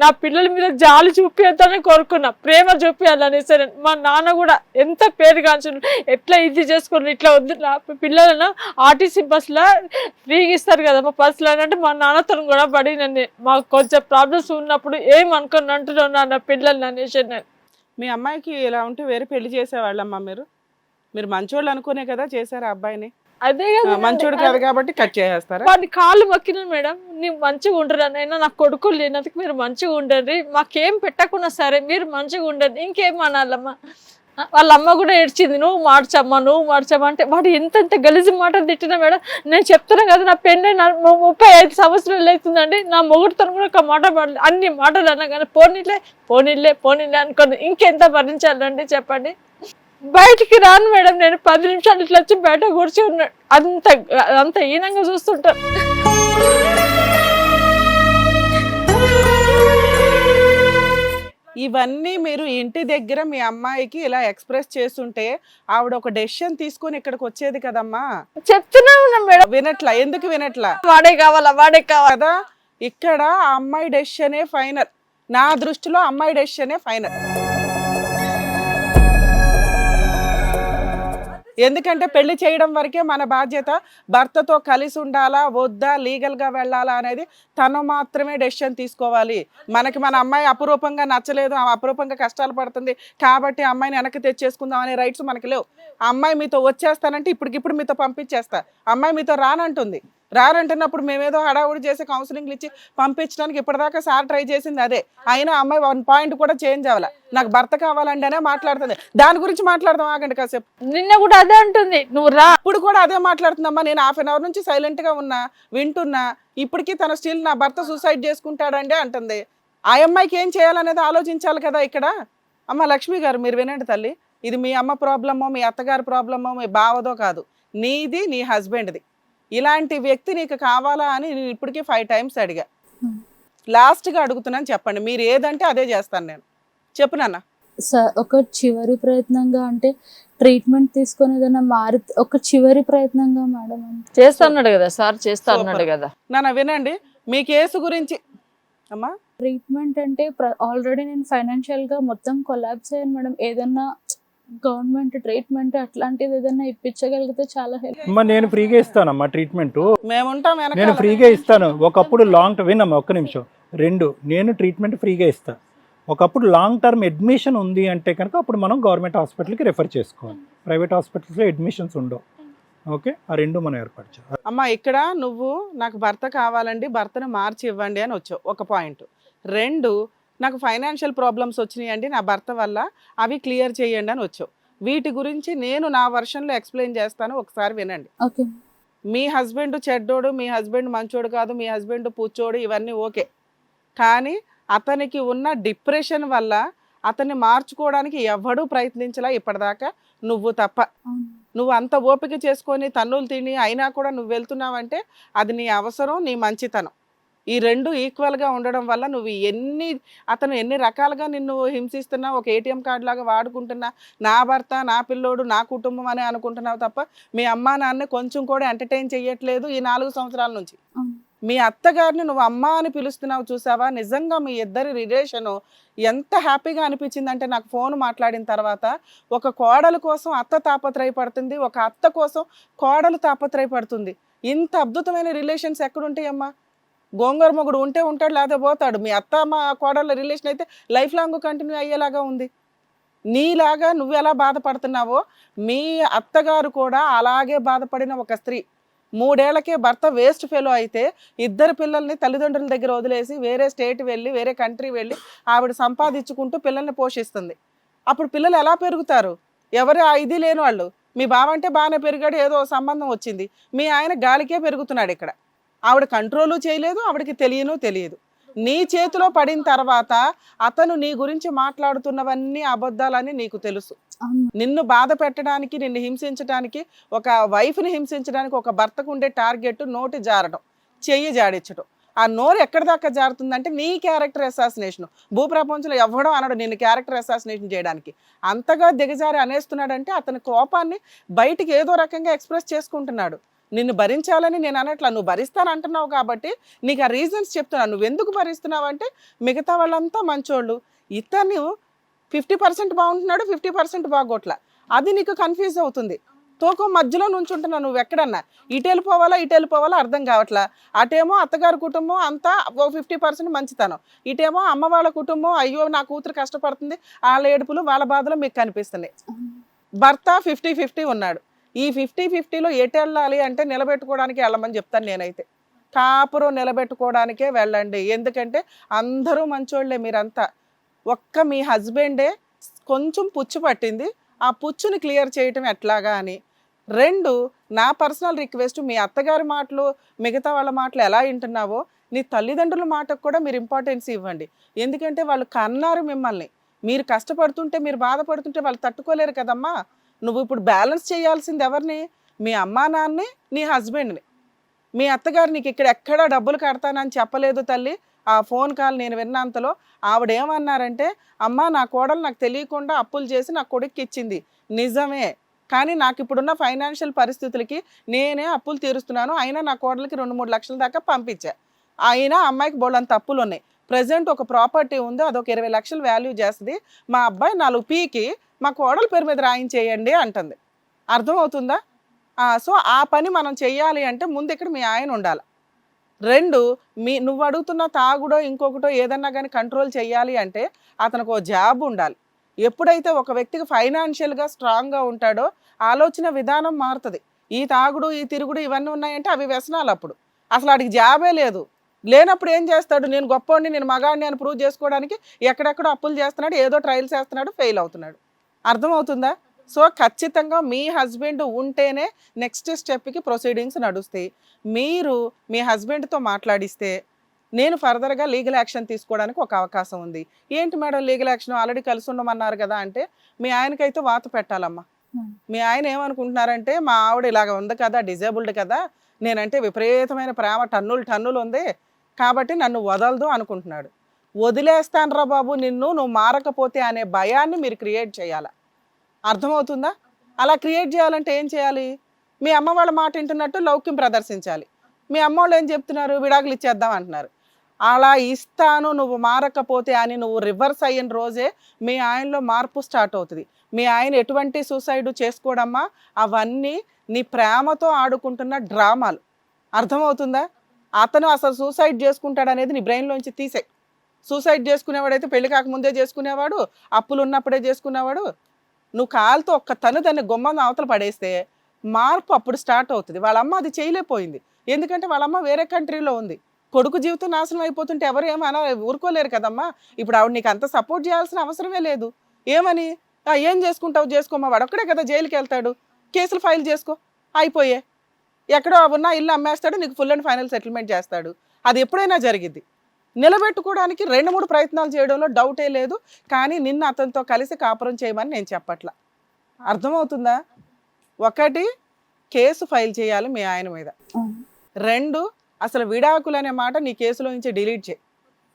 నా పిల్లల మీద జాలి చూపించాలని కోరుకున్నా, ప్రేమ చూపించాలని. సరే మా నాన్న కూడా ఎంత పేరు కాల్చుడు, ఎట్లా ఇది చేసుకుని ఇట్లా వద్దు నా పిల్లలను ఆర్టీసీ బస్సులో ఫ్రీగా ఇస్తారు కదా మా బస్సులో అంటే మా నాన్నతో కూడా పడినండి. మాకు కొంచెం ప్రాబ్లమ్స్ ఉన్నప్పుడు ఏమనుకుని అంటున్నాను నా పిల్లల్ని అనేసి. మీ అమ్మాయికి ఇలా ఉంటే వేరే పెళ్లి చేసేవాళ్ళమ్మా మీరు మంచోళ్ళు అనుకునే కదా చేశారు ఆ అబ్బాయిని? అదే కదా, మంచోడు కాదు కాబట్టి కట్ చేసేస్తారా? వాడి కాళ్ళు మొక్కిన మేడం, నీ మంచిగా ఉండరు అయినా నా కొడుకులు లేనందుకు మీరు మంచిగా ఉండండి, మాకేం పెట్టకున్నా సరే మీరు మంచిగా ఉండండి. ఇంకేం అనాలమ్మా? వాళ్ళ అమ్మ కూడా ఏడ్చింది, నువ్వు మార్చమ్మా అంటే వాడు ఎంత గలీజు మాటలు తిట్టినా మేడం. నేను చెప్తున్నా కదా, నా పెళ్ళి 35 సంవత్సరాలు అవుతుందండి, నా మొగుడుతో కూడా ఒక మాట పడలేదు. అన్ని మాటలు అన్నా కానీ పోనీలే అనుకోండి. ఇంకెంత భరించాలండి చెప్పండి? బయటికి రాను మేడం, నేను 10 నిమిషాలు ఇట్లా వచ్చి బయట కూర్చి ఉన్నాడు. అంత హీనంగా చూస్తుంటాను. ఇవన్నీ మీరు ఇంటి దగ్గర మీ అమ్మాయికి ఇలా ఎక్స్ప్రెస్ చేస్తుంటే ఆవిడ ఒక డెసిషన్ తీసుకొని ఇక్కడికి వచ్చేది కదమ్మా. చెప్తూనే ఉన్నా మేడం, వినట్లా. ఎందుకు వినట్లా? వాడే కావాలా కదా. ఇక్కడ ఆ అమ్మాయి డెసిషనే ఫైనల్. నా దృష్టిలో అమ్మాయి డెసిషనే ఫైనల్. ఎందుకంటే పెళ్లి చేయడం వరకే మన బాధ్యత. భర్తతో కలిసి ఉండాలా వద్దా, లీగల్గా వెళ్ళాలా అనేది తను మాత్రమే డెసిషన్ తీసుకోవాలి. మనకి మన అమ్మాయి అపురూపంగా నచ్చలేదు, అపురూపంగా కష్టాలు పడుతుంది కాబట్టి అమ్మాయిని వెనక్కి తెచ్చేసుకుందాం అనే రైట్స్ మనకి లేవు. అమ్మాయి మీతో వచ్చేస్తానంటే ఇప్పటికిప్పుడు మీతో పంపించేస్తా, అమ్మాయి మీతో రానంటుంది. రానంటున్నప్పుడు మేమేదో హడావుడి చేసి కౌన్సిలింగ్లు ఇచ్చి పంపించడానికి ఇప్పటిదాకా సార్ ట్రై చేసింది అదే. అయినా అమ్మాయి 1 పాయింట్ కూడా చేంజ్ అవ్వాలి. నాకు భర్త కావాలండి అనే మాట్లాడుతుంది. దాని గురించి మాట్లాడదాం, ఆగండి కాసేపు. నిన్న కూడా అదే అంటుంది, నువ్వు రా. ఇప్పుడు కూడా అదే మాట్లాడుతుందమ్మా. నేను 1/2 అవర్ నుంచి సైలెంట్ గా ఉన్నా, వింటున్నా. ఇప్పటికీ తన స్టిల్ నా భర్త సూసైడ్ చేసుకుంటాడండి అంటుంది. ఆ అమ్మాయికి ఏం చేయాలనేది ఆలోచించాలి కదా ఇక్కడ. అమ్మ లక్ష్మి గారు మీరు వినండి తల్లి, ఇది మీ అమ్మ ప్రాబ్లమో మీ అత్తగారి ప్రాబ్లమో మీ బావదో కాదు, నీది నీ హస్బెండ్ది. ఇలాంటి వ్యక్తి నీకు కావాలా అని నేను ఇప్పటికీ 5 times అడిగా. లాస్ట్గా అడుగుతున్నాను, చెప్పండి. మీరు ఏదంటే అదే చేస్తాను నేను. చెప్పు నాన్న. ఒక చివరి ప్రయత్నంగా అంటే ట్రీట్మెంట్ తీసుకొని ఏదైనా మారి ఒక చివరి ప్రయత్నంగా మేడం చేస్తా అన్నాడు కదా సార్, చేస్తా అన్నాడు కదా. నాన్న వినండి, మీ కేసు గురించి. అమ్మా ట్రీట్మెంట్ అంటే ఆల్రెడీ నేను ఫైనాన్షియల్ గా మొత్తం కొలాబ్స్ అయ్యాను మేడం. ఏదన్నా గవర్నమెంట్ ట్రీట్మెంట్ అట్లాంటిది ఏదైనా ఇప్పించగలిగితే చాలా హెల్ప్. నేను ఫ్రీగా ఇస్తానమ్మా ట్రీట్మెంట్, నేను ఫ్రీగా ఇస్తాను. ఒకప్పుడు లాంగ్ వినమ్మా, ఒక్క నిమిషం. 2 నేను ట్రీట్మెంట్ ఫ్రీగా ఇస్తాను. ఒకప్పుడు లాంగ్ టర్మ్ అడ్మిషన్ ఉంది అంటే కనుక అప్పుడు మనం గవర్నమెంట్ హాస్పిటల్కి రెఫర్ చేసుకోవాలి. ప్రైవేట్ హాస్పిటల్స్లో అడ్మిషన్స్ ఉండవు. ఓకే, ఆ రెండు మనం ఏర్పరచాలి. అమ్మ ఇక్కడ నువ్వు నాకు భర్త కావాలండి, భర్తను మార్చి ఇవ్వండి అని వచ్చావు, ఒక పాయింట్. రెండు, నాకు ఫైనాన్షియల్ ప్రాబ్లమ్స్ వచ్చినాయండి నా భర్త వల్ల, అవి క్లియర్ చేయండి అని వచ్చావు. వీటి గురించి నేను నా వర్షన్లో ఎక్స్ప్లెయిన్ చేస్తాను, ఒకసారి వినండి. ఓకే. మీ హస్బెండ్ చెడ్డోడు, మీ హస్బెండ్ మంచోడు కాదు, మీ హస్బెండ్ పూచోడు, ఇవన్నీ ఓకే. కానీ అతనికి ఉన్న డిప్రెషన్ వల్ల అతన్ని మార్చుకోవడానికి ఎవడూ ప్రయత్నించలా ఇప్పటిదాకా, నువ్వు తప్ప. అవును. నువ్వు అంత ఓపిక చేసుకొని తన్నులు తిని అయినా కూడా నువ్వు వెళ్తున్నావంటే అది నీ అవసరం, నీ మంచితనం. ఈ రెండు ఈక్వల్గా ఉండడం వల్ల నువ్వు అతను ఎన్ని రకాలుగా నిన్ను హింసిస్తున్నా, ఒక ఏటీఎం కార్డు లాగా వాడుకుంటున్నా, నా భర్త, నా పిల్లోడు, నా కుటుంబం అని అనుకుంటున్నావు తప్ప మీ అమ్మా నాన్న కొంచెం కూడా ఎంటర్టైన్ చెయ్యట్లేదు ఈ 4 సంవత్సరాల నుంచి. అవును. మీ అత్తగారిని నువ్వు అమ్మ అని పిలుస్తున్నావు చూసావా, నిజంగా మీ ఇద్దరి రిలేషను ఎంత హ్యాపీగా అనిపించిందంటే నాకు ఫోన్ మాట్లాడిన తర్వాత, ఒక కోడలు కోసం అత్త తాపత్రయపడుతుంది, ఒక అత్త కోసం కోడలు తాపత్రయపడుతుంది. ఇంత అద్భుతమైన రిలేషన్స్ ఎక్కడుంటాయమ్మా? గోంగూర మొగుడు ఉంటే ఉంటాడు, లేకపోతే పోతాడు. మీ అత్త మా కోడళ్ళ రిలేషన్ అయితే లైఫ్ లాంగ్ కంటిన్యూ అయ్యేలాగా ఉంది. నీలాగా నువ్వు ఎలా బాధపడుతున్నావో మీ అత్తగారు కూడా అలాగే బాధపడిన ఒక స్త్రీ. 3 ఏళ్లకే భర్త వేస్ట్ ఫెలో అయితే 2 పిల్లల్ని తల్లిదండ్రుల దగ్గర వదిలేసి వేరే స్టేట్ వెళ్ళి, వేరే కంట్రీ వెళ్ళి ఆవిడ సంపాదించుకుంటూ పిల్లల్ని పోషిస్తుంది. అప్పుడు పిల్లలు ఎలా పెరుగుతారు? ఎవరు ఇది లేని వాళ్ళు. మీ బావ అంటే బాగానే పెరిగాడు, ఏదో సంబంధం వచ్చింది. మీ ఆయన గాలికే పెరుగుతున్నాడు ఇక్కడ. ఆవిడ కంట్రోలు చేయలేదు, ఆవిడకి తెలియదు. నీ చేతిలో పడిన తర్వాత అతను నీ గురించి మాట్లాడుతున్నవన్నీ అబద్ధాలని నీకు తెలుసు. నిన్ను బాధ పెట్టడానికి, నిన్ను హింసించడానికి, ఒక వైఫ్ని హింసించడానికి ఒక భర్తకు ఉండే టార్గెట్ నోటి జారడం, చెయ్యి జాడించడం. ఆ నోరు ఎక్కడి దాకా జారుతుందంటే నీ క్యారెక్టర్ అసాసినేషన్. భూప్రపంచంలో ఎవ్వడం అనడు నిన్ను క్యారెక్టర్ అసాసినేషన్ చేయడానికి. అంతగా దిగజారి అనేస్తున్నాడంటే అతని కోపాన్ని బయటికి ఏదో రకంగా ఎక్స్ప్రెస్ చేసుకుంటున్నాడు. నిన్ను భరించాలని నేను అనట్లా, నువ్వు భరిస్తానంటున్నావు కాబట్టి నీకు ఆ రీజన్స్ చెప్తున్నాను. నువ్వు ఎందుకు భరిస్తున్నావు అంటే మిగతా వాళ్ళంతా మంచోళ్ళు, ఇతను 50% బాగుంటున్నాడు, 50% బాగోట్లా. అది నీకు కన్ఫ్యూజ్ అవుతుంది. తోకం మధ్యలో నుంచుంటున్నావు నువ్వు. ఎక్కడన్నా ఇటు వెళ్ళిపోవాలా అర్థం కావట్లా. అటేమో అత్తగారి కుటుంబం అంతా 50% మంచితనం, ఇటేమో అమ్మ వాళ్ళ కుటుంబం అయ్యో నా కూతురు కష్టపడుతుంది, వాళ్ళ ఏడుపులు వాళ్ళ బాధలు మీకు కనిపిస్తున్నాయి. భర్త 50-50 ఉన్నాడు. ఈ 50-50లో ఎటు వెళ్ళాలి అంటే నిలబెట్టుకోవడానికి వెళ్ళమని చెప్తాను నేనైతే. కాపురం నిలబెట్టుకోవడానికే వెళ్ళండి. ఎందుకంటే అందరూ మంచోళ్లే మీరంతా. ఒక్క మీ హస్బెండే కొంచెం పుచ్చు పట్టింది, ఆ పుచ్చుని క్లియర్ చేయటం ఎట్లాగా అని. 2, నా పర్సనల్ రిక్వెస్ట్, మీ అత్తగారి మాటలు మిగతా వాళ్ళ మాటలు ఎలా వింటున్నావో నీ తల్లిదండ్రుల మాటకు కూడా మీరు ఇంపార్టెన్స్ ఇవ్వండి. ఎందుకంటే వాళ్ళు కన్నారు మిమ్మల్ని. మీరు కష్టపడుతుంటే, మీరు బాధపడుతుంటే వాళ్ళు తట్టుకోలేరు కదమ్మా. నువ్వు ఇప్పుడు బ్యాలెన్స్ చేయాల్సింది ఎవరిని? మీ అమ్మా నాన్నని, నీ హస్బెండ్ని. మీ అత్తగారు నీకు ఇక్కడ ఎక్కడా డబ్బులు కడతానని చెప్పలేదు తల్లి. ఆ ఫోన్ కాల్ నేను విన్నంతలో ఆవిడేమన్నారంటే, అమ్మ నా కోడలు నాకు తెలియకుండా అప్పులు చేసి నా కొడుక్కి ఇచ్చింది నిజమే, కానీ నాకు ఇప్పుడున్న ఫైనాన్షియల్ పరిస్థితులకి నేనే అప్పులు తీరుస్తున్నాను, అయినా నా కోడలికి 2-3 లక్షల దాకా పంపించా, అయినా అమ్మాయికి బోళ్ళంత అప్పులు ఉన్నాయి. ప్రజెంట్ ఒక ప్రాపర్టీ ఉంది, అదొక 20 లక్షలు వాల్యూ చేస్తుంది. మా అబ్బాయి 4 పీకి మా కోడల పేరు మీద రాయించేయండి అంటుంది. అర్థమవుతుందా? సో ఆ పని మనం చెయ్యాలి అంటే ముందు ఇక్కడ మీ ఆయన ఉండాలి. 2, నువ్వు అడుగుతున్న తాగుడో ఇంకొకటో ఏదన్నా కానీ కంట్రోల్ చేయాలి అంటే అతనికి ఒక జాబ్ ఉండాలి. ఎప్పుడైతే ఒక వ్యక్తికి ఫైనాన్షియల్గా స్ట్రాంగ్గా ఉంటాడో ఆలోచన విధానం మారుతుంది. ఈ తాగుడు, ఈ తిరుగుడు ఇవన్నీ ఉన్నాయంటే అవి వ్యసనాలు. అప్పుడు అసలు వాడికి జాబే లేదు. లేనప్పుడు ఏం చేస్తాడు? నేను గొప్పవాడిని, నేను మగాడిని అని ప్రూవ్ చేసుకోవడానికి ఎక్కడెక్కడో అప్పులు చేస్తున్నాడు, ఏదో ట్రయల్స్ చేస్తున్నాడు, ఫెయిల్ అవుతున్నాడు. అర్థమవుతుందా? సో ఖచ్చితంగా మీ హస్బెండ్ ఉంటేనే నెక్స్ట్ స్టెప్కి ప్రొసీడింగ్స్ నడుస్తాయి. మీరు మీ హస్బెండ్తో మాట్లాడిస్తే నేను ఫర్దర్గా లీగల్ యాక్షన్ తీసుకోవడానికి ఒక అవకాశం ఉంది. ఏంటి మేడం లీగల్ యాక్షన్? ఆల్రెడీ కలిసి ఉండమన్నారు కదా అంటే, మీ ఆయనకైతే వాత పెట్టాలమ్మా. మీ ఆయన ఏమనుకుంటున్నారంటే, మా ఆవిడ ఇలాగ ఉంది కదా, డిజేబుల్డ్ కదా, నేనంటే విపరీతమైన ప్రేమ టన్నులు ఉంది కాబట్టి నన్ను వదలదు అనుకుంటున్నాడు. వదిలేస్తానరా బాబు నిన్ను, నువ్వు మారకపోతే అనే భయాన్ని మీరు క్రియేట్ చేయాలి. అర్థమవుతుందా? అలా క్రియేట్ చేయాలంటే ఏం చేయాలి? మీ అమ్మ వాళ్ళ మాట వింటున్నట్టు లౌక్యం ప్రదర్శించాలి. మీ అమ్మ వాళ్ళు ఏం చెప్తున్నారు? విడాకులు ఇచ్చేద్దాం అంటున్నారు. అలా ఇస్తాను నువ్వు మారకపోతే అని నువ్వు రివర్స్ అయిన రోజే మీ ఆయనలో మార్పు స్టార్ట్ అవుతుంది. మీ ఆయన ఎటువంటి సూసైడ్ చేసుకోవడమ్మా, అవన్నీ నీ ప్రేమతో ఆడుకుంటున్న డ్రామాలు. అర్థమవుతుందా? అతను అసలు సూసైడ్ చేసుకుంటాడు అనేది నీ బ్రెయిన్లోంచి తీసే. సూసైడ్ చేసుకునేవాడైతే పెళ్లి కాకముందే చేసుకునేవాడు, అప్పులు ఉన్నప్పుడే చేసుకునేవాడు. నువ్వు కాలుతో ఒక్క దాన్ని గుమ్మం అవతల పడేస్తే మార్పు అప్పుడు స్టార్ట్ అవుతుంది. వాళ్ళ అమ్మ అది చేయలేకపోయింది, ఎందుకంటే వాళ్ళ అమ్మ వేరే కంట్రీలో ఉంది. కొడుకు జీవితం నాశనం అయిపోతుంటే ఎవరు ఏమైనా ఊరుకోలేరు కదమ్మా. ఇప్పుడు ఆవిడ నీకు అంత సపోర్ట్ చేయాల్సిన అవసరమే లేదు. ఏమని ఏం చేసుకుంటావు చేసుకోమా, వాడు ఒక్కడే కదా జైలుకి వెళ్తాడు, కేసులు ఫైల్ చేసుకో అయిపోయే, ఎక్కడో ఉన్న ఇల్లు అమ్మేస్తాడు, నీకు ఫుల్ అండ్ ఫైనల్ సెటిల్మెంట్ చేస్తాడు. అది ఎప్పుడైనా జరిగింది. నిలబెట్టుకోవడానికి 2-3 ప్రయత్నాలు చేయడంలో డౌటే లేదు. కానీ నిన్ను అతనితో కలిసి కాపురం చేయమని నేను చెప్పట్లా. అర్థమవుతుందా? 1 కేసు ఫైల్ చేయాలి మీ ఆయన మీద. 2 అసలు విడాకులు అనే మాట నీ కేసులో నుంచి డిలీట్ చేయి.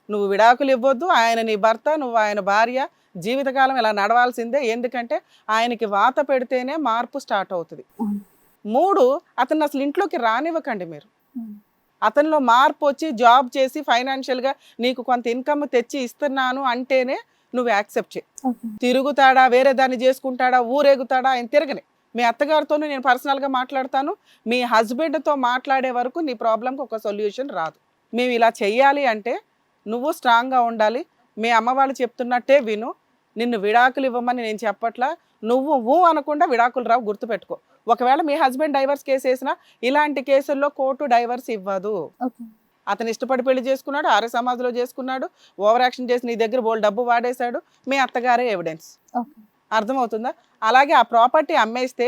నువ్వు విడాకులు ఇవ్వద్దు, ఆయన నీ భర్త, నువ్వు ఆయన భార్య, జీవితకాలం ఇలా నడవాల్సిందే. ఎందుకంటే ఆయనకి వాత పెడితేనే మార్పు స్టార్ట్ అవుతుంది. 3 అతను అసలు ఇంట్లోకి రానివ్వకండి మీరు. అతనిలో మార్పు వచ్చి జాబ్ చేసి ఫైనాన్షియల్గా నీకు కొంత ఇన్కమ్ తెచ్చి ఇస్తున్నాను అంటేనే నువ్వు యాక్సెప్ట్ చేయి. తిరుగుతాడా, వేరే దాన్ని చేసుకుంటాడా, ఊరేగుతాడా, ఆయన తిరగని. మీ అత్తగారితోనూ నేను పర్సనల్గా మాట్లాడతాను. మీ హస్బెండ్తో మాట్లాడే వరకు నీ ప్రాబ్లంకి ఒక సొల్యూషన్ రాదు. మేము ఇలా చెయ్యాలి అంటే నువ్వు స్ట్రాంగ్గా ఉండాలి. మీ అమ్మ వాళ్ళు చెప్తున్నట్టే విను. నిన్ను విడాకులు ఇవ్వమని నేను చెప్పట్లా. నువ్వు అనకుండా విడాకులు రావు, గుర్తుపెట్టుకో. ఒకవేళ మీ హస్బెండ్ డైవర్స్ కేసు వేసినా ఇలాంటి కేసుల్లో కోర్టు డైవర్స్ ఇవ్వదు. అతను ఇష్టపడి పెళ్లి చేసుకున్నాడు, ఆర్య సమాజ్లో చేసుకున్నాడు, ఓవర్ యాక్షన్ చేసి నీ దగ్గర బోల్ డబ్బు వాడేశాడు, మీ అత్తగారే ఎవిడెన్స్. అర్థమవుతుందా? అలాగే ఆ ప్రాపర్టీ అమ్మేస్తే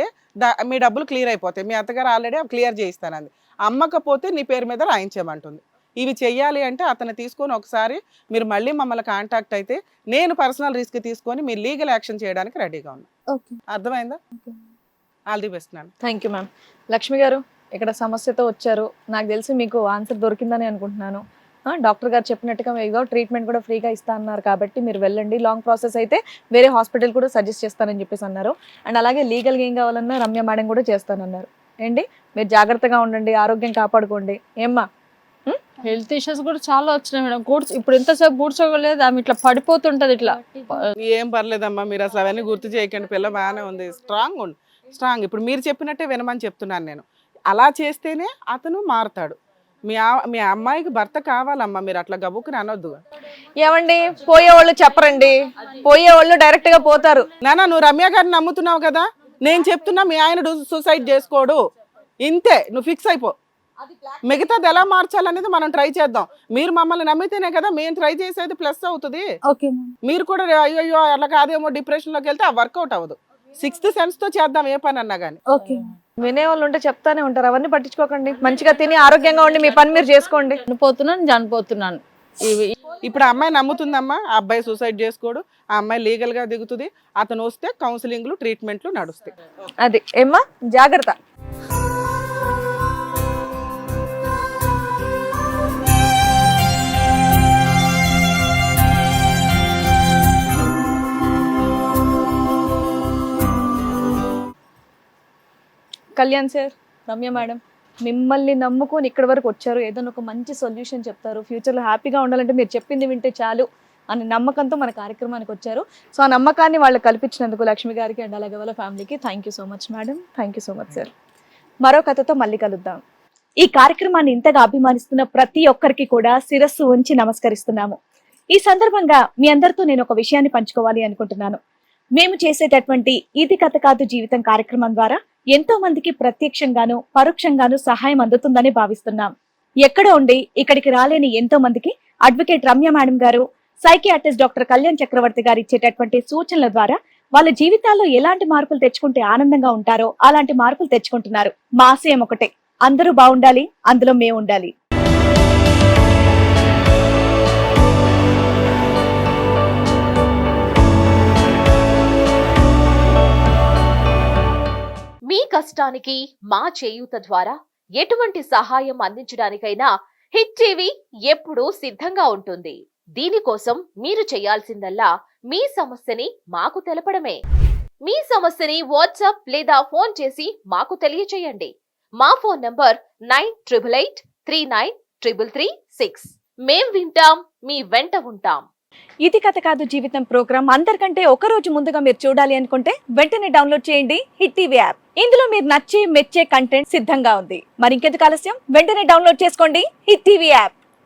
మీ డబ్బులు క్లియర్ అయిపోతాయి. మీ అత్తగారు ఆల్రెడీ క్లియర్ చేయిస్తానంది. అమ్మకపోతే నీ పేరు మీద రాయించమంటుంది. ఇవి చెయ్యాలి అంటే అతను తీసుకొని ఒకసారి మీరు మళ్ళీ మమ్మల్ని కాంటాక్ట్ అయితే నేను పర్సనల్ రిస్క్ తీసుకొని మీరు లీగల్ యాక్షన్ చేయడానికి రెడీగా ఉన్నాను. అర్థమైందా? All the best ma'am. Thank you ma'am. Lakshmi గారు, ఇక్కడ సమస్యతో వచ్చారు. నాకు తెలిసి మీకు ఆన్సర్ దొరికిందని అనుకుంటున్నాను. డాక్టర్ గారు చెప్పినట్టుగా ఏదో ట్రీట్మెంట్ కూడా ఫ్రీగా ఇస్తా అన్నారు కాబట్టి మీరు వెళ్ళండి. లాంగ్ ప్రాసెస్ అయితే వేరే హాస్పిటల్ కూడా సజెస్ట్ చేస్తానని చెప్పేసి అన్నారు. అండ్ అలాగే లీగల్గా ఏం కావాలన్నా రమ్య మేడం కూడా చేస్తానన్నారు. ఏంటి, మీరు జాగ్రత్తగా ఉండండి, ఆరోగ్యం కాపాడుకోండి. ఏమ్మా? హెల్త్ ఇష్యూస్ కూడా చాలా వచ్చినాయి మేడం. ఇప్పుడు ఎంతసేపు కూర్చోగలేదు, ఆమె ఇట్లా పడిపోతుంటది ఇట్లా. ఏం పర్లేదమ్మా, మీరు అసలు అవన్నీ గుర్తు చేయకండి. పిల్ల బాగానే ఉంది, స్ట్రాంగ్ ఉంది, స్ట్రాంగ్. ఇప్పుడు మీరు చెప్పినట్టే వినమని చెప్తున్నాను నేను. అలా చేస్తేనే అతను మారుతాడు. మీ అమ్మాయికి భర్త కావాలమ్మా, మీరు అట్లా గబుక్కుని అనొద్దు. ఏమండి, పోయేవాళ్ళు చెప్పరండి, పోయేవాళ్ళు డైరెక్ట్ గా పోతారు. నాన్న, నువ్వు రమ్య గారిని నమ్ముతున్నావు కదా, నేను చెప్తున్నా మీ ఆయన సూసైడ్ చేసుకోడు. ఇంతే, నువ్వు ఫిక్స్ అయిపో. మిగతాది ఎలా మార్చాలనేది మనం ట్రై చేద్దాం. మీరు మమ్మల్ని నమ్మితేనే కదా మేము ట్రై చేసేది ప్లస్ అవుతుంది. మీరు కూడా అయ్యో అలా కాదేమో డిప్రెషన్ లోకి వెళ్తే ఆ వర్కౌట్ అవ్వదు. 6th సెన్స్ తో చేద్దాం ఏ పని అన్నా కానీ. వినేవాళ్ళు ఉంటే చెప్తానే ఉంటారు, అవన్నీ పట్టించుకోకండి. మంచిగా తిని ఆరోగ్యంగా ఉండి మీ పని మీరు చేసుకోండి. చనిపోతున్నాను. ఇప్పుడు ఆ అమ్మాయి నమ్ముతుందమ్మా, ఆ అబ్బాయి సూసైడ్ చేసుకోడు, ఆ అమ్మాయి లీగల్ గా దిగుతుంది. అతను వస్తే కౌన్సిలింగ్లు ట్రీట్మెంట్లు నడుస్తాయి. అది ఏమ్మా, జాగ్రత్త. కళ్యాణ్ సార్, రమ్య మేడం, మిమ్మల్ని నమ్ముకొని ఇక్కడి వరకు వచ్చారు. ఏదైనా ఒక మంచి సొల్యూషన్ చెప్తారు, ఫ్యూచర్లో హ్యాపీగా ఉండాలంటే మీరు చెప్పింది వింటే చాలు అనే నమ్మకంతో మన కార్యక్రమానికి వచ్చారు. సో ఆ నమ్మకాన్ని వాళ్ళు కల్పించినందుకు లక్ష్మి గారికి అండ్ అలాగే వాళ్ళ ఫ్యామిలీకి thank you so much madam. Thank you so much sir. మరో కథతో మళ్ళీ కలుద్దాం. ఈ కార్యక్రమాన్ని ఇంతగా అభిమానిస్తున్న ప్రతి ఒక్కరికి కూడా శిరస్సు ఉంచి నమస్కరిస్తున్నాము. ఈ సందర్భంగా మీ అందరితో నేను ఒక విషయాన్ని పంచుకోవాలి అనుకుంటున్నాను. మేము చేసేటటువంటి ఇది కథ కాదు జీవితం కార్యక్రమం ద్వారా ఎంతో మందికి ప్రత్యక్షంగాను పరోక్షంగాను సహాయం అందుతుందని భావిస్తున్నాం. ఎక్కడ ఉండి ఇక్కడికి రాలేని ఎంతో మందికి అడ్వకేట్ రమ్య మేడం గారు, సైకియాట్రిస్ట్ డాక్టర్ కళ్యాణ్ చక్రవర్తి గారు ఇచ్చేటటువంటి సూచనల ద్వారా వాళ్ళ జీవితాల్లో ఎలాంటి మార్పులు తెచ్చుకుంటే ఆనందంగా ఉంటారో అలాంటి మార్పులు తెచ్చుకుంటున్నారు. మా ఆశయం ఒకటే, అందరూ బాగుండాలి, అందులో మేము ఉండాలి. మీ కష్టానికి మా చేయూత ద్వారా ఎటువంటి సహాయం అందించడానికైనా హిట్ టీవీ ఎప్పుడూ సిద్ధంగా ఉంటుంది. దీనికోసం మీరు చేయాల్సిందల్లా మీ సమస్యని మాకు తెలపడమే. మీ సమస్యని వాట్సాప్ లేదా ఫోన్ చేసి మాకు తెలియచేయండి. మా ఫోన్ నంబర్ 9888393336. మేం వింటాం, మీ వెంట ఉంటాం. ఇది కథ కాదు జీవితం ప్రోగ్రామ్ అందరికంటే ఒక రోజు ముందుగా మీరు చూడాలి అనుకుంటే వెంటనే డౌన్లోడ్ చేయండి హిట్ టీవీ యాప్. ఇందులో మీరు నచ్చే మెచ్చే కంటెంట్ సిద్ధంగా ఉంది. మరి ఇంకెందుకు ఆలస్యం, వెంటనే డౌన్లోడ్ చేసుకోండి హిట్ టీవీ యాప్.